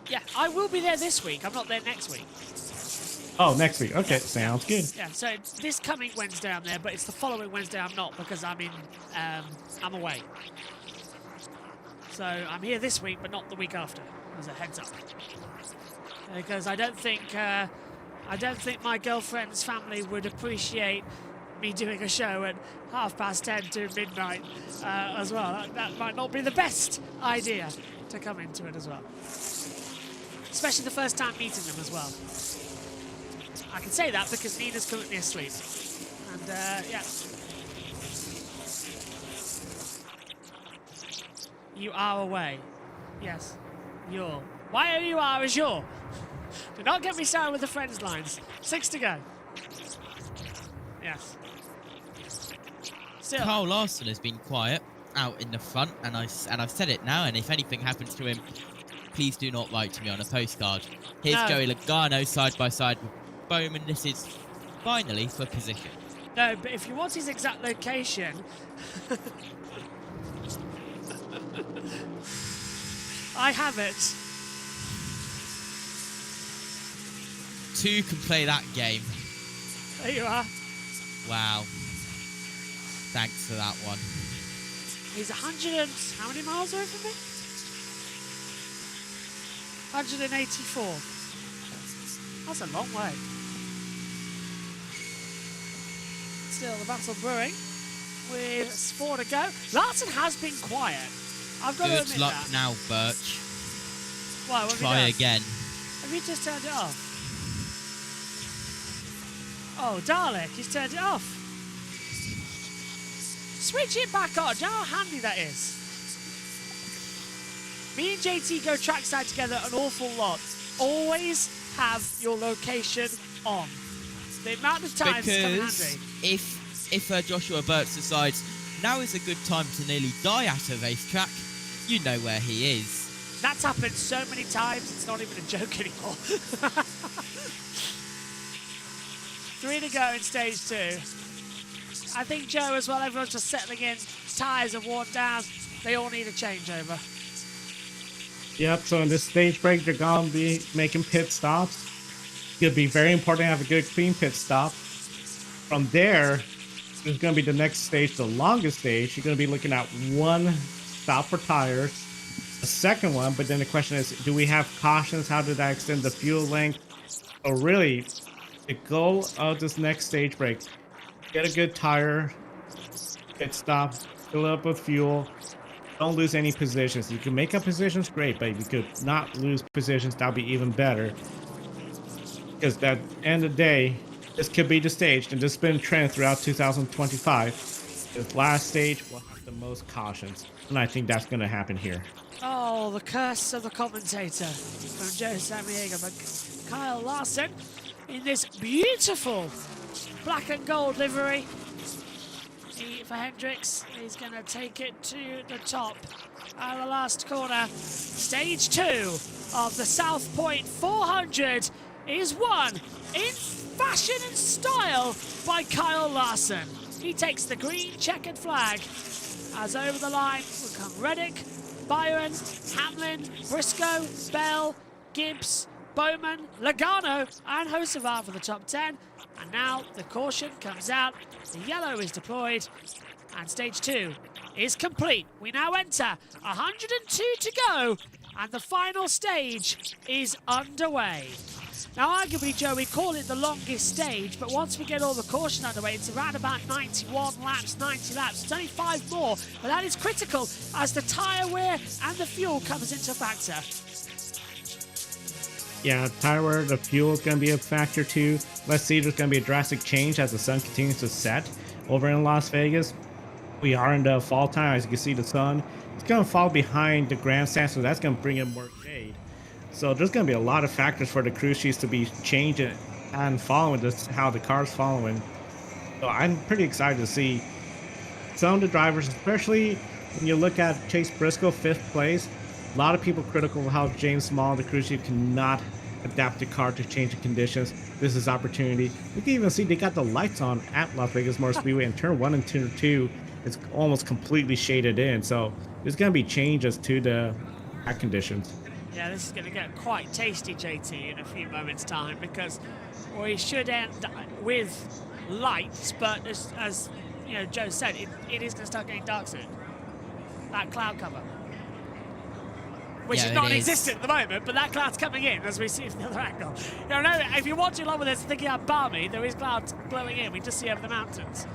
Yeah, I will be there this week. I'm not there next week. Oh, next week. Okay, sounds good. Yeah, so it's this coming Wednesday I'm there, but it's the following Wednesday I'm not because I'm away. So I'm here this week, but not the week after. As a heads up, because I don't think my girlfriend's family would appreciate me doing a show at 10:30 to midnight as well. That might not be the best idea to come into it as well, especially the first time meeting them as well. I can say that because Nina's currently asleep, and yeah. You are away. Yes. You're. Why you are is you're. Do not get me started with the friends lines. 6 to go. Yes. Still. Carl Larson has been quiet out in the front, and I've said it now, and if anything happens to him, please do not write to me on a postcard. Here's No. Joey Logano side by side with Bowman. This is finally for position. No, but if you want his exact location... I have it. 2 can play that game. There you are. Wow. Thanks for that one. He's 100 and... How many miles away from me? 184. That's a long way. Still, the battle brewing with 4 to go. Larson has been quiet. I've got to admit Good luck that. now, Birch. Why, what have you Try done? again. Have you just turned it off? Oh, Dalek, he's turned it off. Switch it back on. Do you know how handy that is? Me and JT go trackside together an awful lot. Always have your location on. The amount of times it's come Because handy. if course, if Joshua Burts decides now is a good time to nearly die at a racetrack, you know where he is. That's happened so many times, it's not even a joke anymore. 3 to go in stage 2. I think Joe as well, everyone's just settling in. Tyres have worn down. They all need a changeover. Yep, so in this stage break, they're going to be making pit stops. It's going to be very important to have a good, clean pit stop. From there, there's going to be the next stage, the longest stage. You're going to be looking at one stop for tires, a second one, but then the question is, do we have cautions? How did that extend the fuel length? So really, the goal of this next stage break, get a good tire, pit stop, fill it up with fuel. Don't lose any positions. You can make up positions, great, but if you could not lose positions, that would be even better. Because at the end of the day, this could be the stage, and this has been a trend throughout 2025. This last stage will have the most cautions, and I think that's going to happen here. Oh, the curse of the commentator from Joe Samaniego. But Kyle Larson in this beautiful black and gold livery. For Hendricks, he's going to take it to the top at the last corner. Stage 2 of the South Point 400 is won in fashion and style by Kyle Larson. He takes the green checkered flag as over the line will come Reddick, Byron, Hamlin, Briscoe, Bell, Gibbs, Bowman, Logano and Hocevar for the top 10. And now the caution comes out, the yellow is deployed, and stage 2 is complete. We now enter 102 to go, and the final stage is underway. Now arguably, Joe, we call it the longest stage, but once we get all the caution underway, it's around about 91 laps, 90 laps. It's only 5 more, but that is critical as the tyre wear and the fuel comes into factor. Yeah, tire wear, the fuel is going to be a factor too. Let's see, there's going to be a drastic change as the sun continues to set over in Las Vegas. We are in the fall time, as you can see the sun. It's going to fall behind the grandstand, so that's going to bring in more shade. So there's going to be a lot of factors for the crew chiefs to be changing and following this, how the car's following. So I'm pretty excited to see some of the drivers, especially when you look at Chase Briscoe, 5th place. A lot of people critical of how James Small, the crew chief, cannot adapt the car to changing conditions. This is opportunity. You can even see they got the lights on at Las Vegas Motor Speedway, and turn 1 and turn 2 is almost completely shaded in. So there's going to be changes to the track conditions. Yeah, this is going to get quite tasty, JT, in a few moments' time, because we should end with lights, but as you know, Joe said, it is going to start getting dark soon. That cloud cover. Which is non-existent at the moment, but that cloud's coming in as we see from the other angle. You know, if you're watching along with this thinking how balmy, there is clouds blowing in. We just see over the mountains.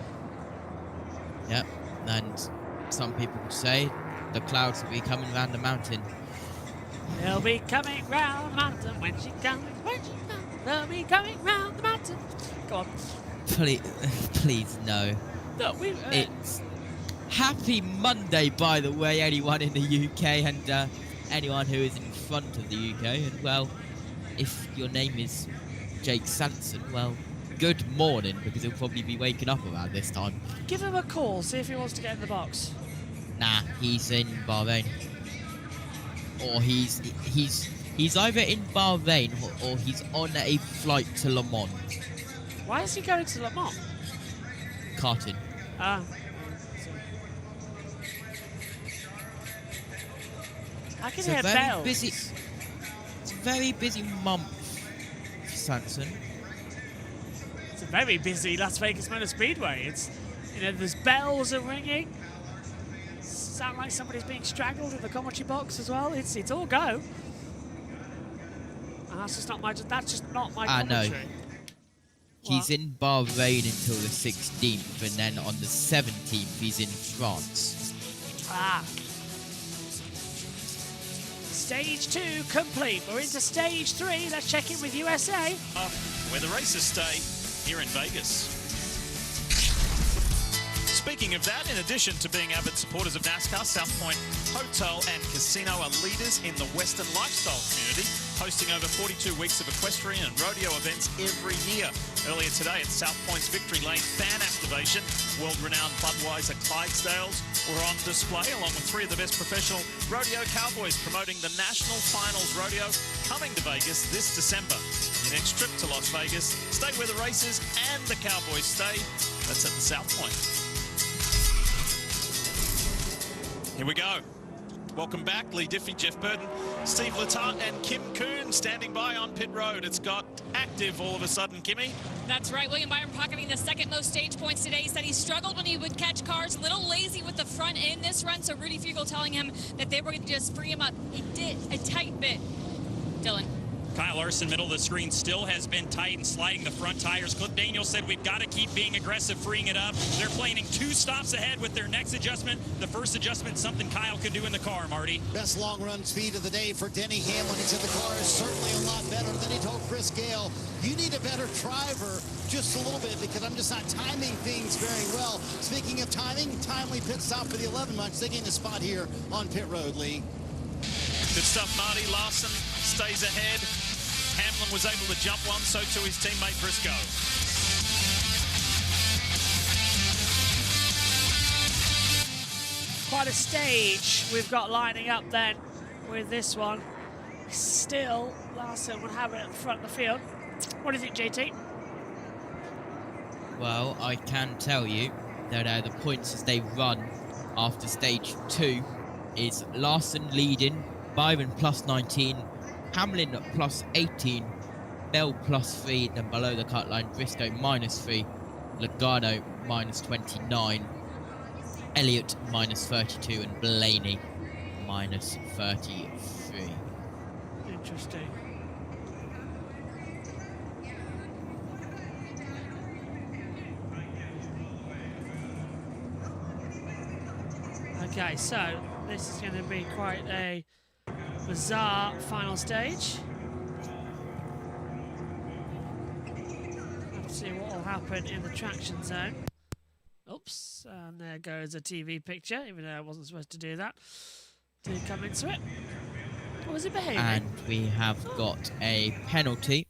Yep, and some people could say the clouds will be coming round the mountain. They'll be coming round the mountain when she comes, they'll be coming round the mountain. Go on. Please no. No, it's Happy Monday, by the way, anyone in the UK and anyone who is in front of the UK. And well, if your name is Jake Sanson, well, good morning, because he'll probably be waking up around this time. Give him a call, see if he wants to get in the box. Nah, he's in Bahrain. Or he's either in Bahrain or he's on a flight to Le Mans. Why is he going to Le Mans? Karting. I can hear bells. It's a very busy month for Sanson. It's a very busy Las Vegas Motor Speedway. It's, you know, there's bells are ringing. Sound like somebody's being strangled in the commentary box as well. It's all go. And that's just not my commentary. No. He's in Bahrain until the 16th, and then on the 17th he's in France. Stage 2 complete. We're into stage 3. Let's check in with USA. Where the races stay here in Vegas. Speaking of that, in addition to being avid supporters of NASCAR, South Point Hotel and Casino are leaders in the Western lifestyle community. hosting over 42 weeks of equestrian and rodeo events every year. Earlier today at South Point's Victory Lane fan activation, world-renowned Budweiser Clydesdales were on display along with 3 of the best professional rodeo cowboys promoting the National Finals Rodeo coming to Vegas this December. Your next trip to Las Vegas, stay where the races and the cowboys stay. That's at the South Point. Here we go. Welcome back, Lee Diffie, Jeff Burton, Steve Letarte and Kim Coon standing by on pit road. It's got active all of a sudden, Kimmy. That's right. William Byron pocketing the second most stage points today. He said he struggled when he would catch cars, a little lazy with the front end this run, so Rudy Fugle telling him that they were going to just free him up. He did a tight bit. Dylan. Kyle Larson, middle of the screen, still has been tight and sliding the front tires. Cliff Daniels said we've got to keep being aggressive, freeing it up. They're planning 2 stops ahead with their next adjustment. The first adjustment, something Kyle could do in the car, Marty. Best long run speed of the day for Denny Hamlin. He said the car is certainly a lot better. Then he told Chris Gale, you need a better driver just a little bit because I'm just not timing things very well. Speaking of timing, timely pit stop for the 11 months. They gain a spot here on pit road, Lee. Good stuff, Marty. Larson stays ahead. Hamlin was able to jump one, so too his teammate Briscoe. Quite a stage we've got lining up then with this one. Still, Larson would have it at the front of the field. What do you think, JT? Well, I can tell you that the points as they run after stage 2 is Larson leading, Byron plus 19, Hamlin plus 18, Bell plus 3, then below the cut line, Briscoe minus 3, Logano minus 29, Elliott minus 32, and Blaney minus 33. Interesting. Okay, so this is going to be quite a bizarre final stage. Let's see what will happen in the traction zone. Oops, and there goes a TV picture, even though I wasn't supposed to do that. Did come into it. What was it behaving? And we have got a penalty,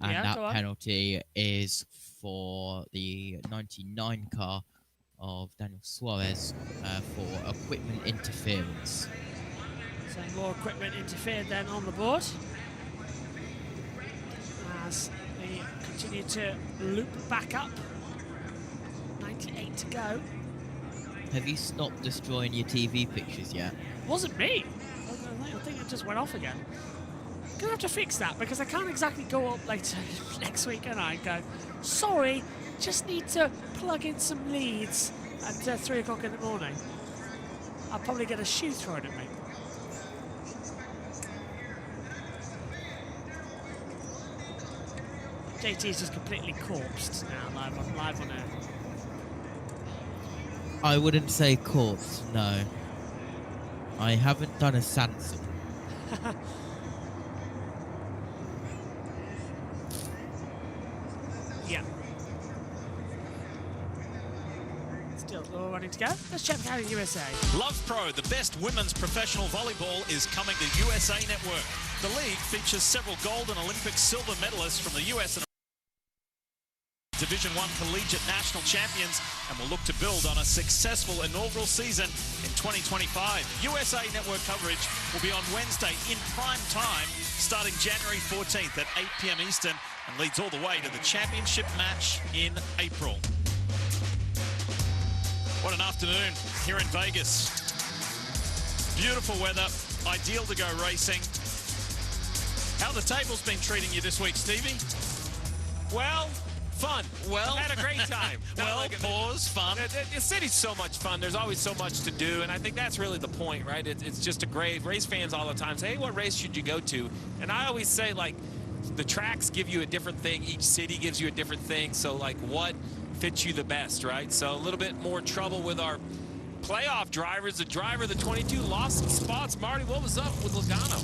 and Yeah, go that on. penalty is for the 99 car of Daniel Suarez for equipment interference. So more equipment interfered then on the board. As we continue to loop back up. 98 to go. Have you stopped destroying your TV pictures yet? Wasn't me. I think it just went off again. Gonna have to fix that because I can't exactly go up later next week and I go, sorry, just need to plug in some leads at 3 o'clock in the morning. I'll probably get a shoe thrown at me. JT's just completely corpsed now, live on air. I wouldn't say corpse, no. I haven't done a Sanson. Yeah. Still all running to go. Let's check out the USA. Love Pro, the best women's professional volleyball, is coming to USA Network. The league features several gold and Olympic silver medalists from the US and Division I collegiate national champions, and will look to build on a successful inaugural season in 2025. USA Network coverage will be on Wednesday in prime time, starting January 14th at 8 p.m. Eastern, and leads all the way to the championship match in April. What an afternoon here in Vegas. Beautiful weather, ideal to go racing. How the table's been treating you this week, Stevie? Well, fun. Well, had a great time. Well, pause, fun. The city's so much fun. There's always so much to do, and I think that's really the point, right? It's just a great race. Fans all the time say, hey, what race should you go to? And I always say, like, the tracks give you a different thing. Each city gives you a different thing. So, like, what fits you the best, right? So a little bit more trouble with our playoff drivers. The driver of the 22 lost some spots. Marty, what was up with Logano?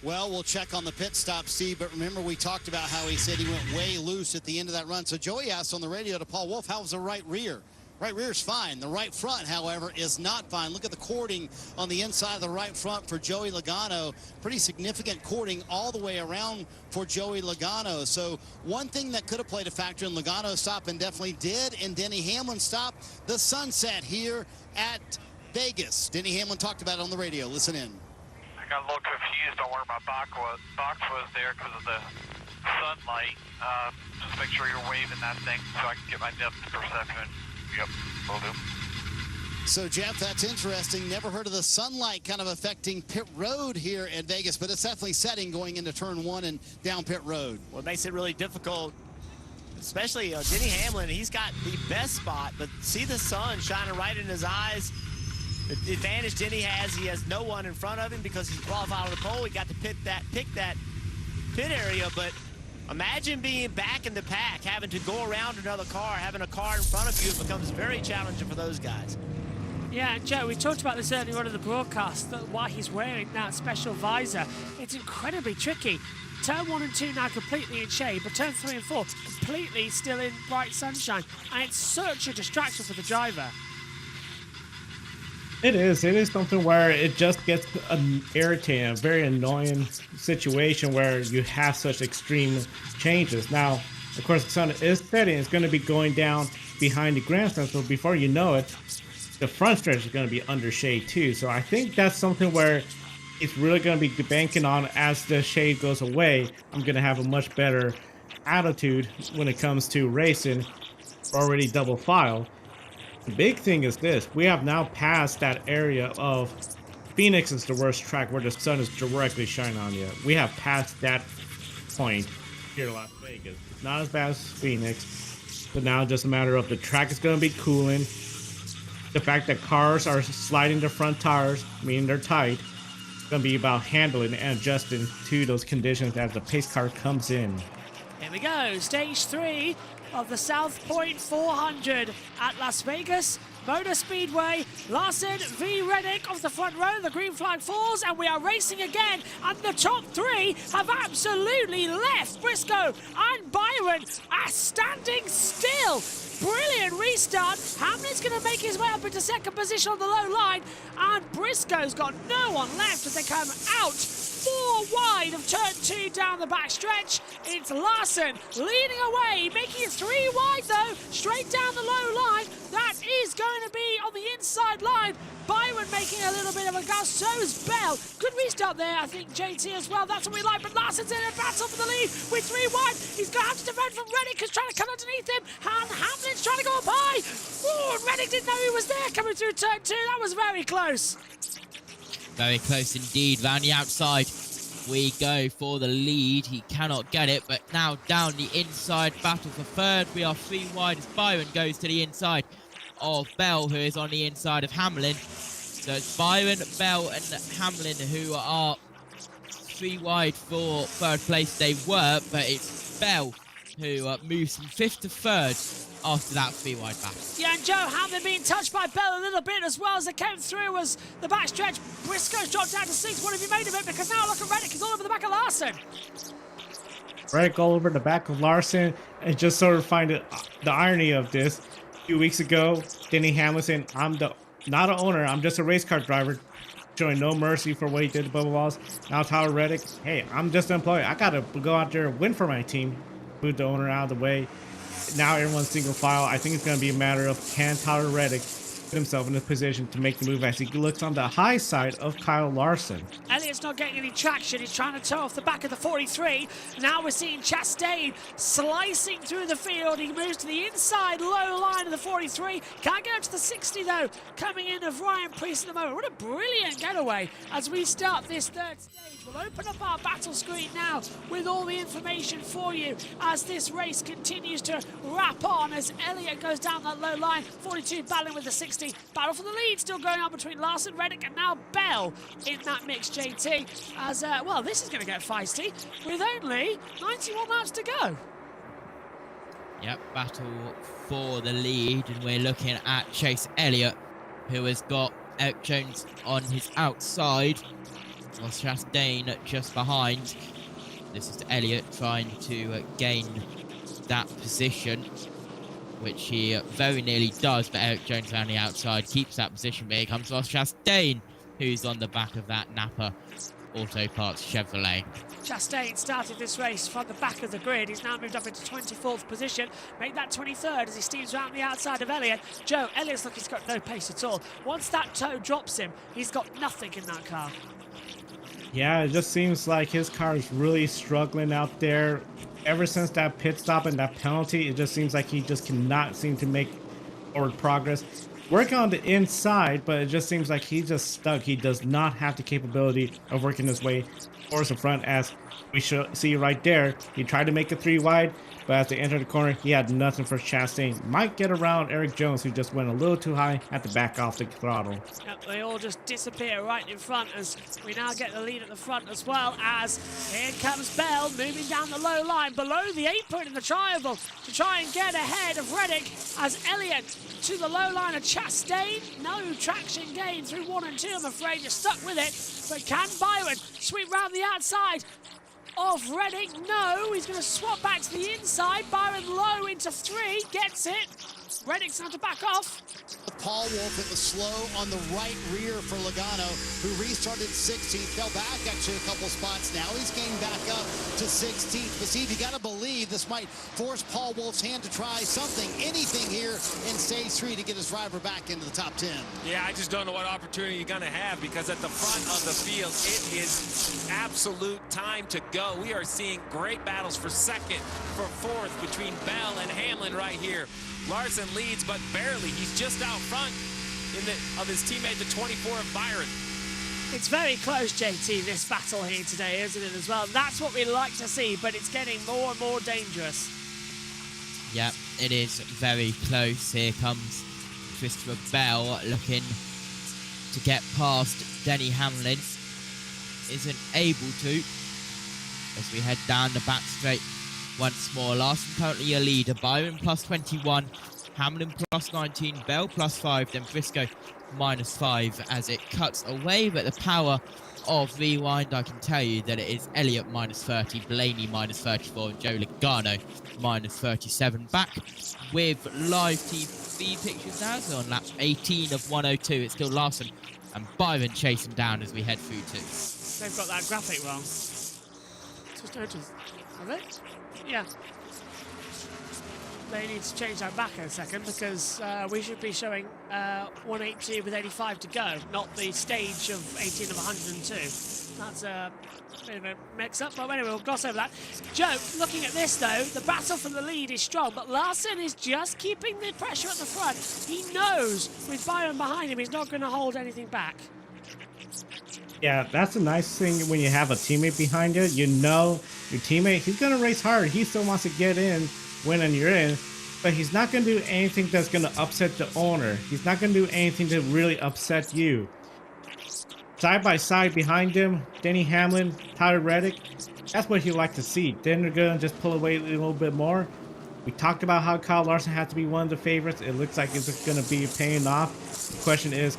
Well, we'll check on the pit stop, Steve, but remember we talked about how he said he went way loose at the end of that run. So Joey asked on the radio to Paul Wolf, how was the right rear? Right rear is fine. The right front, however, is not fine. Look at the cording on the inside of the right front for Joey Logano. Pretty significant cording all the way around for Joey Logano. So one thing that could have played a factor in Logano's stop, and definitely did, in Denny Hamlin's stop, the sunset here at Vegas. Denny Hamlin talked about it on the radio. Listen in. I got a little confused on where my box was there because of the sunlight. Just make sure you're waving that thing so I can get my depth perception. Yep, will do. So, Jeff, that's interesting. Never heard of the sunlight kind of affecting pit road here at Vegas, but it's definitely setting going into turn 1 and down pit road. Well, it makes it really difficult, especially Denny Hamlin. He's got the best spot, but see the sun shining right in his eyes. The advantage Denny has, he has no one in front of him because he's qualified on the pole. He got to pick that pit area, but imagine being back in the pack, having to go around another car, having a car in front of you. It becomes very challenging for those guys. Yeah, and Joe, we talked about this earlier on in the broadcast, that why he's wearing that special visor. It's incredibly tricky. Turn 1 and 2 now completely in shade, but turn 3 and 4 completely still in bright sunshine. And it's such a distraction for the driver. It is something where it just gets irritating, a very annoying situation where you have such extreme changes. Now, of course, the sun is setting. It's going to be going down behind the grandstand, so before you know it, the front stretch is going to be under shade too. So I think that's something where it's really going to be banking on as the shade goes away. I'm going to have a much better attitude when it comes to racing, already double file. The big thing is this: we have now passed that area of Phoenix is the worst track where the sun is directly shining on you. We have passed that point here in Las Vegas. It's not as bad as Phoenix, but now just a matter of the track is going to be cooling. The fact that cars are sliding their front tires, meaning they're tight, it's going to be about handling and adjusting to those conditions as the pace car comes in. Here we go, stage 3 of the South Point 400 at Las Vegas Motor Speedway. Larson v Reddick off the front row. The green flag falls and we are racing again, and the top 3 have absolutely left. Briscoe and Byron are standing still. Brilliant restart. Hamlin's going to make his way up into second position on the low line, and Briscoe's got no one left as they come out 4 wide of turn 2 down the back stretch. It's Larson leading away, making it 3 wide though, straight down the low line. That is going to be on the inside line. Byron making a little bit of a gust, so is Bell. Good restart there, I think, JT as well. That's what we like, but Larson's in a battle for the lead with 3 wide. He's going to have to defend from Reddick, who's trying to come underneath him, and Hamlin's trying to go up high. Ooh, and Reddick didn't know he was there coming through turn 2. That was very close. Very close indeed. Round the outside, we go for the lead. He cannot get it, but now down the inside, battle for third. We are 3 wide as Byron goes to the inside of Bell, who is on the inside of Hamlin. So it's Byron, Bell and Hamlin who are 3 wide for third place. They were, but it's Bell who moves from 5th to 3rd after that 3 wide battle. Yeah, and Joe Hamlin being touched by Bell a little bit as well as they came through as the backstretch. Briscoe's dropped down to 6th. What have you made of it? Because now look at Reddick, he's all over the back of Larson. Reddick all over the back of Larson, and just sort of find it, the irony of this. A few weeks ago, Denny Hamlin saying, I'm not an owner, I'm just a race car driver, showing no mercy for what he did to Bubba Wallace. Now Tyler Reddick, hey, I'm just an employee. I got to go out there and win for my team. Move the owner out of the way. Now everyone's single file. I think it's going to be a matter of can Tyler Reddick put himself in a position to make the move as he looks on the high side of Kyle Larson. Elliott's not getting any traction. He's trying to tow off the back of the 43. Now we're seeing Chastain slicing through the field. He moves to the inside low line of the 43. Can't get up to the 60 though. Coming in of Ryan Preece at the moment. What a brilliant getaway as we start this third stage. We'll open up our battle screen now with all the information for you as this race continues to wrap on as Elliott goes down that low line. 42 battling with the 60. Battle for the lead still going on between Larson, Reddick and now Bell in that mix, JT. As, well, this is going to get feisty with only 91 laps to go. Yep, battle for the lead, and we're looking at Chase Elliott, who has got Eric Jones on his outside, while Chastain just behind. This is Elliott trying to gain that position. which he very nearly does, but Eric Jones around the outside keeps that position, but here comes Ross Chastain, who's on the back of that Napa Auto Parts Chevrolet. Chastain started this race from the back of the grid. He's now moved up into 24th position, made that 23rd as he steams around the outside of Elliott. Joe, Elliott's like he's got no pace at all. Once that toe drops him, he's got nothing in that car. Yeah, it just seems like his car is really struggling out there. Ever since that pit stop and that penalty, it just seems like he just cannot seem to make forward progress. Working on the inside, but it just seems like he's just stuck. He does not have the capability of working his way towards the front, as we should see right there. He tried to make it 3 wide, but as they entered the corner, he had nothing for Chastain. Might get around Eric Jones, who just went a little too high, had to back off the throttle. Yep, they all just disappear right in front as we now get the lead at the front, as well as here comes Bell moving down the low line below the apron in the triangle to try and get ahead of Reddick, as Elliott to the low line of Chastain. No traction gain through 1 and 2, I'm afraid. You're stuck with it, but can Byron sweep round the outside of Reddick? No, he's going to swap back to the inside. Byron low into 3, gets it. Reddick's going to back off. Paul Wolf, it was slow on the right rear for Logano, who restarted 16th, fell back actually a couple spots. Now he's gained back up to 16th. But Steve, you got to believe this might force Paul Wolf's hand to try something, anything here in stage 3 to get his driver back into the top 10. Yeah, I just don't know what opportunity you're going to have, because at the front of the field, it is absolute time to go. We are seeing great battles for second, for fourth between Bell and Hamlin right here. Larson leads, but barely. He's just out front of his teammate, the 24 of Byron. It's very close, JT, this battle here today, isn't it, as well? That's what we like to see, but it's getting more and more dangerous. Yeah, it is very close. Here comes Christopher Bell looking to get past Denny Hamlin. Isn't able to, as we head down the back straight once more. Larson currently your leader. Byron plus 21, Hamlin plus 19, Bell plus 5, then Briscoe minus 5 as it cuts away. But the power of Rewind, I can tell you that it is Elliott minus 30, Blaney minus 34, and Joe Logano minus 37. Back with live TV pictures now, so on lap 18 of 102, it's still Larson and Byron chasing down as we head through 2. They've got that graphic wrong. Just noticed. Have they? Yeah. They need to change that back in a second, because we should be showing 182 with 85 to go, not the stage of 18 of 102. That's a bit of a mix-up, but anyway, we'll gloss over that. Joe, looking at this, though, the battle for the lead is strong, but Larson is just keeping the pressure at the front. He knows with Byron behind him, he's not going to hold anything back. Yeah, that's a nice thing when you have a teammate behind you. You know your teammate, he's going to race hard. He still wants to get in when you're in, but he's not going to do anything that's going to upset the owner. He's not going to do anything to really upset you. Side by side behind him, Denny Hamlin, Tyler Reddick, that's what he'd like to see. Then they're going to just pull away a little bit more. We talked about how Kyle Larson had to be one of the favorites. It looks like it's just going to be paying off. The question is,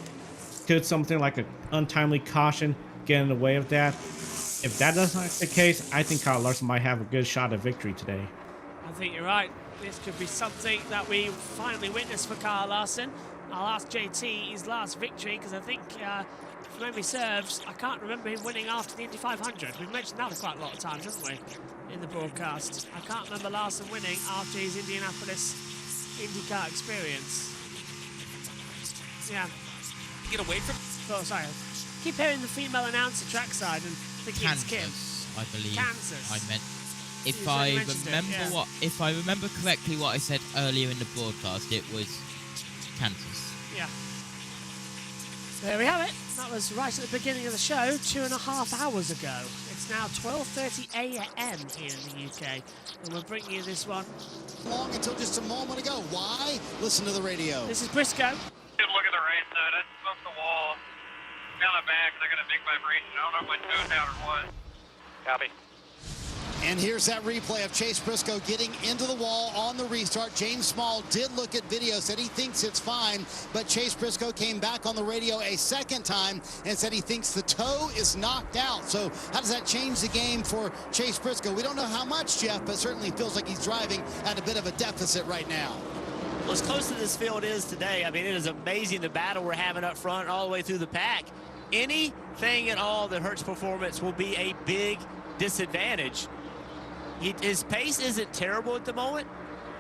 could something like an untimely caution get in the way of that? If that doesn't the case, I think Kyle Larson might have a good shot at victory today. I think you're right. This could be something that we finally witnessed for Kyle Larson. I'll ask JT his last victory, because I think, if memory serves, I can't remember him winning after the Indy 500. We've mentioned that quite a lot of times, haven't we, in the broadcast. I can't remember Larson winning after his Indianapolis IndyCar experience. Yeah. Get away from... Oh, sorry. Keep hearing the female announcer trackside and thinking it's Kim. I believe. Kansas. I meant. If I remember correctly what I said earlier in the broadcast, it was Kansas. Yeah. There we have it. That was right at the beginning of the show, 2.5 hours ago. It's now 12:30 a.m. here in the UK, and we're bringing you this one. Long until just a moment ago. Why? Listen to the radio. This is Briscoe. Good look at the race, though. That's above the wall. Down the back, I got a big vibration. I don't know what tune powder was. Copy. And here's that replay of Chase Briscoe getting into the wall on the restart. James Small did look at video, said he thinks it's fine, but Chase Briscoe came back on the radio a second time and said he thinks the toe is knocked out. So how does that change the game for Chase Briscoe? We don't know how much, Jeff, but certainly feels like he's driving at a bit of a deficit right now. Well, as close to this field is today, I mean, it is amazing the battle we're having up front all the way through the pack. Anything at all that hurts performance will be a big disadvantage. His pace isn't terrible at the moment.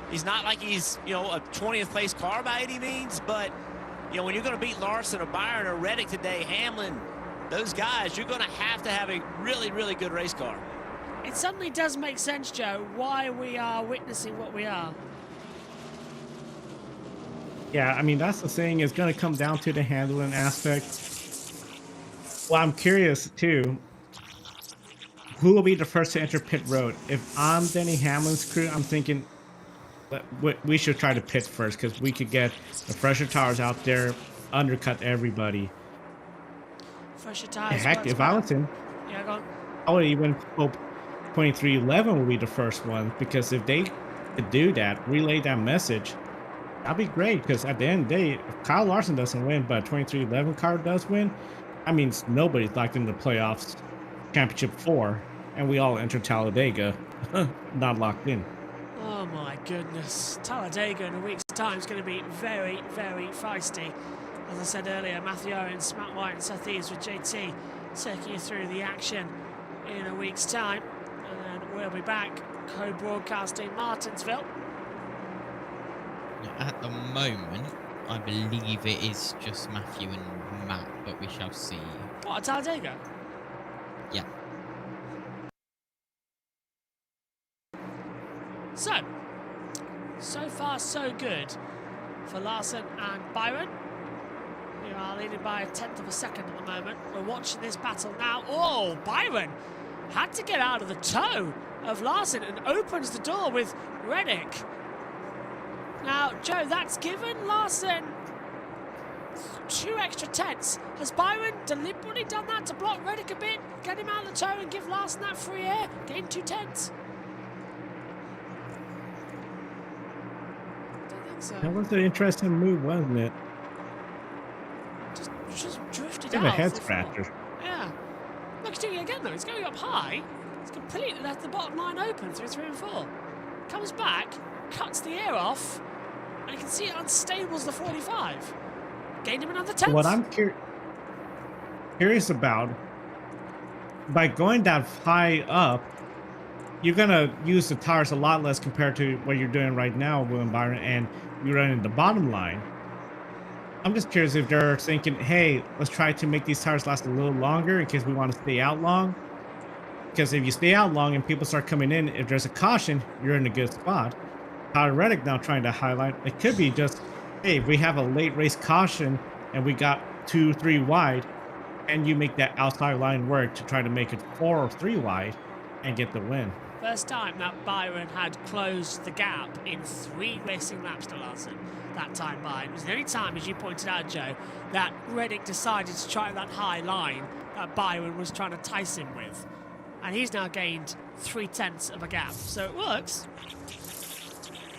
He's not like he's, you know, a 20th place car by any means, but, you know, when you're going to beat Larson or Byron or Reddick today, Hamlin, those guys, you're going to have a really, really good race car. It suddenly does make sense, Joe, why we are witnessing what we are. Yeah, I mean, that's the thing. It's going to come down to the handling aspect. Well, I'm curious, too. Who will be the first to enter pit road? If I'm Denny Hamlin's crew, I'm thinking we should try to pit first because we could get the fresher tires out there, undercut everybody. Fresher tires. Heck, if I was him, yeah, go on. I would even hope 2311 will be the first one, because if they could do that, relay that message, that'd be great. Because at the end of the day, if Kyle Larson doesn't win, but 2311 car does win, that means nobody's locked in the playoffs championship 4, and we all enter Talladega not locked in. Oh my goodness. Talladega in a week's time is going to be very, very feisty. As I said earlier, Matthew Owens, Matt White and Seth Eves with JT taking you through the action in a week's time. And then we'll be back co-broadcasting Martinsville. At the moment, I believe it is just Matthew and Matt, but we shall see. What, at Talladega? Yeah. So far so good for Larson and Byron. We are leading by a 1/10 of a second at the moment. We're watching this battle now. Oh, Byron had to get out of the toe of Larson and opens the door with Reddick. Now, Joe, that's given Larson 2 extra tenths. Has Byron deliberately done that to block Reddick a bit, get him out of the toe and give Larson that free air, gain 2 tenths? So. That was an interesting move, wasn't it? Just drifted Kind out. of a head scratcher. Yeah. Look, he's doing it again, though. He's going up high. He's completely left the bottom line open through 3 and 4. Comes back, cuts the air off, and you can see it unstables the 45. Gained him another 10. What I'm curious about, by going that high up, you're going to use the tires a lot less compared to what you're doing right now, William Byron, and you're running the bottom line. I'm just curious if they're thinking, hey, let's try to make these tires last a little longer in case we want to stay out long. Because if you stay out long and people start coming in, if there's a caution, you're in a good spot. Tyler Reddick now trying to highlight, it could be just, hey, if we have a late race caution and we got 2-3 wide, and you make that outside line work to try to make it 4 or 3 wide and get the win. First time that Byron had closed the gap in 3 racing laps to Larson that time by. It was the only time, as you pointed out, Joe, that Reddick decided to try that high line that Byron was trying to tice him with. And he's now gained 3/10 of a gap. So it works.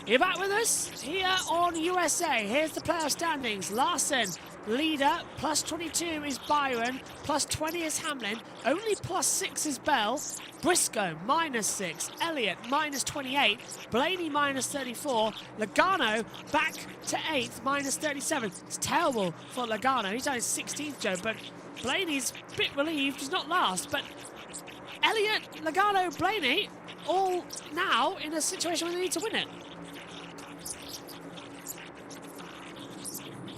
You're back with us here on USA. Here's the playoff standings. Larson, leader, plus 22 is Byron, plus 20 is Hamlin, only plus 6 is Bell, Briscoe, minus 6, Elliott, minus 28, Blaney, minus 34, Logano back to 8th, minus 37. It's terrible for Logano. He's on his 16th, Joe, but Blaney's a bit relieved. He's not last, but Elliott, Logano, Blaney, all now in a situation where they need to win it.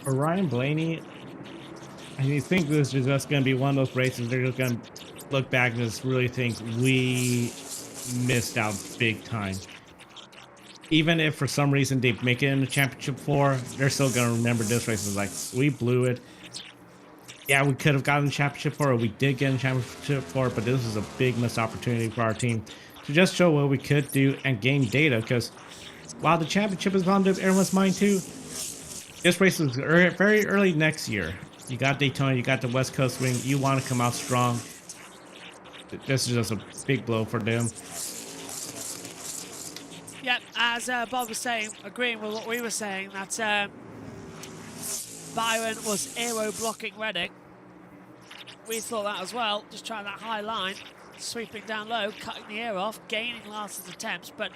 For Ryan Blaney, I think this is just going to be one of those races they're just going to look back and just really think we missed out big time. Even if for some reason they make it in the championship 4, they're still going to remember this race as like, we blew it. Yeah, we could have gotten the championship 4, or we did get in championship 4, but this is a big missed opportunity for our team to just show what we could do and gain data, because while the championship is on everyone's mind too, this race is very early next year. You got Daytona, you got the West Coast wing. You want to come out strong. This is just a big blow for them. Yep, as Bob was saying, agreeing with what we were saying, that Byron was aero blocking Reddick. We thought that as well, just trying that high line. sweeping down low, cutting the air off, gaining last attempts, but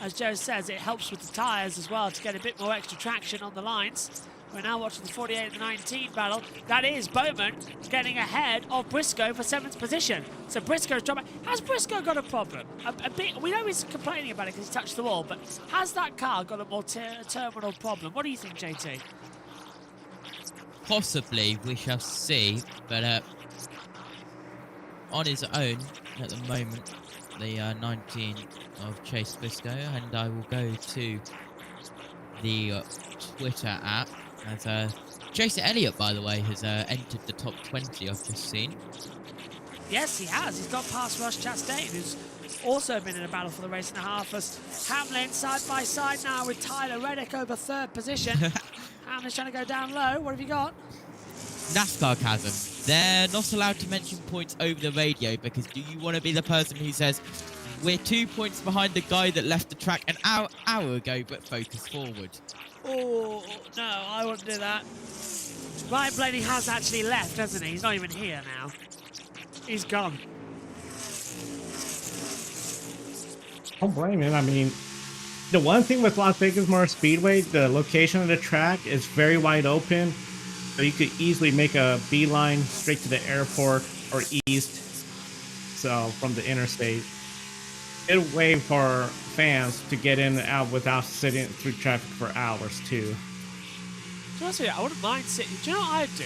as Joe says, it helps with the tyres as well to get a bit more extra traction on the lines. We're now watching the 48 and 19 battle. That is Bowman getting ahead of Briscoe for 7th position. So Briscoe's dropping. Has Briscoe got a problem? A bit. We know he's complaining about it because he touched the wall, but has that car got a more terminal problem? What do you think, JT? Possibly, we shall see, but on his own at the moment, the 19 of Chase Briscoe, and I will go to the Twitter app as Jason Elliott, by the way, has entered the top 20 I've just seen. Yes, he has. He's got past Ross Chastain, who's also been in a battle for the race and a half, as Hamlin side by side now with Tyler Reddick over 3rd position. Hamlin's trying to go down low. What have you got? NASCAR chasm. They're not allowed to mention points over the radio because do you want to be the person who says, we're 2 points behind the guy that left the track an hour ago but focus forward? Oh, no, I wouldn't do that. Ryan Blaney has actually left, hasn't he? He's not even here now. He's gone. Don't blame him. I mean, the one thing with Las Vegas Motor Speedway, the location of the track is very wide open. So you could easily make a beeline straight to the airport or east. So from the interstate. Good way for fans to get in and out without sitting through traffic for hours too. To be honest with you, I wouldn't mind sitting. Do you know what I'd do?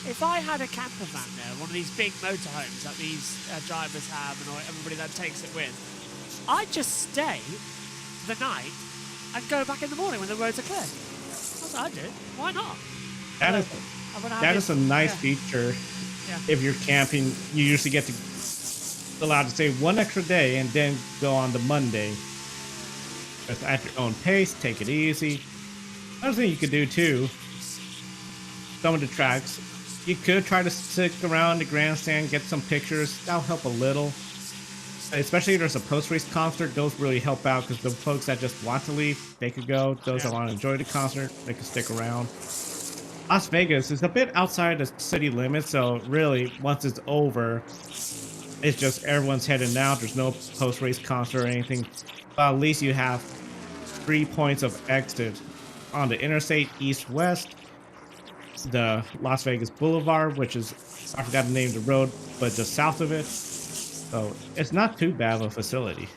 If I had a camper van there, one of these big motorhomes that these drivers have and everybody that takes it with, I'd just stay the night and go back in the morning when the roads are clear. That's what I'd do. Why not? That is a nice feature. Yeah. If you're camping, you usually get to allowed to stay one extra day and then go on the Monday. Just at your own pace, take it easy. Another thing you could do too, some of the tracks, you could try to stick around the grandstand, get some pictures. That'll help a little. Especially if there's a post-race concert, those really help out because the folks that just want to leave, they could go. Those that want to enjoy the concert, they can stick around. Las Vegas is a bit outside the city limits, so really, once it's over, it's just everyone's heading out. There's no post-race concert or anything. But at least you have 3 points of exit on the interstate east-west, the Las Vegas Boulevard, which is, I forgot the name of the road, but just south of it. So it's not too bad of a facility.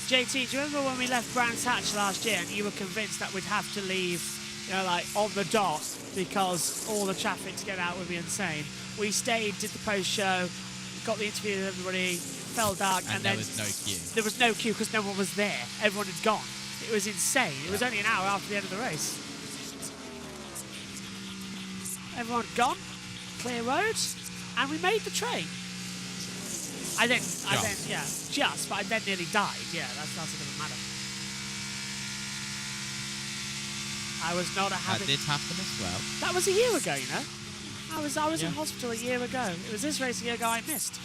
JT, do you remember when we left Brands Hatch last year and you were convinced that we'd have to leave, you know, like on the dot because all the traffic to get out would be insane? We stayed, did the post-show, got the interview with everybody, fell dark, and then there was no queue. There was no queue because no one was there. Everyone had gone. It was insane. It was only an hour after the end of the race. Everyone gone, clear roads, and we made the train. I then, but I then nearly died. Yeah, that's a different matter. I was not a happy. That did happen as well. That was a year ago, you know. I was in hospital a year ago. It was this race a year ago I missed.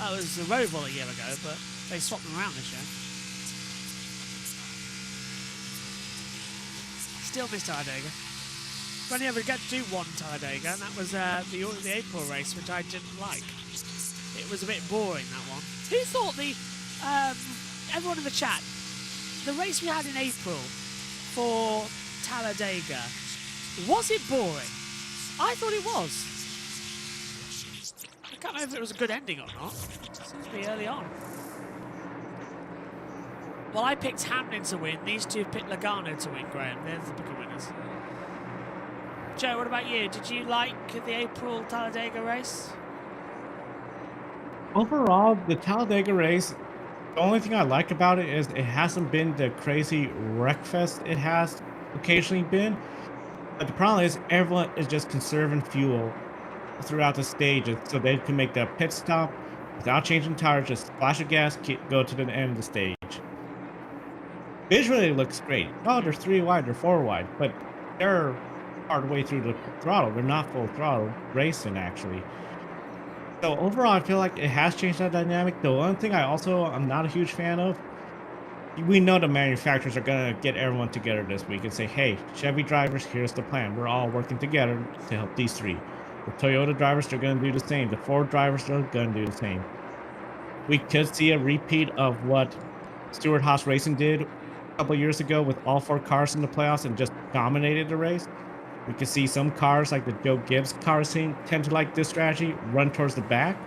It was the Roval a year ago, but they swapped them around this year. Still missed Talladega. We only ever got to do one Talladega, and that was the April race, which I didn't like. It was a bit boring, that one. Who thought everyone in the chat, the race we had in April for Talladega, was it boring? I thought it was. I can't remember if it was a good ending or not. It seems to be early on. Well, I picked Hamlin to win. These two picked Logano to win, Graham. They're the bigger winners. Joe, what about you? Did you like the April Talladega race? Overall, the Talladega race, the only thing I like about it is it hasn't been the crazy wreckfest it has occasionally been. But the problem is everyone is just conserving fuel throughout the stages so they can make that pit stop without changing tires, just splash of gas, go to the end of the stage. Visually it looks great. Oh, they're 3 wide, they're 4 wide, but they're part way through the throttle. They're not full throttle racing actually. So overall, I feel like it has changed that dynamic. The one thing I'm not a huge fan of, we know the manufacturers are going to get everyone together this week and say, hey, Chevy drivers, here's the plan. We're all working together to help these 3. The Toyota drivers, they're going to do the same. The Ford drivers, they're going to do the same. we could see a repeat of what Stewart-Haas Racing did a couple years ago with all 4 cars in the playoffs and just dominated the race. We could see some cars like the Joe Gibbs cars tend to like this strategy, run towards the back.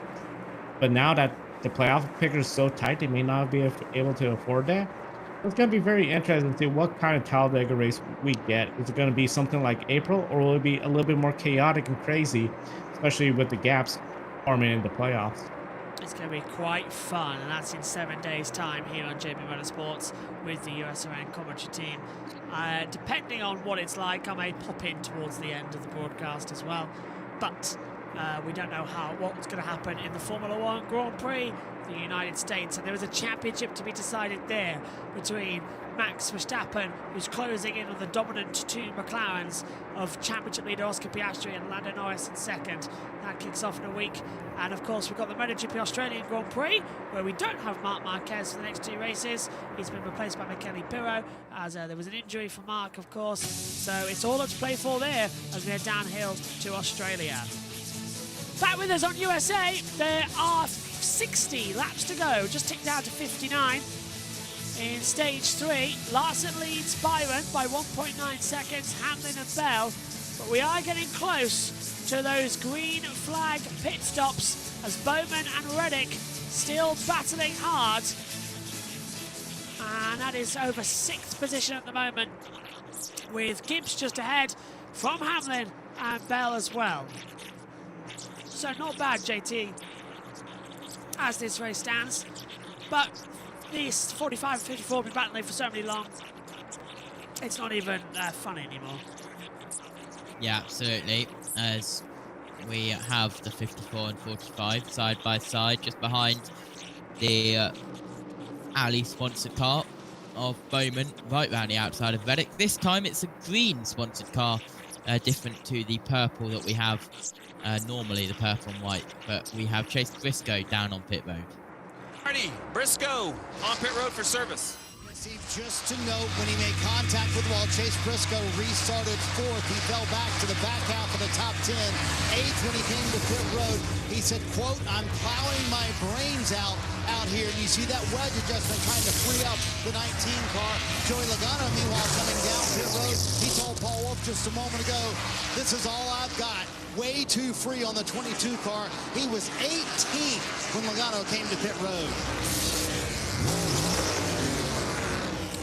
But now that the playoff picture is so tight, they may not be able to afford that. It's going to be very interesting to see what kind of Talladega race we get. Is it going to be something like April, or will it be a little bit more chaotic and crazy, especially with the gaps forming in the playoffs? It's going to be quite fun, and that's in 7 days' time here on JB Motorsports with the USRN commentary team. Depending on what it's like, I may pop in towards the end of the broadcast as well. But we don't know what's going to happen in the Formula One Grand Prix of the United States. And there is a championship to be decided there between Max Verstappen, who's closing in on the dominant 2 McLarens of championship leader Oscar Piastri and Lando Norris in second. That kicks off in a week. And of course, we've got the MotoGP Australian Grand Prix, where we don't have Marc Marquez for the next 2 races. He's been replaced by Michele Pirro, as there was an injury for Marc, of course. So it's all up to play for there as we head downhill to Australia. Back with us on USA, there are 60 laps to go, just ticked down to 59 in stage 3. Larson leads Byron by 1.9 seconds, Hamlin and Bell, but we are getting close to those green flag pit stops as Bowman and Reddick still battling hard. And that is over 6th position at the moment, with Gibbs just ahead from Hamlin and Bell as well. So not bad, JT, as this race stands. But these 45 54 have been battling for so many long, it's not even fun anymore. Yeah, absolutely. As we have the 54 and 45 side by side, just behind the Ali sponsored car of Bowman, right round the outside of Reddick. This time it's a green sponsored car, different to the purple that we have. Normally the purple and white, but we have Chase Briscoe down on pit road. Marty Briscoe on pit road for service. Just to note, when he made contact with the wall, Chase Briscoe restarted 4th. He fell back to the back half of the top 10. 8th when he came to pit road. He said, quote, "I'm plowing my brains out here." And you see that wedge adjustment trying to free up the 19 car. Joey Logano, meanwhile, coming down pit road. He told Paul Wolf just a moment ago, "This is all I've got." Way too free on the 22 car. He was 18th when Logano came to pit road.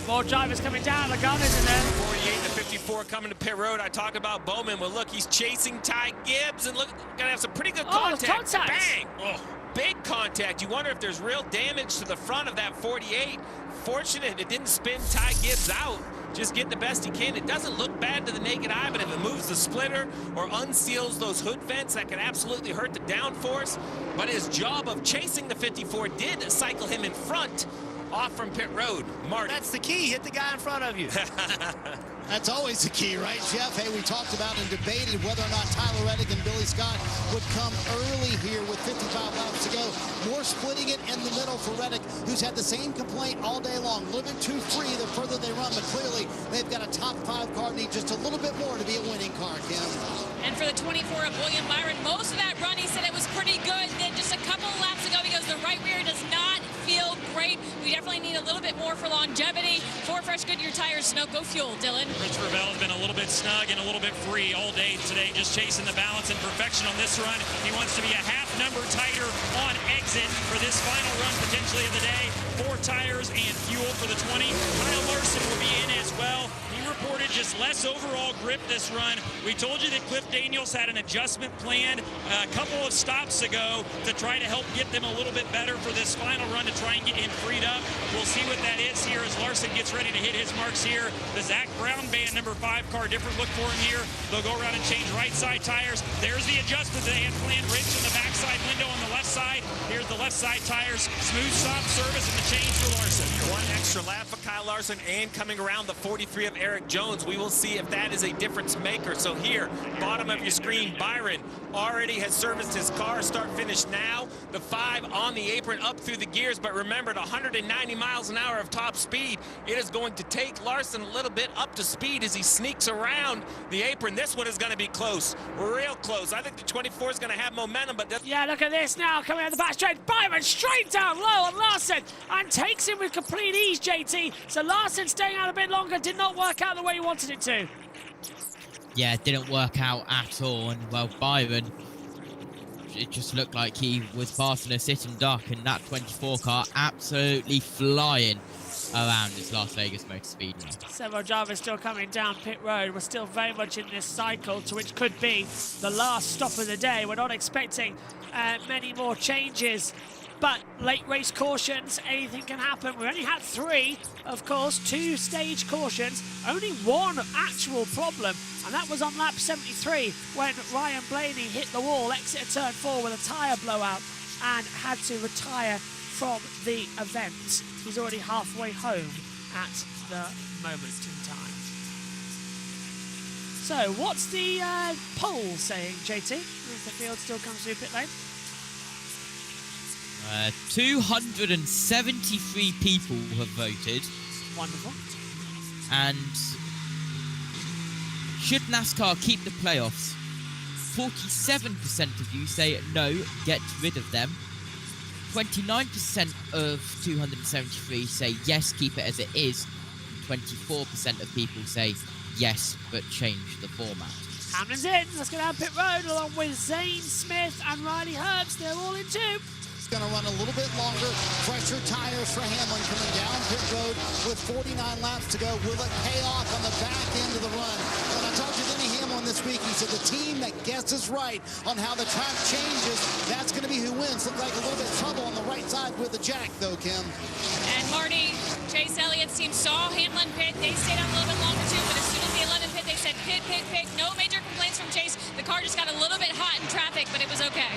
More drivers coming down. Logano's in there. 48 to 54 coming to pit road. I talked about Bowman. Well, look, he's chasing Ty Gibbs, and look, gonna have some pretty good contact. Bang! Oh, big contact. You wonder if there's real damage to the front of that 48. Fortunate it didn't spin Ty Gibbs out. Just getting the best he can. It doesn't look bad to the naked eye, but if it moves the splitter or unseals those hood vents, that can absolutely hurt the downforce. But his job of chasing the 54 did cycle him in front off from pit road. Marty. That's the key. Hit the guy in front of you. That's always the key, right, Jeff? Hey, we talked about and debated whether or not Tyler Reddick and Billy Scott would come early here with 55 laps to go. More splitting it in the middle for Reddick, who's had the same complaint all day long. A little bit too free the further they run, but clearly they've got a top 5 car, need just a little bit more to be a winning car, Kim. And for the 24 of William Byron, most of that run, he said it was pretty good. Then just a couple of laps ago, he goes, the right rear does not feel great. We definitely need a little bit more for longevity. 4 fresh Goodyear tires, Sunoco fuel. Dylan. Christopher Bell has been a little bit snug and a little bit free all day today, just chasing the balance and perfection on this run. He wants to be a half number tighter on exit for this final run, potentially of the day. 4 tires and fuel for the 20. Kyle Larson will be in as well. He reported just less overall grip this run. We told you that Cliff Daniels had an adjustment planned a couple of stops ago to try to help get them a little bit better for this final run to try and get him freed up. We'll see what that is here as Larson gets ready to hit his marks here. The Zach Brown band number 5 car, different look for him here. They'll go around and change right side tires. There's the adjustment they had planned. Ridge on the backside window on the left side. Here's the left side tires. Smooth stop service and the change for Larson. 1 extra lap for Kyle Larson, and coming around the 43 of Eric Eric Jones. We will see if that is a difference maker. So here, bottom of your screen, Byron already has serviced his car. Start finish now. The 5 on the apron up through the gears. But remember, at 190 miles an hour of top speed, it is going to take Larson a little bit up to speed as he sneaks around the apron. This one is going to be close, real close. I think the 24 is going to have momentum, but yeah, look at this now, coming out the back straight. Byron straight down low on Larson and takes him with complete ease, JT. So Larson staying out a bit longer, did not work out the way he wanted it to. Yeah, it didn't work out at all. And, well, Byron, it just looked like he was passing a sitting duck, and that 24 car absolutely flying around this Las Vegas Motor Speedway. Several drivers still coming down pit road. We're still very much in this cycle, to which could be the last stop of the day. We're not expecting many more changes, but late race cautions, anything can happen. We only had 3, of course, 2 stage cautions, only 1 actual problem, and that was on lap 73 when Ryan Blaney hit the wall, exited turn 4 with a tyre blowout and had to retire from the event. He's already halfway home at the moment in time. So what's the poll saying, JT, as the field still comes through pit lane? 273 people have voted. Wonderful. And should NASCAR keep the playoffs? 47% of you say no, get rid of them. 29% of 273 say yes, keep it as it is. 24% of people say yes, but change the format. Hamlin's in. Let's go down pit road along with Zane Smith and Riley Herbst. They're all in 2. Going to run a little bit longer. Fresher tires for Hamlin coming down pit road with 49 laps to go. Will it pay off on the back end of the run? When I talked to Denny Hamlin this week, he said the team that guesses right on how the track changes, that's going to be who wins. Looked like a little bit of trouble on the right side with the jack, though, Kim. And Marty, Chase Elliott's team saw Hamlin pit. They stayed out a little bit longer, too, but as soon as the 11 pit, they said pit, pit, pit. No major complaints from Chase. The car just got a little bit hot in traffic, but it was okay.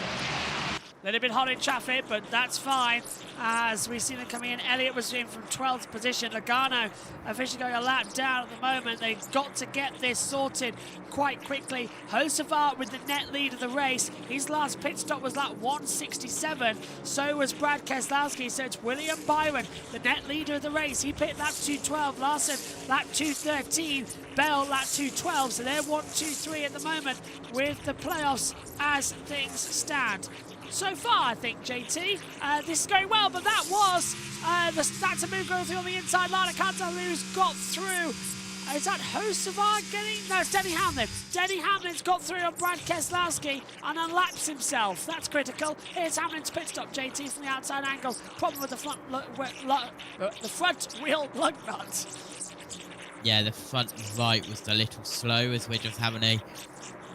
A little bit hot in traffic, but that's fine. As we see them coming in, Elliott was in from 12th position. Logano officially going a lap down at the moment. They've got to get this sorted quite quickly. Hocevar with the net lead of the race. His last pit stop was lap 167. So was Brad Keselowski. So it's William Byron, the net leader of the race. He pit lap 212. Larson lap 213. Bell lap 212. So they're 1, 2, 3 at the moment with the playoffs as things stand. So far, I think, JT, this is going well, but that was that's a move going through on the inside line. I can't tell who's got through. Is that Hocevar getting? No, it's Denny Hamlin. Denny Hamlin's got through on Brad Keselowski and unlaps himself. That's critical. Here's Hamlin's pit stop, JT, from the outside angle. Problem with the front wheel lug nut. Yeah, the front right was a little slow, as we're just having a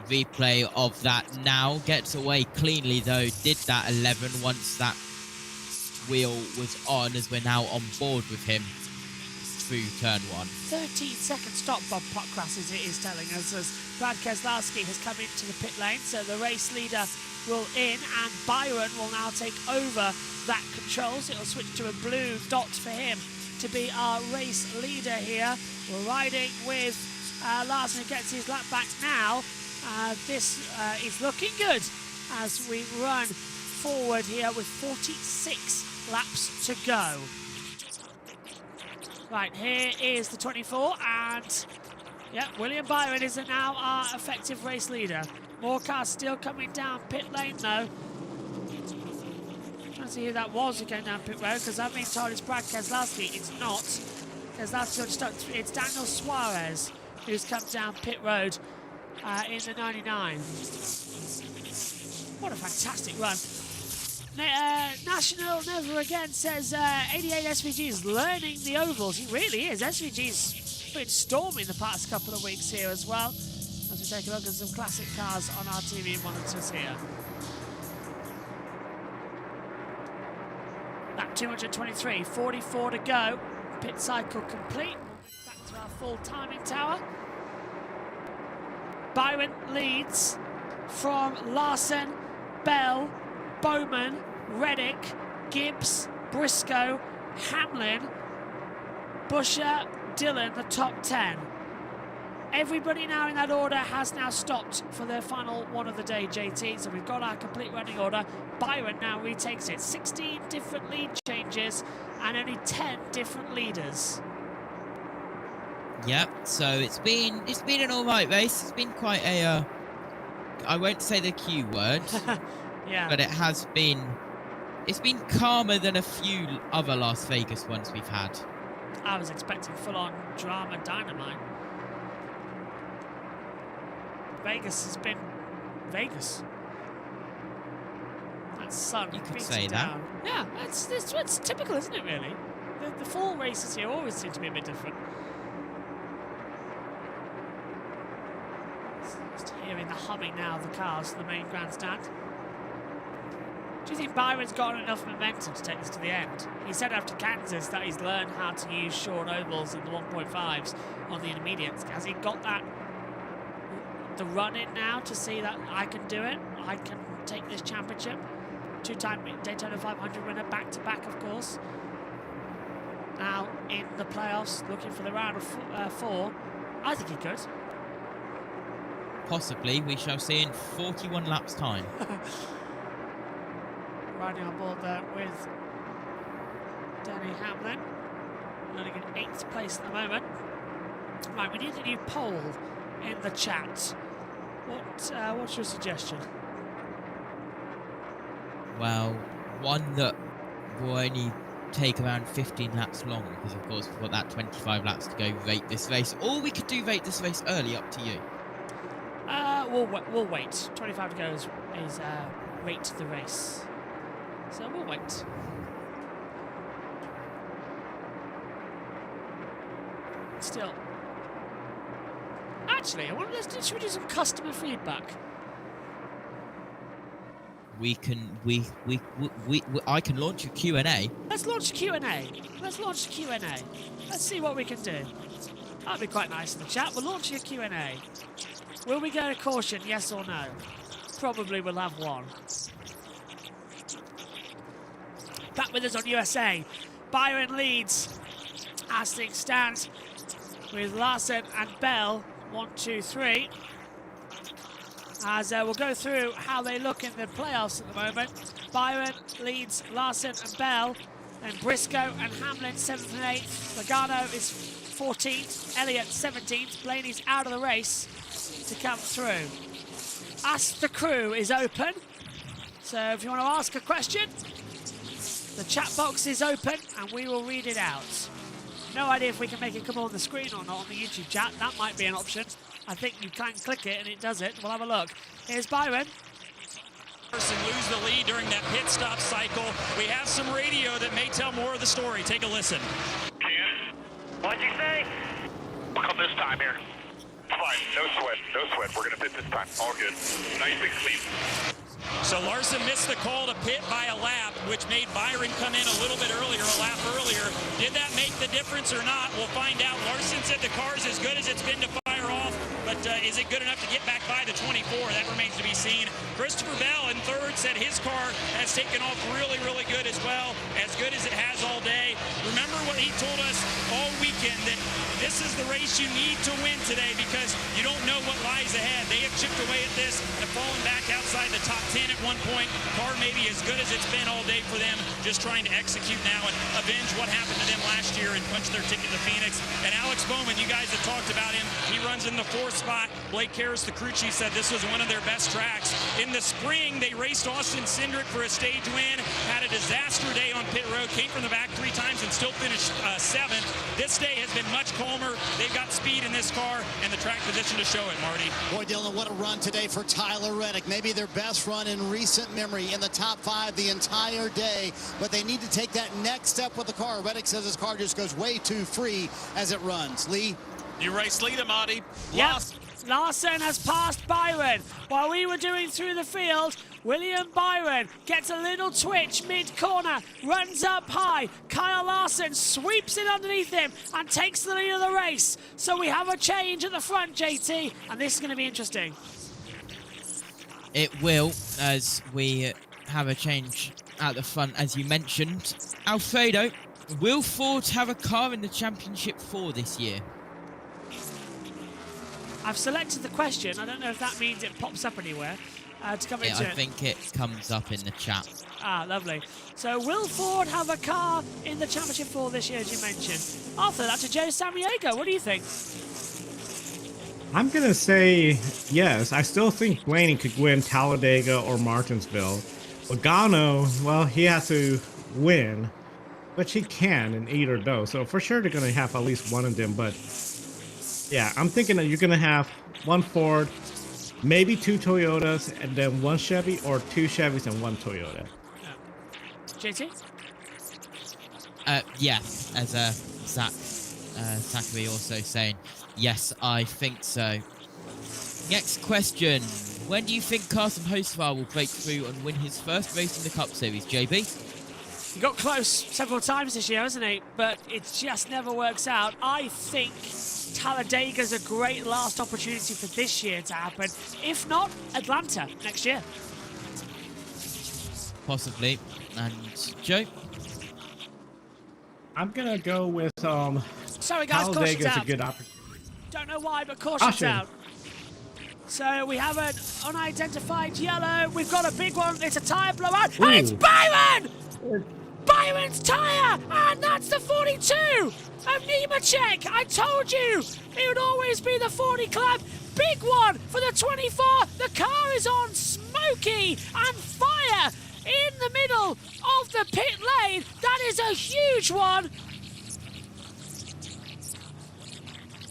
replay of that now. Gets away cleanly though, did that 11 once that wheel was on, as we're now on board with him through turn 1. 13-second stop, Bob Potcross is telling us, as Brad Keselowski has come into the pit lane. So the race leader will in, and Byron will now take over that control. So it'll switch to a blue dot for him to be our race leader here. We're riding with Larson, who gets his lap back now. This is looking good as we run forward here with 46 laps to go. Right, here is the 24, and yeah, William Byron is now our effective race leader. More cars still coming down pit lane though. Trying to see who that was who came down pit road, because I've been told it's Brad Keselowski. It's not. Keselowski, it's Daniel Suarez who's come down pit road in the 99. What a fantastic run. National Never Again says 88 SVG is learning the ovals. He really is. SVG's been storming the past couple of weeks here as well, as we take a look at some classic cars on our TV monitors here. Lap 223, 44 to go. Pit cycle complete. Back to our full timing tower. Byron leads from Larson, Bell, Bowman, Reddick, Gibbs, Briscoe, Hamlin, Busher, Dillon, the top 10. Everybody now in that order has now stopped for their final one of the day, JT. So we've got our complete running order. Byron now retakes it. 16 different lead changes and only 10 different leaders. Yep. So it's been an all right race. It's been quite a I won't say the Q word. Yeah. But it's been calmer than a few other Las Vegas ones we've had. I was expecting full-on drama dynamite. Vegas has been Vegas. That sun. You could beats say it that. down. Yeah, it's typical, isn't it? Really, the fall races here always seem to be a bit different. Just hearing the humming now of the cars to the main grandstand. Do you think Byron's got enough momentum to take this to the end? He said after Kansas that he's learned how to use short ovals and the 1.5s on the intermediates. Has he got that? The run in now to see that I can do it. I can take this championship. Two-time Daytona 500 winner, back-to-back, of course. Now in the playoffs, looking for the round of 4. I think he could. Possibly. We shall see in 41 laps time. Riding on board there with Denny Hamlin. Running in 8th place at the moment. Right, we need a new poll in the chat. What's your suggestion? Well, one that will only take around 15 laps long, because of course we've got that 25 laps to go rate this race. Or we could do rate this race early, up to you. We'll wait. 25 to go is rate the race. So we'll wait. Still. Actually, I wonder, should we do some customer feedback? I can launch a Q&A. Let's launch a Q&A. Let's see what we can do. That'd be quite nice in the chat. We're launching a Q&A. Will we go to caution, yes or no? Probably we'll have one. Back with us on USA. Byron leads as things stand with Larson and Bell. 1, 2, 3. As we'll go through how they look in the playoffs at the moment. Byron leads Larson and Bell. Then Briscoe and Hamlin 7th and 8th. Logano is 14th. Elliott 17th. Blaney's out of the race to come through. Ask the Crew is open. So if you want to ask a question, the chat box is open and we will read it out. No idea if we can make it come on the screen or not on the YouTube chat. That might be an option. I think you can click it and it does it. We'll have a look. Here's Byron. Person lose the lead during that pit stop cycle. We have some radio that may tell more of the story. Take a listen. What'd you say? We'll come this time here. Fine, no sweat. We're gonna pit this time. All good. Nice and clean. So Larson missed the call to pit by a lap, which made Byron come in a little bit earlier, a lap earlier. Did that make the difference or not? We'll find out. Larson said the car's as good as it's been to fire off, but is it good enough to get back by the 24? That remains to be seen. Christopher Bell in 3rd said his car has taken off really, really good as well, as good as it has all day. Remember what he told us all weekend, that this is the race you need to win today because you don't know what lies ahead. They have chipped away at this and fallen back outside the top 10 at one point. Car maybe as good as it's been all day for them, just trying to execute now and avenge what happened to them last year and punch their ticket to Phoenix. And Alex Bowman, you guys have talked about him. He runs in the 4th spot. Blake Harris, the crew chief, said this was one of their best tracks. In the spring, they raced Austin Cindric for a stage win, had a disaster day on pit road, came from the back 3 times and still finished 7th. This day has been much calmer. They've got speed in this car and the track position to show it, Marty. Boy, Dylan, what a run today for Tyler Reddick. Maybe their best run in recent memory, in the top 5 the entire day, but they need to take that next step with the car. Reddick says his car just goes way too free as it runs. Lee? You race leader, Marty. Yes. Larson has passed Byron. While we were doing through the field, William Byron gets a little twitch mid-corner, runs up high. Kyle Larson sweeps it underneath him and takes the lead of the race. So we have a change at the front, JT, and this is going to be interesting. It will, as we have a change at the front, as you mentioned. Alfredo, will Ford have a car in the championship 4 this year? I've selected the question. I don't know if that means it pops up anywhere to come Yeah, into I it. think it comes up in the chat. Ah, lovely. So will Ford have a car in the Championship 4 this year, as you mentioned? After that, to Joe Samaniego. What do you think? I'm going to say yes. I still think Blaney could win Talladega or Martinsville. Logano, well, he has to win, which he can in either of those. So for sure they're going to have at least one of them. But yeah, I'm thinking that you're going to have one Ford, maybe 2 Toyotas, and then 1 Chevy, or 2 Chevys and 1 Toyota. JT? Yeah, as Zachary also saying, yes, I think so. Next question. When do you think Carson Hocevar will break through and win his first race in the Cup Series, JB? He got close several times this year, hasn't he? But it just never works out. I think Talladega's a great last opportunity for this year to happen. If not, Atlanta next year. Possibly. And Joe? I'm going to go with Sorry guys, caution's Talladega's out. a good opportunity. Don't know why, but caution's Caution. out. So we have an unidentified yellow. We've got a big one. It's a tyre blowout. Ooh. And it's Byron! Byron's tyre! And that's the 42 of Nemechek. I told you it would always be the 40 club. Big one for the 24. The car is on smoky and fire in the middle of the pit lane. That is a huge one.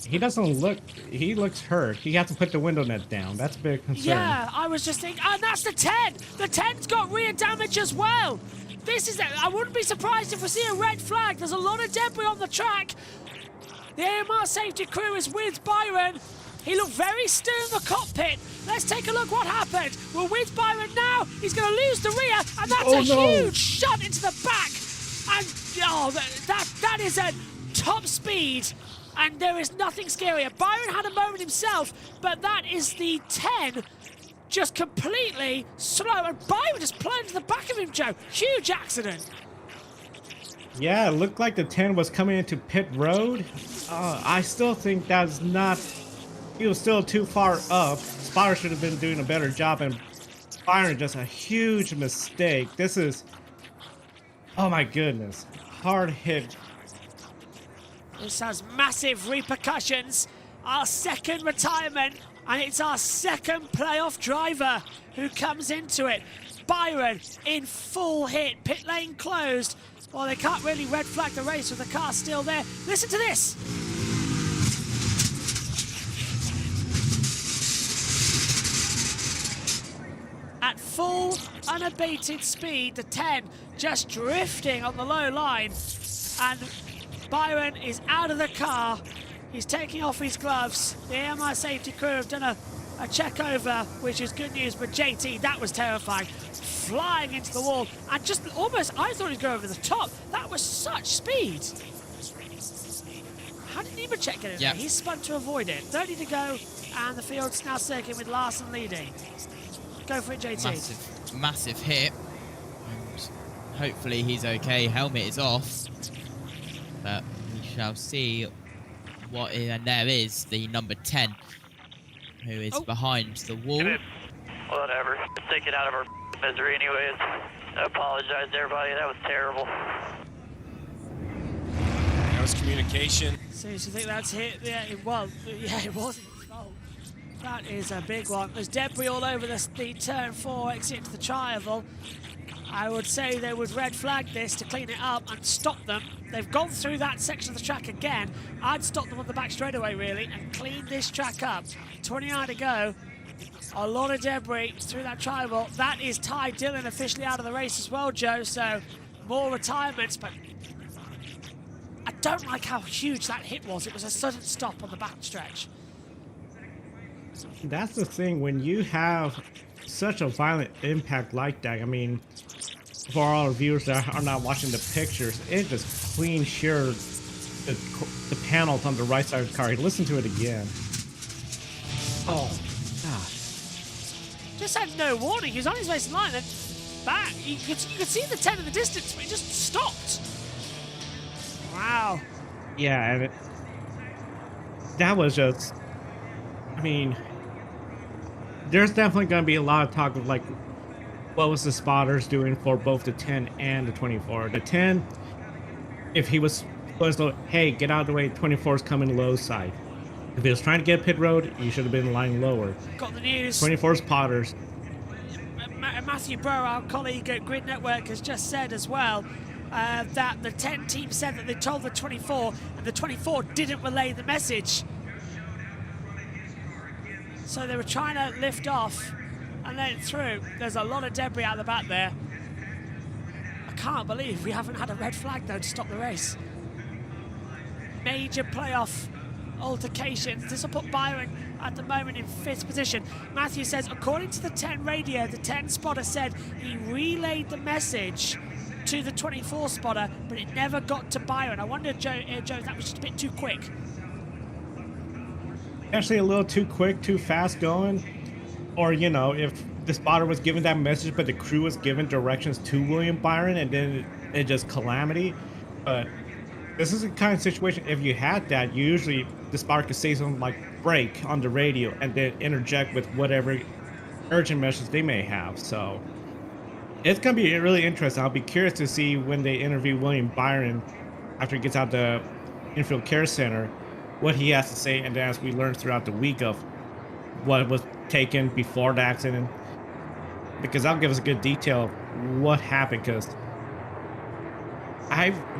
He doesn't look, he looks hurt. He has to put the window net down. That's a big concern. Yeah, I was just thinking, and that's the 10. The 10's got rear damage as well. This is, I wouldn't be surprised if we see a red flag. There's a lot of debris on the track. The AMR safety crew is with Byron. He looked very still in the cockpit. Let's take a look what happened. We're with Byron now. He's going to lose the rear, and that's huge shot into the back. And that is a top speed. And there is nothing scarier. Byron had a moment himself, but that is the 10 just completely slow. And Byron just plunged to the back of him, Joe. Huge accident. Yeah, it looked like the 10 was coming into pit road. I still think that's not... He was still too far up. Spotter should have been doing a better job, and Byron just a huge mistake. This is... Oh my goodness. Hard hit. This has massive repercussions. Our second retirement, and it's our second playoff driver who comes into it. Byron in full hit, pit lane closed. Well, they can't really red flag the race with the car still there. Listen to this. At full, unabated speed, the 10 just drifting on the low line. And Byron is out of the car. He's taking off his gloves. The AMI safety crew have done a check over, which is good news, but JT, that was terrifying. Flying into the wall, and just almost, I thought he'd go over the top. That was such speed. How did Nemechek get in there? He spun to avoid it. 30 to go, and the field's now circling with Larson leading. Go for it, JT. Massive hit. And hopefully he's okay. Helmet is off. But we shall see what is, and there is the number 10 who is behind the wall. Whatever. Let's take it out of our misery anyways. I apologize to everybody. That was terrible. That was communication. Seems to think that's hit. Yeah, it was. Yeah, it wasn't his fault. That is a big one. There's debris all over the turn 4 exit into the tri-oval. I would say they would red flag this to clean it up and stop them. They've gone through that section of the track again. I'd stop them on the back straightaway, really, and clean this track up. 29 to go. A lot of debris through that tri-oval. That is Ty Dillon officially out of the race as well, Joe. So more retirements, but I don't like how huge that hit was. It was a sudden stop on the back stretch. That's the thing, when you have such a violent impact like that, I mean, for all our viewers that are not watching the pictures, it just clean sheared the panels on the right side of the car. Listen to it again. Oh, gosh. Just had no warning. He was on his racing line, then back. You could see the 10 in the distance, but he just stopped. Wow. Yeah, and that was just... mean, there's definitely going to be a lot of talk of like, what was the spotters doing for both the 10 and the 24? The 10, if he was supposed to, hey, get out of the way, 24 is coming low side. If he was trying to get pit road, you should have been lying lower. Got the news. 24 spotters. Matthew Burr, our colleague at Grid Network, has just said as well that the 10 team said that they told the 24 and the 24 didn't relay the message. So they were trying to lift off and let it through. There's a lot of debris out the back there. I can't believe we haven't had a red flag though to stop the race. Major playoff altercations. This will put Byron at the moment in 5th position. Matthew says, according to the 10 radio, the 10 spotter said he relayed the message to the 24 spotter, but it never got to Byron. I wonder, Joe, that was just a bit too quick. Actually, a little too quick, too fast going. Or, you know, if the spotter was given that message, but the crew was given directions to William Byron, and then it just calamity. But this is the kind of situation, if you had that, usually the spotter could say something like break on the radio and then interject with whatever urgent message they may have. So it's going to be really interesting. I'll be curious to see when they interview William Byron after he gets out the infield care center, what he has to say, and then as we learn throughout the week of what was taken before the accident, because that'll give us a good detail of what happened. Because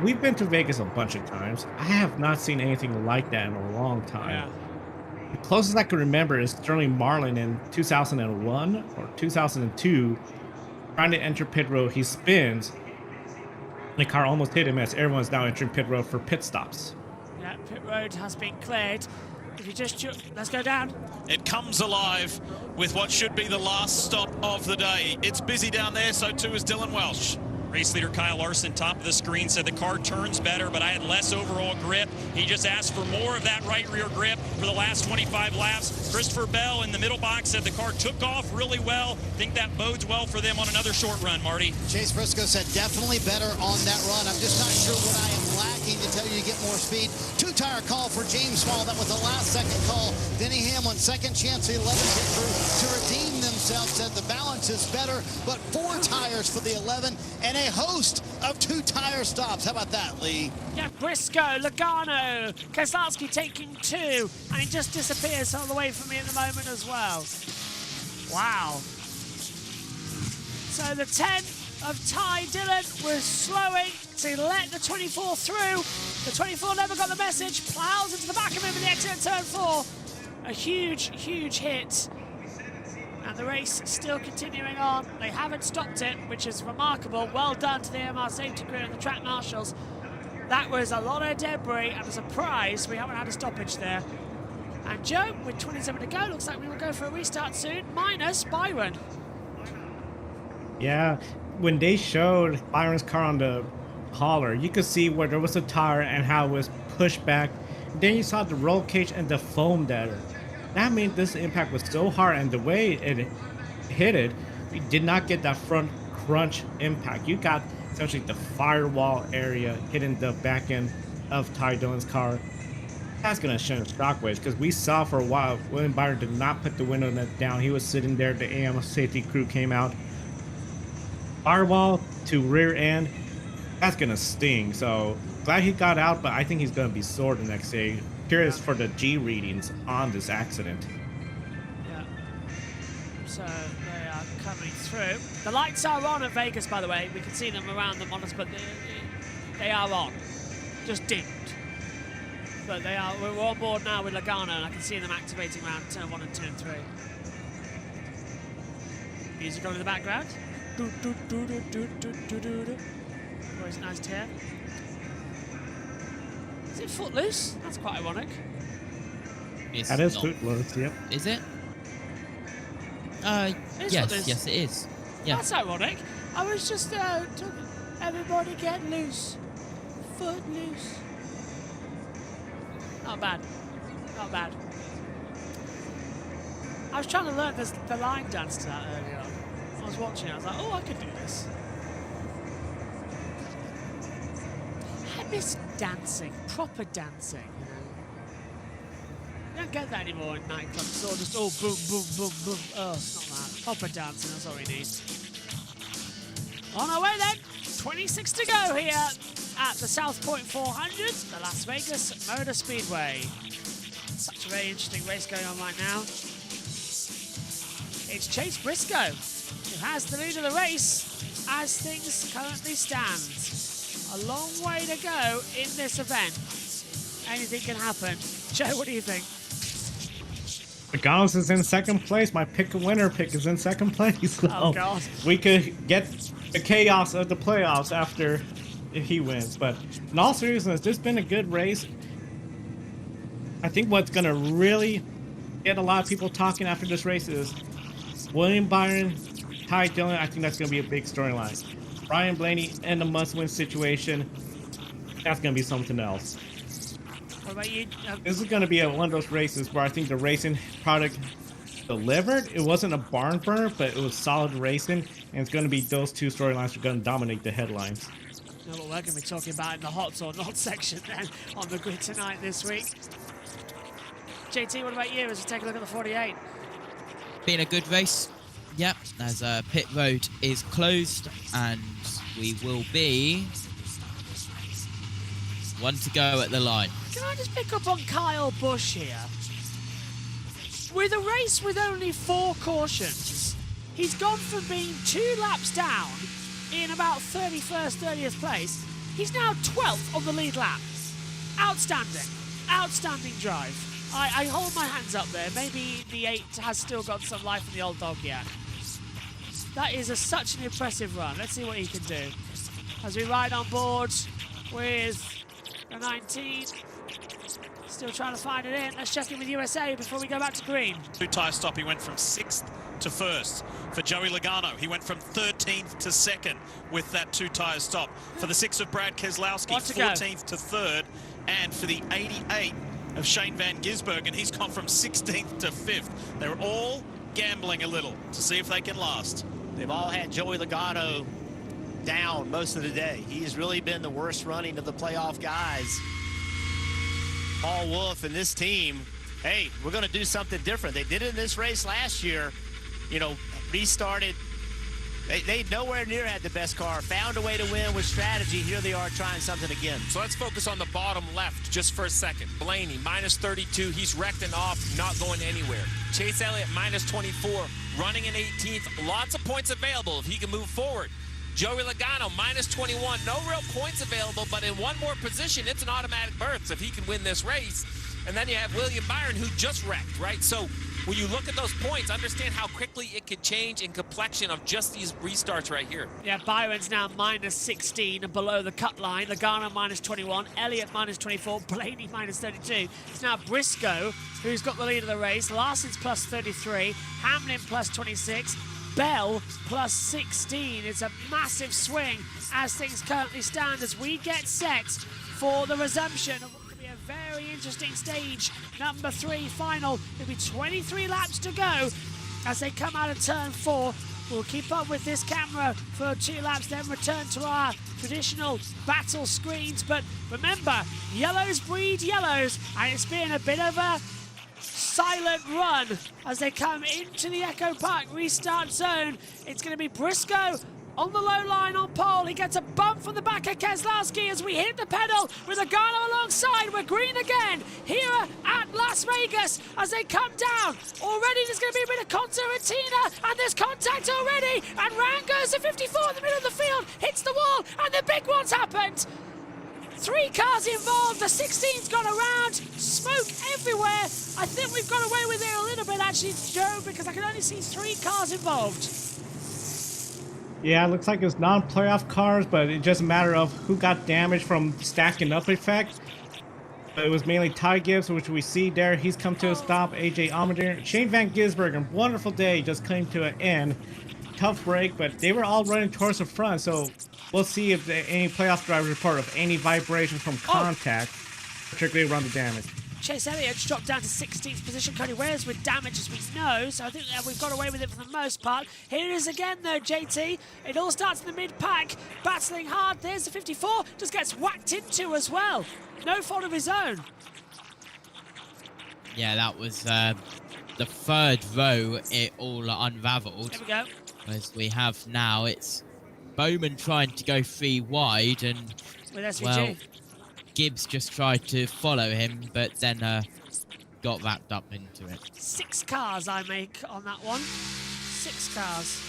we've been to Vegas a bunch of times. I have not seen anything like that in a long time. Yeah. The closest I can remember is Sterling Marlin in 2001 or 2002, trying to enter pit road. He spins, and the car almost hit him as everyone's now entering pit road for pit stops. Yeah, pit road has been cleared. If you just let's go down. It comes alive with what should be the last stop of the day. It's busy down there, so too is Dylan Welsh. Race leader Kyle Larson, top of the screen, said the car turns better, but I had less overall grip. He just asked for more of that right rear grip for the last 25 laps. Christopher Bell in the middle box said the car took off really well. Think that bodes well for them on another short run, Marty. Chase Briscoe said definitely better on that run. I'm just not sure what I am lacking to tell you to get more speed. Two-tire call for James Small. That was the last second call. Denny Hamlin, second chance, the 11 pit crew to redeem themselves. Said the balance is better, but 4 tires for the 11 and a host of 2-tire stops. How about that, Lee? Yeah, Briscoe, Logano, Keselowski taking 2, and he just disappears all the way from me at the moment as well. Wow. So the 10 of Ty Dillon was slowing to let the 24 through. The 24 never got the message, plows into the back of him in the exit of turn 4. A huge, huge hit. And the race still continuing on. They haven't stopped it, which is remarkable. Well done to the AMR safety crew and the track marshals. That was a lot of debris, and a surprise, we haven't had a stoppage there. And Joe, with 27 to go, looks like we will go for a restart soon, minus Byron. Yeah, when they showed Byron's car on the hauler, you could see where there was a tire and how it was pushed back. Then you saw the roll cage and the foam there. That means this impact was so hard, and the way it hit it, we did not get that front crunch impact. You got essentially the firewall area hitting the back end of Ty Dillon's car. That's going to send shockwaves, because we saw for a while William Byron did not put the window net down. He was sitting there. The AM safety crew came out. Firewall to rear end, that's going to sting. So glad he got out, but I think he's going to be sore the next day. Curious for the G readings on this accident. Yeah. So they are coming through. The lights are on at Vegas, by the way. We can see them around the monitors, but they are on. Just dimmed. But they are. We're on board now with Logano, and I can see them activating around turn 1 and 2 and 3. Music on in the background. Always nice to hear. Is it Footloose? That's quite ironic. That is Footloose, yep. Is it? Yes, it is. Yeah. That's ironic. I was just talking. Everybody get loose. Footloose. Not bad. Not bad. I was trying to learn the line dance to that earlier on. I was watching it, I was like, oh, I could do this. I miss dancing, proper dancing, you know. You don't get that anymore in nightclubs. It's all just all boom, boom, boom, boom. Oh, it's not that. Opera dancing, that's all we need. On our way then, 26 to go here at the South Point 400, the Las Vegas Motor Speedway. Such a very interesting race going on right now. It's Chase Briscoe who has the lead of the race as things currently stand. A long way to go in this event. Anything can happen. Joe, what do you think? Gonzalez is in second place. My pick a winner pick is in second place. So Oh, God. we could get the chaos of the playoffs after if he wins. But in all seriousness, this has been a good race. I think what's going to really get a lot of people talking after this race is William Byron, Ty Dillon. I think that's going to be a big storyline. Brian Blaney in the must-win situation. That's going to be something else. What about you? This is going to be one of those races where I think the racing product delivered. It wasn't a barn burner, but it was solid racing, and it's going to be those two storylines that are going to dominate the headlines. You know what we're going to be talking about in the hot or not section then on the grid tonight this week. JT, what about you as we take a look at the 48? Been a good race. Yep, as pit road is closed, and we will be one to go at the line. Can I just pick up on Kyle Busch here? With a race with only 4 cautions, he's gone from being 2 laps down in about 31st, 30th place. He's now 12th on the lead lap. Outstanding. Outstanding drive. I hold my hands up there. Maybe the 8 has still got some life in the old dog yet. That is such an impressive run. Let's see what he can do. As we ride on board with the 19. Still trying to find it in. Let's check in with USA before we go back to green. 2-tyre stop, he went from 6th to 1st. For Joey Logano, he went from 13th to 2nd with that 2-tyre stop. For the 6 of Brad Keselowski, 14th to 3rd. And for the 88 of Shane Van Gisbergen, he's gone from 16th to 5th. They're all gambling a little to see if they can last. They've all had Joey Logano down most of the day. He has really been the worst running of the playoff guys. Paul Wolf and this team, hey, we're going to do something different. They did it in this race last year, you know, restarted. They nowhere near had the best car, found a way to win with strategy. Here they are trying something again. So let's focus on the bottom left just for a second. Blaney, minus 32. He's wrecked and off, not going anywhere. Chase Elliott, minus 24, running in 18th. Lots of points available if he can move forward. Joey Logano, minus 21. No real points available, but in one more position, it's an automatic berth if he can win this race. And then you have William Byron, who just wrecked, right? So when you look at those points, understand how quickly it could change in complexion of just these restarts right here. Yeah, Byron's now minus 16 below the cut line. Logano minus 21, Elliott minus 24, Blaney minus 32. It's now Briscoe who's got the lead of the race. Larson's plus 33, Hamlin plus 26, Bell plus 16. It's a massive swing as things currently stand as we get set for the resumption of what could be a very interesting stage. Number 3 final. There'll be 23 laps to go as they come out of turn 4. We'll keep up with this camera for 2 laps, then return to our traditional battle screens. But remember, yellows breed yellows, and it's been a bit of a silent run as they come into the Echo Park restart zone. It's going to be Briscoe on the low line on pole. He gets a bump from the back of Keselowski as we hit the pedal with Logano alongside. We're green again here at Las Vegas as they come down. Already there's going to be a bit of concertina, and there's contact already, and round goes the 54 in the middle of the field, hits the wall, and the big one's happened. 3 cars involved, the 16's gone around, smoke everywhere. I think we've got away with it a little bit actually, Joe, because I can only see 3 cars involved. Yeah, it looks like it's non-playoff cars, but it's just a matter of who got damaged from stacking up effect. It was mainly Ty Gibbs, which we see there. He's come to a stop. AJ Allmendinger, Shane Van Gisbergen, wonderful day, just came to an end. Tough break, but they were all running towards the front, so we'll see if any playoff drivers report of any vibrations from contact, particularly around the damage. Chase Elliott's dropped down to 16th position. Cody Ware's with damage, as we know, so I think we've got away with it for the most part. Here it is again, though, JT. It all starts in the mid-pack, battling hard. There's the 54, just gets whacked into as well. No fault of his own. Yeah, that was the third row. It all unraveled. Here we go. As we have now, it's Bowman trying to go 3 wide, and With SVG. well, Gibbs just tried to follow him, but then got wrapped up into it. 6 cars I make on that one. 6 cars.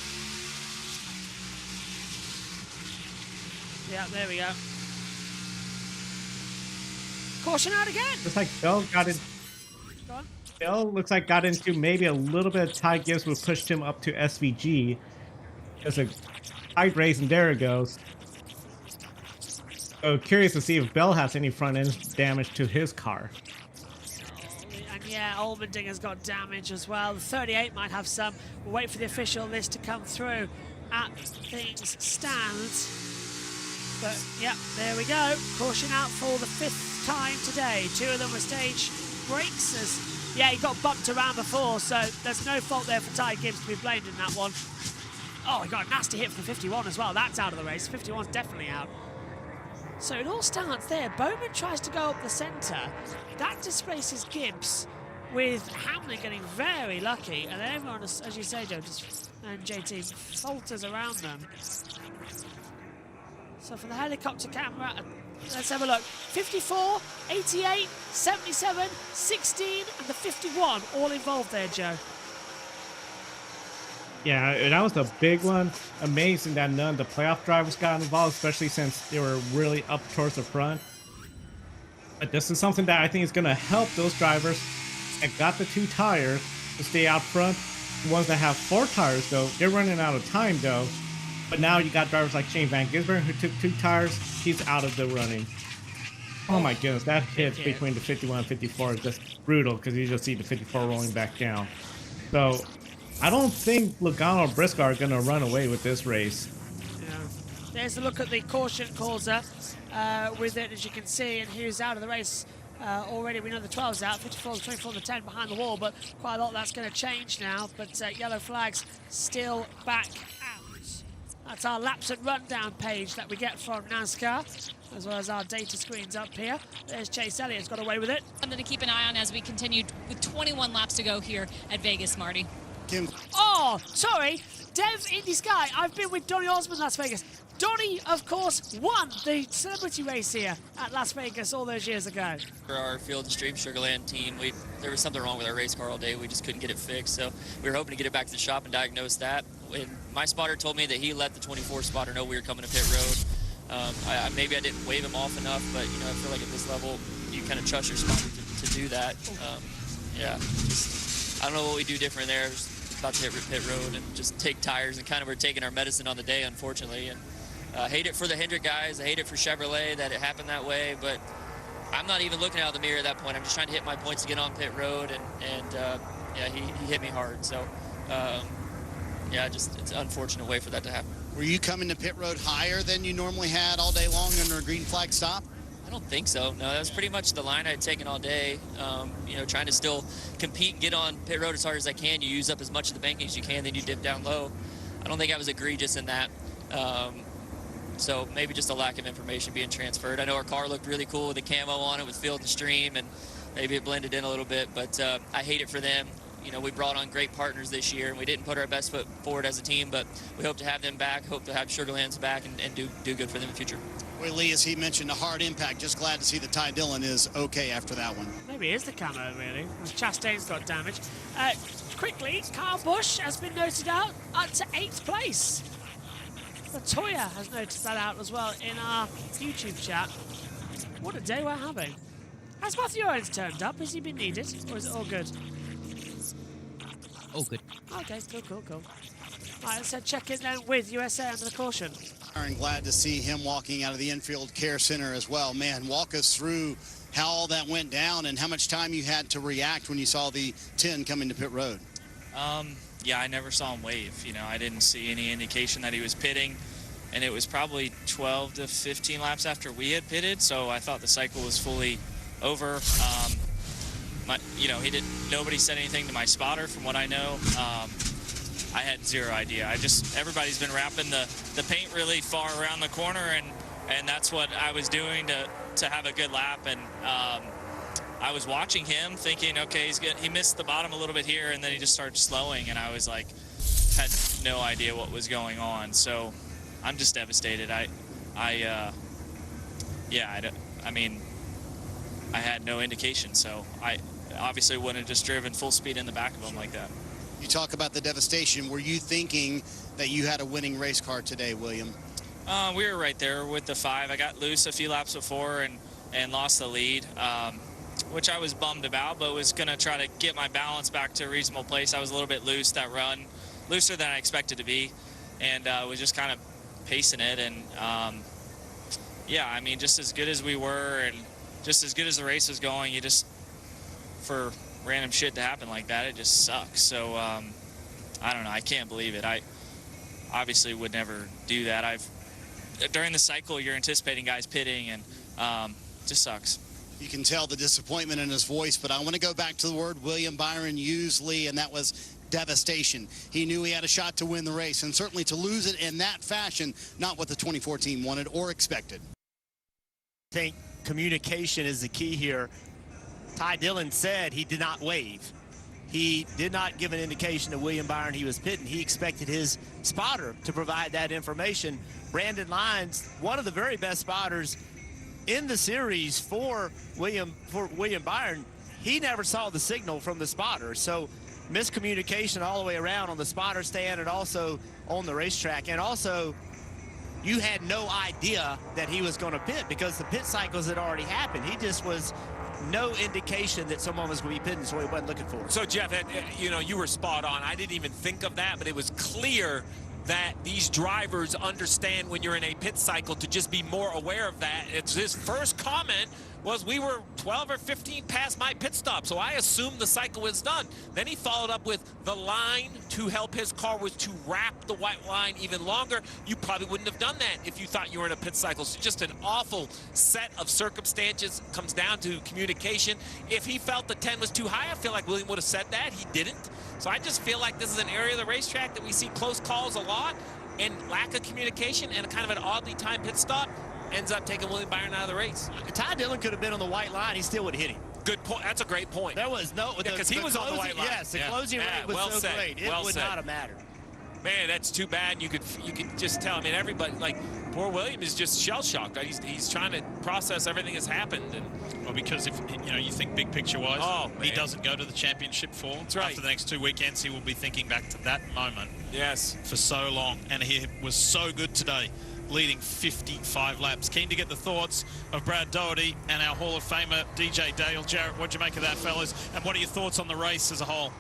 Yeah, there we go. Caution out again. Looks like Bell got in. Go on. Bell looks like got into maybe a little bit of Ty Gibbs, who pushed him up to SVG. There's a tight race, and there it goes. So curious to see if Bell has any front end damage to his car. And yeah, Allmendinger's got damage as well. The 38 might have some. We'll wait for the official list to come through at things stand. But yeah, there we go. Caution out for the 5th time today. 2 of them were stage breaks. Yeah, he got bumped around before, so there's no fault there for Ty Gibbs to be blamed in that one. Oh, he got a nasty hit for the 51 as well. That's out of the race. 51's definitely out. So it all starts there. Bowman tries to go up the centre. That displaces Gibbs, with Hamlin getting very lucky, and everyone, as you say, Joe, and JT falters around them. So for the helicopter camera, let's have a look. 54, 88, 77, 16, and the 51 all involved there, Joe. Yeah, that was a big one. Amazing that none of the playoff drivers got involved, especially since they were really up towards the front. But this is something that I think is going to help those drivers that got the 2 tires to stay out front. The ones that have 4 tires, though, they're running out of time, though. But now you got drivers like Shane Van Gisbergen, who took 2 tires. He's out of the running. Oh my goodness, that hit between the 51 and 54 is just brutal, because you just see the 54 rolling back down. So I don't think Logano or Briscoe are going to run away with this race. Yeah. There's a look at the caution calls with it, as you can see, and who's out of the race already. We know the 12's out, 54, 24, and the 10 behind the wall, but quite a lot of that's going to change now. But yellow flags still back out. That's our laps and rundown page that we get from NASCAR, as well as our data screens up here. There's Chase Elliott's got away with it. Something to keep an eye on as we continue with 21 laps to go here at Vegas, Marty. Oh, sorry, Dev Indy Sky. I've been with Donny Osmond, Las Vegas. Donny, of course, won the celebrity race here at Las Vegas all those years ago. For our Field and Stream Sugarland team, there was something wrong with our race car all day. We just couldn't get it fixed, so we were hoping to get it back to the shop and diagnose that. And my spotter told me that he let the 24 spotter know we were coming to pit road. Maybe I didn't wave him off enough, but I feel like at this level, you kind of trust your spotter to do that. Yeah, I don't know what we do different there. Just about to hit pit road and just take tires, and kind of we're taking our medicine on the day, unfortunately. And I hate it for the Hendrick guys. I hate it for Chevrolet that it happened that way, but I'm not even looking out the mirror at that point. I'm just trying to hit my points to get on pit road, and yeah, he hit me hard. So yeah, just it's an unfortunate way for that to happen. Were you coming to pit road higher than you normally had all day long under a green flag stop? I don't think so. No, that was pretty much the line I had taken all day. Trying to still compete and get on pit road as hard as I can. You use up as much of the banking as you can, then you dip down low. I don't think I was egregious in that. So maybe just a lack of information being transferred. I know our car looked really cool with the camo on it with Field and Stream, and maybe it blended in a little bit, but I hate it for them. We brought on great partners this year, and we didn't put our best foot forward as a team, but we hope to have them back, hope to have Sugarlands back, and do good for them in the future. Well, Lee, as he mentioned, a hard impact. Just glad to see that Ty Dillon is okay after that one. Maybe it is the camo, really. Chastain's got damage. Quickly, Kyle Busch has been noted out up to 8th place. Latoya has noticed that out as well in our YouTube chat. What a day we're having. Has Matthew Owens turned up? Has he been needed? Or is it all good? All good. Okay, cool. All right, let's check in then with USA under the caution. And glad to see him walking out of the infield care center as well. Man, walk us through how all that went down and how much time you had to react when you saw the 10 coming to pit road. Yeah, I never saw him wave. I didn't see any indication that he was pitting, and it was probably 12 to 15 laps after we had pitted, so I thought the cycle was fully over. Nobody said anything to my spotter from what I know. I had zero idea. Everybody's been wrapping the paint really far around the corner, and that's what I was doing to have a good lap. And I was watching him thinking, okay, he missed the bottom a little bit here, and then he just started slowing, and I was like, had no idea what was going on. So I'm just devastated. I mean, I had no indication, so I obviously wouldn't have just driven full speed in the back of him like that. You talk about the devastation. Were you thinking that you had a winning race car today, William? We were right there with the 5. I got loose a few laps before and lost the lead, which I was bummed about, but was going to try to get my balance back to a reasonable place. I was a little bit loose that run, looser than I expected to be, and was just kind of pacing it. And, yeah, I mean, just as good as we were and just as good as the race was going, you just, for random shit to happen like that, it just sucks. So, I don't know. I can't believe it. I obviously would never do that. During the cycle, you're anticipating guys pitting, and just sucks. You can tell the disappointment in his voice, but I want to go back to the word William Byron used, Lee, and that was devastation. He knew he had a shot to win the race, and certainly to lose it in that fashion, not what the 2014 wanted or expected. I think communication is the key here. Ty Dillon said he did not wave. He did not give an indication to William Byron he was pitting. He expected his spotter to provide that information. Brandon Lyons, one of the very best spotters in the series for William Byron, he never saw the signal from the spotter. So miscommunication all the way around on the spotter stand and also on the racetrack. And also, you had no idea that he was going to pit because the pit cycles had already happened. He just was no indication that someone was going to be pitting, so he wasn't looking for it. So, Jeff, you know, you were spot on. I didn't even think of that, but it was clear that these drivers understand when you're in a pit cycle to just be more aware of that. It's his first comment was we were 12 or 15 past my pit stop, so I assumed the cycle was done. Then he followed up with the line to help his car was to wrap the white line even longer. You probably wouldn't have done that if you thought you were in a pit cycle. So just an awful set of circumstances. Comes down to communication. If he felt the 10 was too high, I feel like William would have said that. He didn't. So I just feel like this is an area of the racetrack that we see close calls a lot, and lack of communication and kind of an oddly timed pit stop ends up taking William Byron out of the race. Ty Dillon could have been on the white line. He still would have hit him. Good point. That's a great point. There was no... Because he was on the white line. Yes, the closing rate was so great. It would not have mattered. Man, that's too bad. You could just tell. I mean, everybody, like, poor William is just shell-shocked. He's trying to process everything that's happened. And, well, because if you think big picture-wise, he doesn't go to the championship for. That's right. After the next 2 weekends, he will be thinking back to that moment. Yes. For so long, and he was so good today, leading 55 laps. Keen to get the thoughts of Brad Doherty and our Hall of Famer DJ Dale. Jarrett, what'd you make of that, fellas? And what are your thoughts on the race as a whole?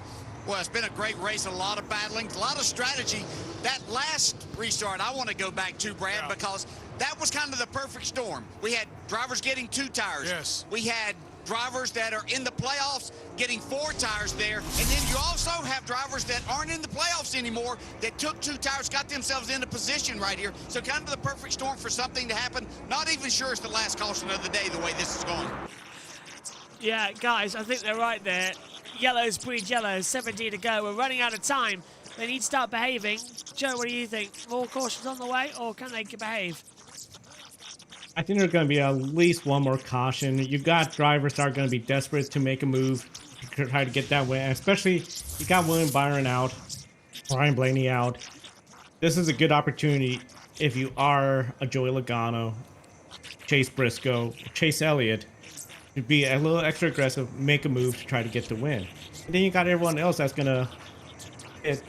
Well, it's been a great race, a lot of battling, a lot of strategy. That last restart, I want to go back to, Brad, because that was kind of the perfect storm. We had drivers getting 2 tires. Yes. We had drivers that are in the playoffs getting 4 tires there. And then you also have drivers that aren't in the playoffs anymore that took 2 tires, got themselves into position right here. So kind of the perfect storm for something to happen. Not even sure it's the last caution of the day the way this is going. Yeah, guys, I think they're right there. Yellows breed yellows, 17 to go. We're running out of time. They need to start behaving. Joe, what do you think? More cautions on the way, or can they behave? I think there's going to be at least one more caution. You've got drivers that are going to be desperate to make a move to try to get that win. Especially, you got William Byron out, Ryan Blaney out. This is a good opportunity if you are a Joey Logano, Chase Briscoe, Chase Elliott, to be a little extra aggressive, make a move to try to get the win. And then you got everyone else that's going to hit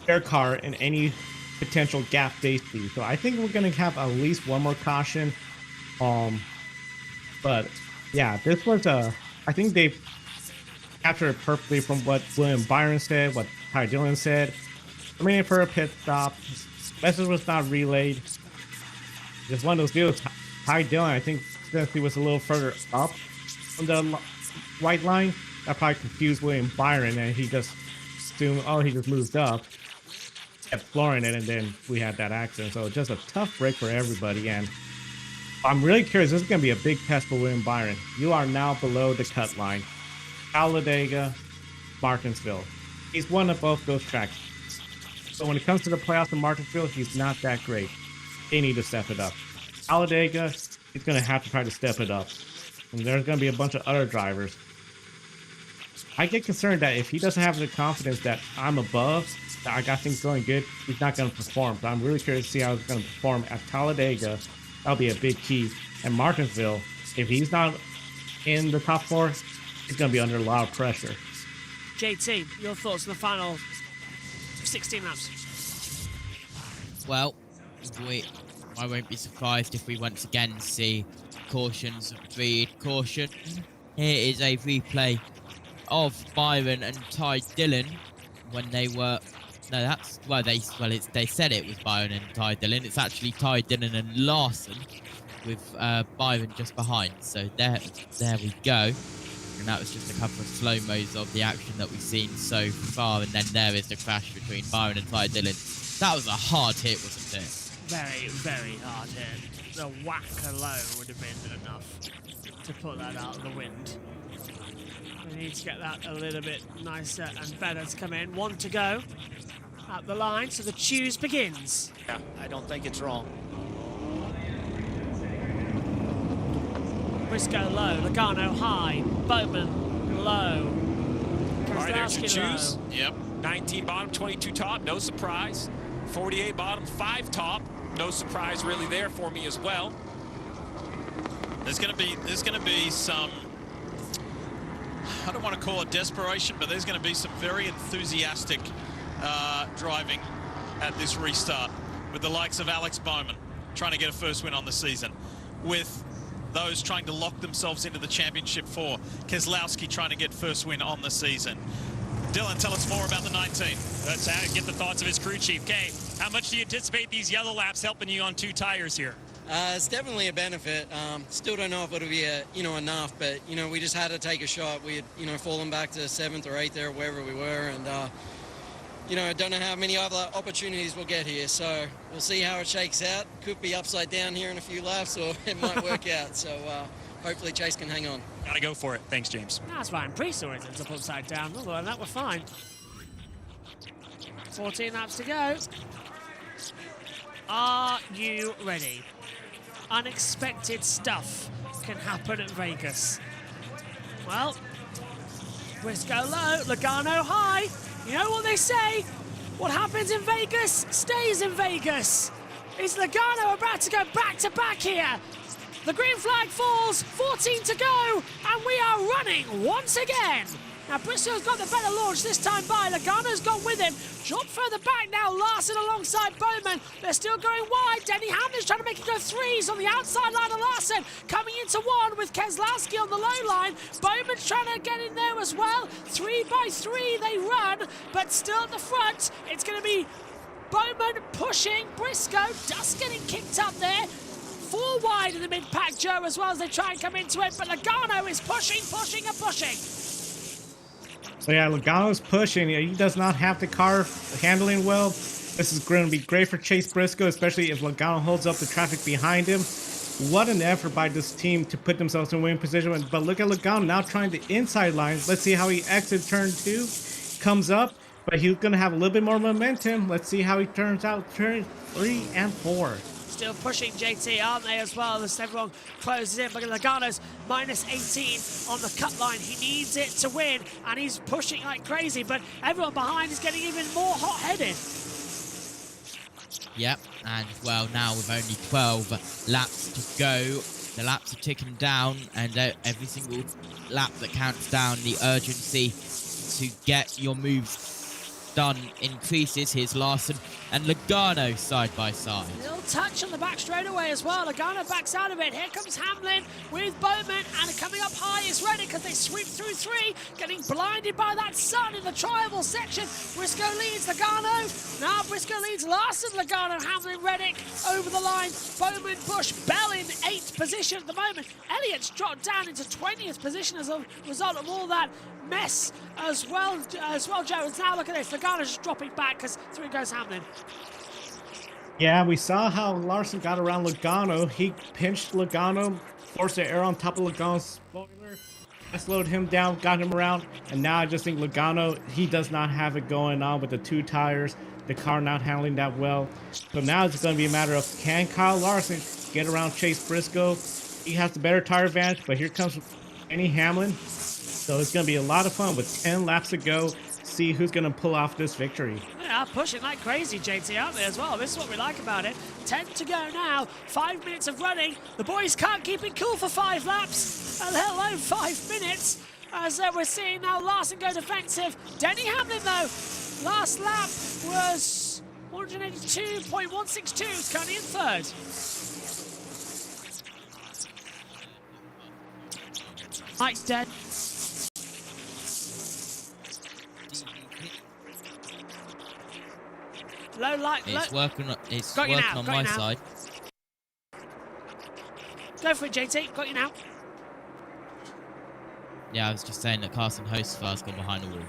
their car in any potential gap they see. So I think we're going to have at least one more caution. But yeah, this was I think they captured it perfectly from what William Byron said, what Ty Dillon said. I mean, for a pit stop, message was not relayed. Just one of those deals. Ty Dillon, I think, since he was a little further up on the white line, that probably confused William Byron, and he just assumed, oh, he just moved up, kept flooring it, and then we had that accident. So just a tough break for everybody, and I'm really curious. This is going to be a big test for William Byron. You are now below the cut line. Talladega, Martinsville. He's won at both those tracks. So when it comes to the playoffs in Martinsville, he's not that great. They need to step it up. Talladega, he's going to have to try to step it up. And there's going to be a bunch of other drivers. I get concerned that if he doesn't have the confidence that I'm above, that I got things going good, he's not going to perform. So I'm really curious to see how he's going to perform at Talladega. That'll be a big key. And Martinsville, if he's not in the top 4, he's going to be under a lot of pressure. JT, your thoughts on the final 16 laps? Well, I won't be surprised if we once again see cautions breed caution. Here is a replay of Byron and Ty Dillon when they were. No, that's they said it was Byron and Ty Dillon. It's actually Ty Dillon and Larson with Byron just behind. So there we go. And that was just a couple of slow-mos of the action that we've seen so far. And then there is the crash between Byron and Ty Dillon. That was a hard hit, wasn't it? Very, very hard hit. The whack alone would have been enough to put that out of the wind. We need to get that a little bit nicer and better to come in. 1 to go at the line, so the choose begins. Yeah, I don't think it's wrong. Briscoe low, Logano high, Bowman low. All right, there's your Keselowski choose. low. Yep. 19 bottom, 22 top, no surprise. 48 bottom, 5 top, no surprise really there for me as well. There's going to be some, I don't want to call it desperation, but there's going to be some very enthusiastic driving at this restart with the likes of Alex Bowman trying to get a first win on the season, with those trying to lock themselves into the championship 4. Keselowski trying to get first win on the season. Dylan, tell us more about the 19. Let's get the thoughts of his crew chief. Kay, how much do you anticipate these yellow laps helping you on 2 tires here? It's definitely a benefit. Still don't know if it'll be enough, but we just had to take a shot. We had fallen back to 7th or 8th there, wherever we were, and I don't know how many other opportunities we'll get here. So we'll see how it shakes out. Could be upside down here in a few laps, or it might work out. So hopefully Chase can hang on. Gotta go for it. Thanks, James. That's fine. Pre-saw it ends up upside down. Other than that, we're fine. 14 laps to go. Are you ready? Unexpected stuff can happen at Vegas. Well, Briscoe low, Logano high. You know what they say? What happens in Vegas stays in Vegas. Is Logano about to go back-to-back here? The green flag falls, 14 to go, and we are running once again. Now, Briscoe's got the better launch this time by. Logano's gone with him. Drop further back now. Larson alongside Bowman. They're still going wide. Denny Hamlin's trying to make it go 3s on the outside line of Larson. Coming into 1 with Keselowski on the low line. Bowman's trying to get in there as well. 3 by 3 they run, but still at the front. It's going to be Bowman pushing Briscoe. Dust getting kicked up there. 4 wide in the mid-pack, Joe, as well as they try and come into it. But Logano is pushing. So yeah, Logano's pushing. He does not have the car handling well. This is going to be great for Chase Briscoe, especially if Logano holds up the traffic behind him. What an effort by this team to put themselves in winning position. But look at Logano now trying the inside line. Let's see how he exits turn 2. Comes up, but he's going to have a little bit more momentum. Let's see how he turns out turn 3 and 4. Still pushing JT, aren't they, as well, as everyone closes in. Look at Logano's minus 18 on the cut line. He needs it to win, and he's pushing like crazy, but everyone behind is getting even more hot-headed. Yep, and well, now with only 12 laps to go, the laps are ticking down, and every single lap that counts down, the urgency to get your moves done increases. Here's Larson and Logano side by side. Little touch on the back straightaway as well. Logano backs out of it. Here comes Hamlin with Bowman, and coming up high is Reddick as they sweep through 3, getting blinded by that sun in the tri-oval section. Briscoe leads Logano. Now Briscoe leads Larson, Logano, Hamlin, Reddick over the line. Bowman, Busch, Bell in 8th position at the moment. Elliott's dropped down into 20th position as a result of all that mess as well, Joe. Now look at this. Logano's just dropping back because through goes Hamlin. Yeah, we saw how Larson got around Logano. He pinched Logano, forced the air on top of Logano's spoiler. I slowed him down, got him around, and now I just think Logano, he does not have it going on with the 2 tires, the car not handling that well. So now it's going to be a matter of, can Kyle Larson get around Chase Briscoe? He has the better tire advantage, but here comes Denny Hamlin. So it's going to be a lot of fun with 10 laps to go. See who's going to pull off this victory. Yeah, pushing like crazy, JT, aren't they, as well? This is what we like about it. 10 to go now. 5 minutes of running. The boys can't keep it cool for 5 laps, let alone 5 minutes. As we're seeing now Larson go defensive. Denny Hamlin, though, last lap was 182.162. He's currently in 3rd. Mike's dead. Low light. It's working on Got my you now. side. Go for it, JT. Got you now. Yeah, I was just saying that Carson Hostfar's gone behind the wall.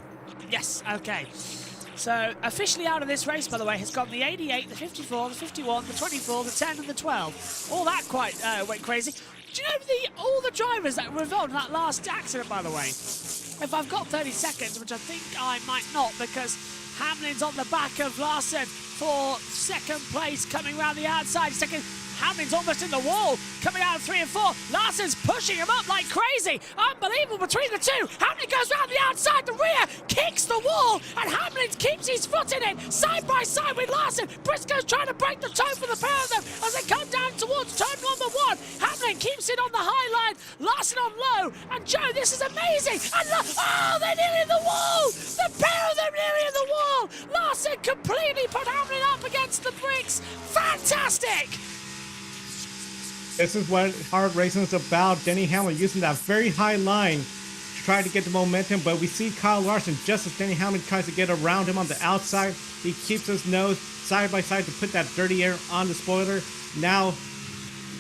Yes, okay. So, officially out of this race, by the way, has gone the 88, the 54, the 51, the 24, the 10, and the 12. All that quite went crazy. Do you know all the drivers that were involved in that last accident, by the way? If I've got 30 seconds, which I think I might not, because Hamlin's on the back of Larson for 2nd place, coming around the outside. Hamlin's almost in the wall, coming out of 3 and 4. Larson's pushing him up like crazy. Unbelievable between the two. Hamlin goes round the outside, the rear, kicks the wall, and Hamlin keeps his foot in it, side by side with Larson. Briscoe's trying to break the toe for the pair of them as they come down towards turn number 1. Hamlin keeps it on the high line, Larson on low, and Joe, this is amazing. And they're nearly in the wall. The pair of them nearly in the wall. Larson completely put Hamlin up against the bricks. Fantastic. This is what hard racing is about. Denny Hamlin using that very high line to try to get the momentum, but we see Kyle Larson, just as Denny Hamlin tries to get around him on the outside, he keeps his nose side by side to put that dirty air on the spoiler. Now,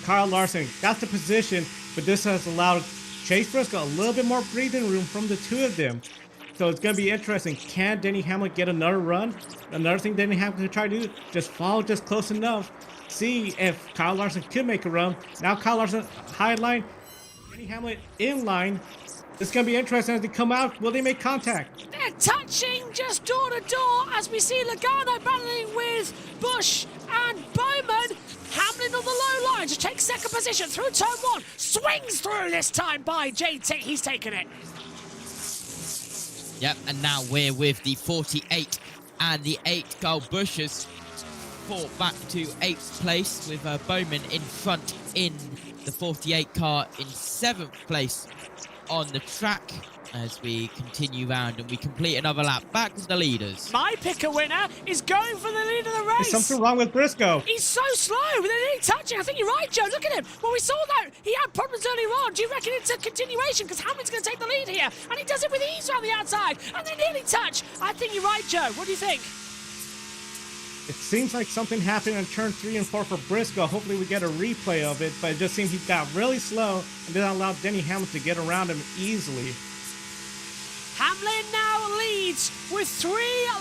Kyle Larson got the position, but this has allowed Chase Briscoe a little bit more breathing room from the two of them. So it's going to be interesting. Can Denny Hamlin get another run? Another thing Denny Hamlin can try to do, just follow just close enough. See if Kyle Larson could make a run. Now Kyle Larson high line, Denny Hamlin in line. It's going to be interesting as they come out. Will they make contact? They're touching just door to door as we see Logano battling with Busch and Bowman. Hamlin on the low line to take 2nd position through turn 1. Swings through this time by JT. He's taken it. Yep, and now we're with the 48 and the 8 Carl Buschers. Fought back to 8th place with Bowman in front in the 48 car in 7th place on the track as we continue round and we complete another lap back with the leaders. My picker winner is going for the lead of the race. There's something wrong with Briscoe. He's so slow, they're nearly touching. I think you're right, Joe. Look at him. Well, we saw that he had problems earlier on. Do you reckon it's a continuation? Because Hamlin's going to take the lead here, and he does it with ease around the outside, and they nearly touch. I think you're right, Joe. What do you think? It seems like something happened on turn 3 and 4 for Briscoe. Hopefully we get a replay of it, but it just seems he got really slow and didn't allow Denny Hamlin to get around him easily. Hamlin now leads with 3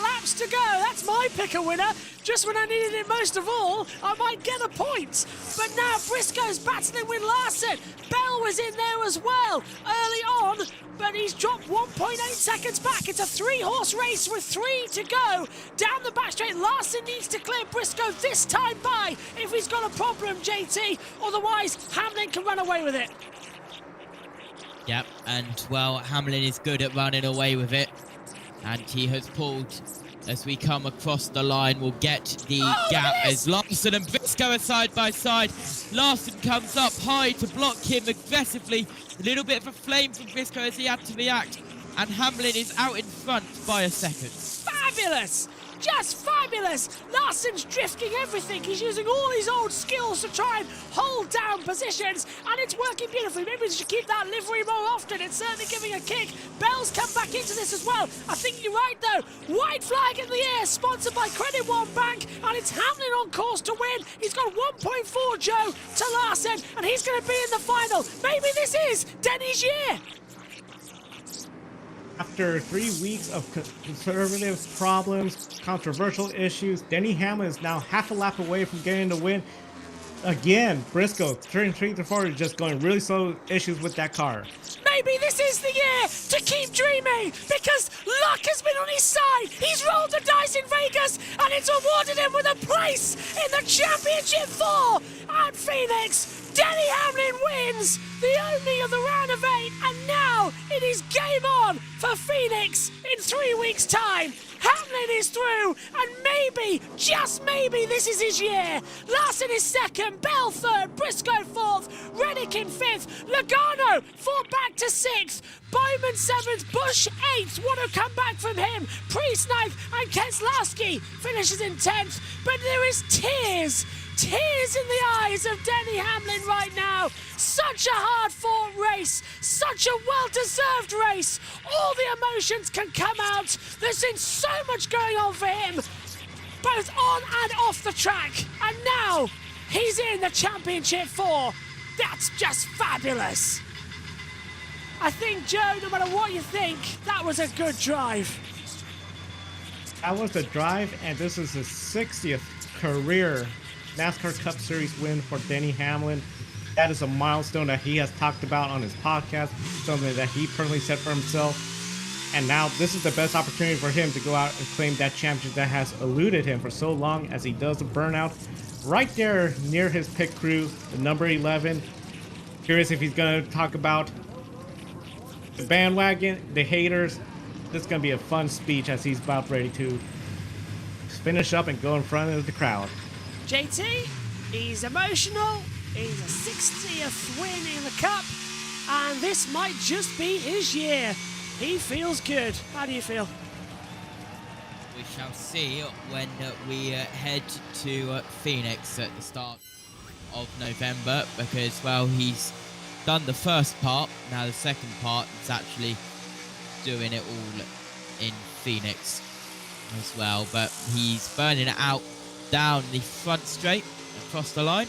laps to go. That's my picker winner. Just when I needed it most of all, I might get a point. But now Briscoe's battling with Larson. Bell was in there as well early on, but he's dropped 1.8 seconds back. It's a 3-horse race with 3 to go. Down the back straight, Larson needs to clear Briscoe this time by if he's got a problem, JT. Otherwise, Hamlin can run away with it. Yep, and well, Hamlin is good at running away with it. And he has pulled as we come across the line. We'll get the gap as Larson and Briscoe are side by side. Larson comes up high to block him aggressively. A little bit of a flame from Briscoe as he had to react. And Hamlin is out in front by a second. Fabulous! Just fabulous! Larson's drifting everything. He's using all his old skills to try and hold down positions, and it's working beautifully. Maybe we should keep that livery more often. It's certainly giving a kick. Bell's come back into this as well. I think you're right, though. White flag in the air, sponsored by Credit One Bank, and it's Hamlin on course to win. He's got 1.4, Joe, to Larson, and he's going to be in the final. Maybe this is Denny's year. After 3 weeks of conservative problems, controversial issues, Denny Hamlin is now half a lap away from getting the win. Again, Briscoe, turning 3 to 4, is just going really slow, issues with that car. Maybe this is the year to keep dreaming, because luck has been on his side. He's rolled the dice in Vegas, and it's awarded him with a place in the Championship 4 at Phoenix. Denny Hamlin wins the opening of the round of 8, and now it is game on for Phoenix in 3 weeks' time. Hamlin is through, and maybe, just maybe, this is his year. Larson is second, Bell third, Briscoe fourth, Reddick in fifth, Logano fought back to sixth, Bowman seventh, Busch eighth. What a comeback from him. Priest ninth, and Keselowski finishes in 10th. But there is tears in the eyes of Denny Hamlin right now. Such a hard-fought race, such a well-deserved race. All the emotions can come out. There's been so much going on for him, both on and off the track. And now he's in the Championship 4. That's just fabulous. I think, Joe, no matter what you think, that was a good drive. That was the drive, and this is his 60th career NASCAR Cup Series win for Denny Hamlin. That is a milestone that he has talked about on his podcast, something that he personally set for himself. And now this is the best opportunity for him to go out and claim that championship that has eluded him for so long, as he does the burnout right there near his pit crew, the number 11. Curious if he's going to talk about the bandwagon, the haters. This is going to be a fun speech as he's about ready to finish up and go in front of the crowd. JT, he's emotional. He's a 60th win in the Cup, and this might just be his year. He feels good. How do you feel? We shall see when we head to Phoenix at the start of November, because, well, he's done the first part. Now the second part is actually doing it all in Phoenix as well, but he's burning it out down the front straight across the line,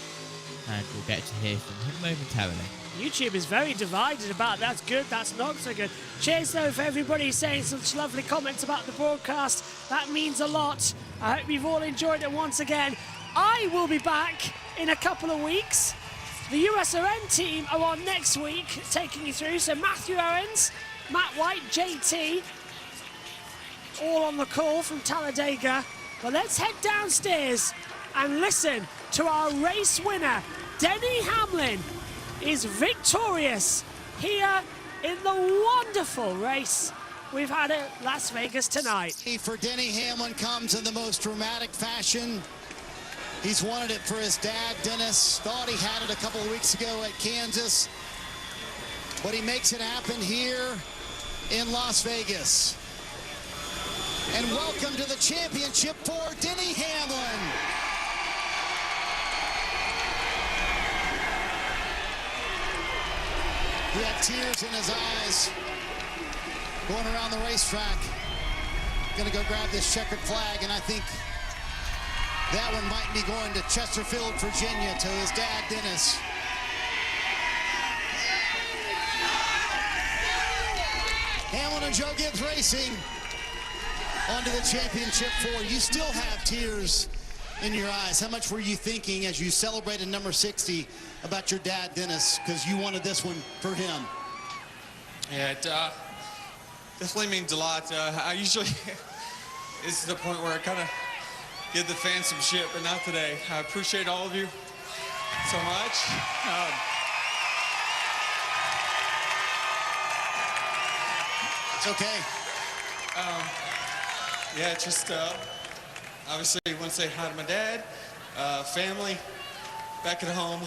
and we'll get to hear from him momentarily. YouTube is very divided about that's good, that's not so good. Cheers though for everybody saying such lovely comments about the broadcast. That means a lot. I hope you've all enjoyed it once again. I will be back in a couple of weeks. The USRN team are on next week, taking you through. So Matthew Owens, Matt White, JT, all on the call from Talladega. But let's head downstairs and listen to our race winner. Denny Hamlin is victorious here in the wonderful race we've had at Las Vegas tonight. For Denny Hamlin comes in the most dramatic fashion. He's wanted it for his dad, Dennis. Thought he had it a couple of weeks ago at Kansas, but he makes it happen here in Las Vegas. And welcome to the championship for Denny Hamlin. He had tears in his eyes going around the racetrack. Gonna go grab this checkered flag, and I think that one might be going to Chesterfield, Virginia, to his dad, Dennis. Hamlin and Joe Gibbs Racing onto the championship 4. You still have tears in your eyes. How much were you thinking as you celebrated number 60 about your dad, Dennis, because you wanted this one for him? Yeah, it definitely means a lot. I usually, it's the point where I kind of give the fans some shit, but not today. I appreciate all of you so much. It's okay. Yeah, just obviously want to say hi to my dad, family, back at home,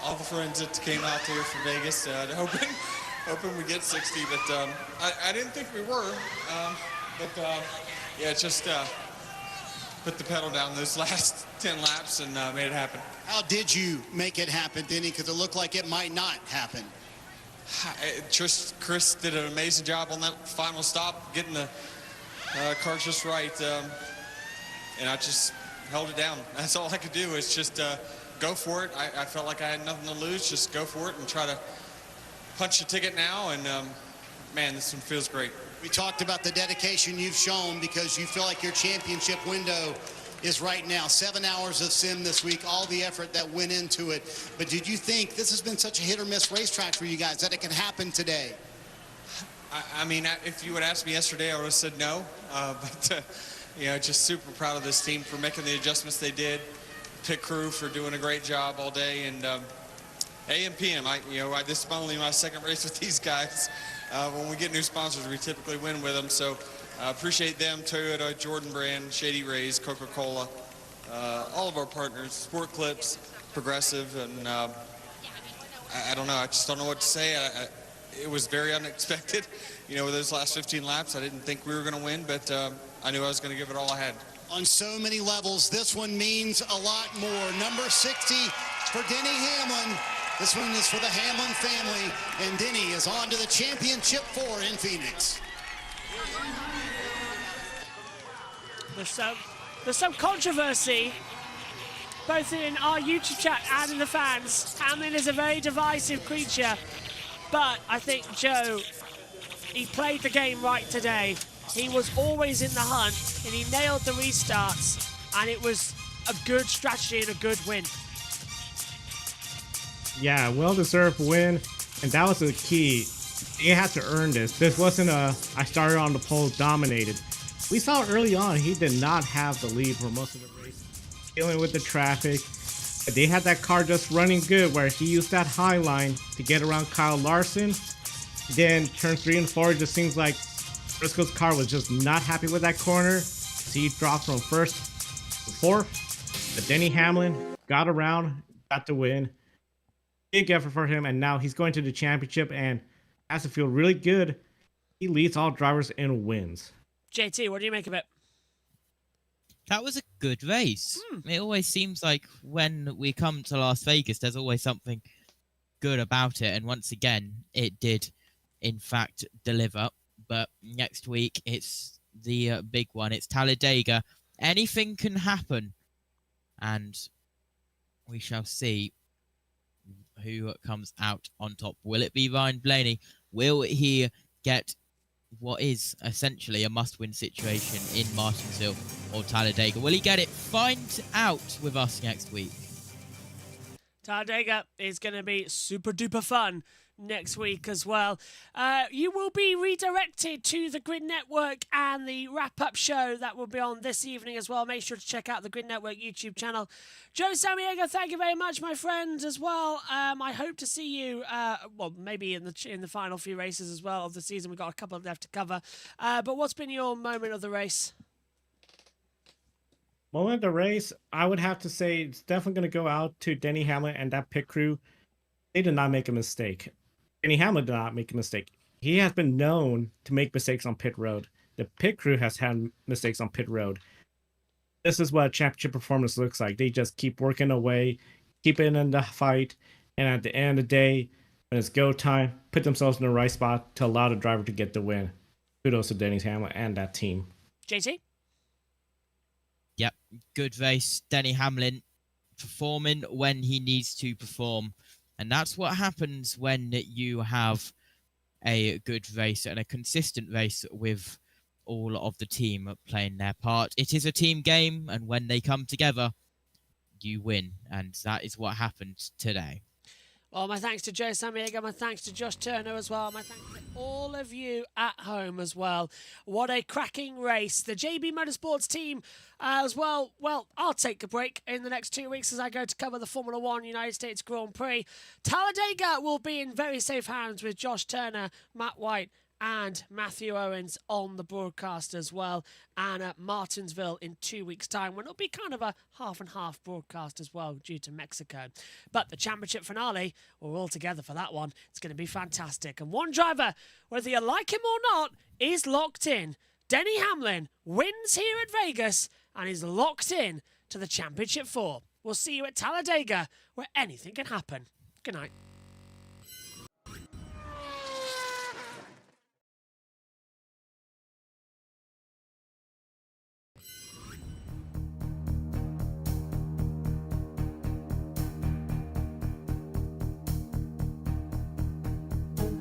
all the friends that came out here from Vegas, hoping we get 60, but I didn't think we were, yeah, just put the pedal down those last 10 laps and made it happen. How did you make it happen, Denny? Because it looked like it might not happen. Chris did an amazing job on that final stop, getting the cars just right, and I just held it down. That's all I could do, is just go for it. I felt like I had nothing to lose. Just go for it and try to punch the ticket now, and man, this one feels great. We talked about the dedication you've shown, because you feel like your championship window is right now. 7 hours of sim this week, all the effort that went into it. But did you think this has been such a hit or miss racetrack for you guys that it can happen today? I mean, if you would ask me yesterday, I would have said no. But you know, just super proud of this team for making the adjustments they did. Pit crew for doing a great job all day, and AM, PM. This is only my second race with these guys. When we get new sponsors, we typically win with them. So I appreciate them, Toyota, Jordan Brand, Shady Rays, Coca-Cola, all of our partners, Sport Clips, Progressive, and I don't know. I just don't know what to say. It was very unexpected. With those last 15 laps, I didn't think we were going to win, but I knew I was going to give it all I had. On so many levels, this one means a lot more. Number 60 for Denny Hamlin. This one is for the Hamlin family, and Denny is on to the championship 4 in Phoenix. There's some controversy, both in our YouTube chat and in the fans. Hamlin is a very divisive creature, but I think Joe, he played the game right today. He was always in the hunt, and he nailed the restarts, and it was a good strategy and a good win. Yeah, well-deserved win, and that was the key. He had to earn this. This wasn't a I started on the pole, dominated. We saw early on he did not have the lead for most of the race, dealing with the traffic. But they had that car just running good, where he used that high line to get around Kyle Larson. Then turns 3 and 4, it just seems like Briscoe's car was just not happy with that corner. So he dropped from 1st to 4th. But Denny Hamlin got around, got the win. Big effort for him, and now he's going to the championship and has to feel really good. He leads all drivers in wins. JT, what do you make of it? That was a good race. It always seems like when we come to Las Vegas, there's always something good about it. And once again, it did, in fact, deliver. But next week, it's the big one. It's Talladega. Anything can happen. And we shall see who comes out on top. Will it be Ryan Blaney? Will he get what is essentially a must-win situation in Martinsville or Talladega? Will he get it? Find out with us next week. Talladega is going to be super duper fun next week as well. You will be redirected to the Grid Network and the wrap-up show that will be on this evening as well. Make sure to check out the Grid Network YouTube channel. Joe Samaniego, thank you very much, my friend, as well. I hope to see you, maybe in the final few races as well of the season. We've got a couple left to cover. But what's been your moment of the race? Moment of the race, I would have to say it's definitely going to go out to Denny Hamlin and that pit crew. They did not make a mistake. Denny Hamlin did not make a mistake. He has been known to make mistakes on pit road. The pit crew has had mistakes on pit road. This is what a championship performance looks like. They just keep working away, keep it in the fight, and at the end of the day, when it's go time, put themselves in the right spot to allow the driver to get the win. Kudos to Denny Hamlin and that team. JT? Yep, good race. Denny Hamlin performing when he needs to perform. And that's what happens when you have a good race and a consistent race with all of the team playing their part. It is a team game, and when they come together, you win. And that is what happened today. Well, my thanks to Joe Samaniego, my thanks to Josh Turner as well, my thanks to all of you at home as well. What a cracking race. The JB Motorsports team as well. Well, I'll take a break in the next 2 weeks as I go to cover the Formula One United States Grand Prix. Talladega will be in very safe hands with Josh Turner, Matt White, and Matthew Owens on the broadcast as well. And at Martinsville in 2 weeks' time, when it'll be kind of a half and half broadcast as well due to Mexico. But the championship finale, we're all together for that one. It's going to be fantastic. And one driver, whether you like him or not, is locked in. Denny Hamlin wins here at Vegas and is locked in to the Championship 4. We'll see you at Talladega, where anything can happen. Good night.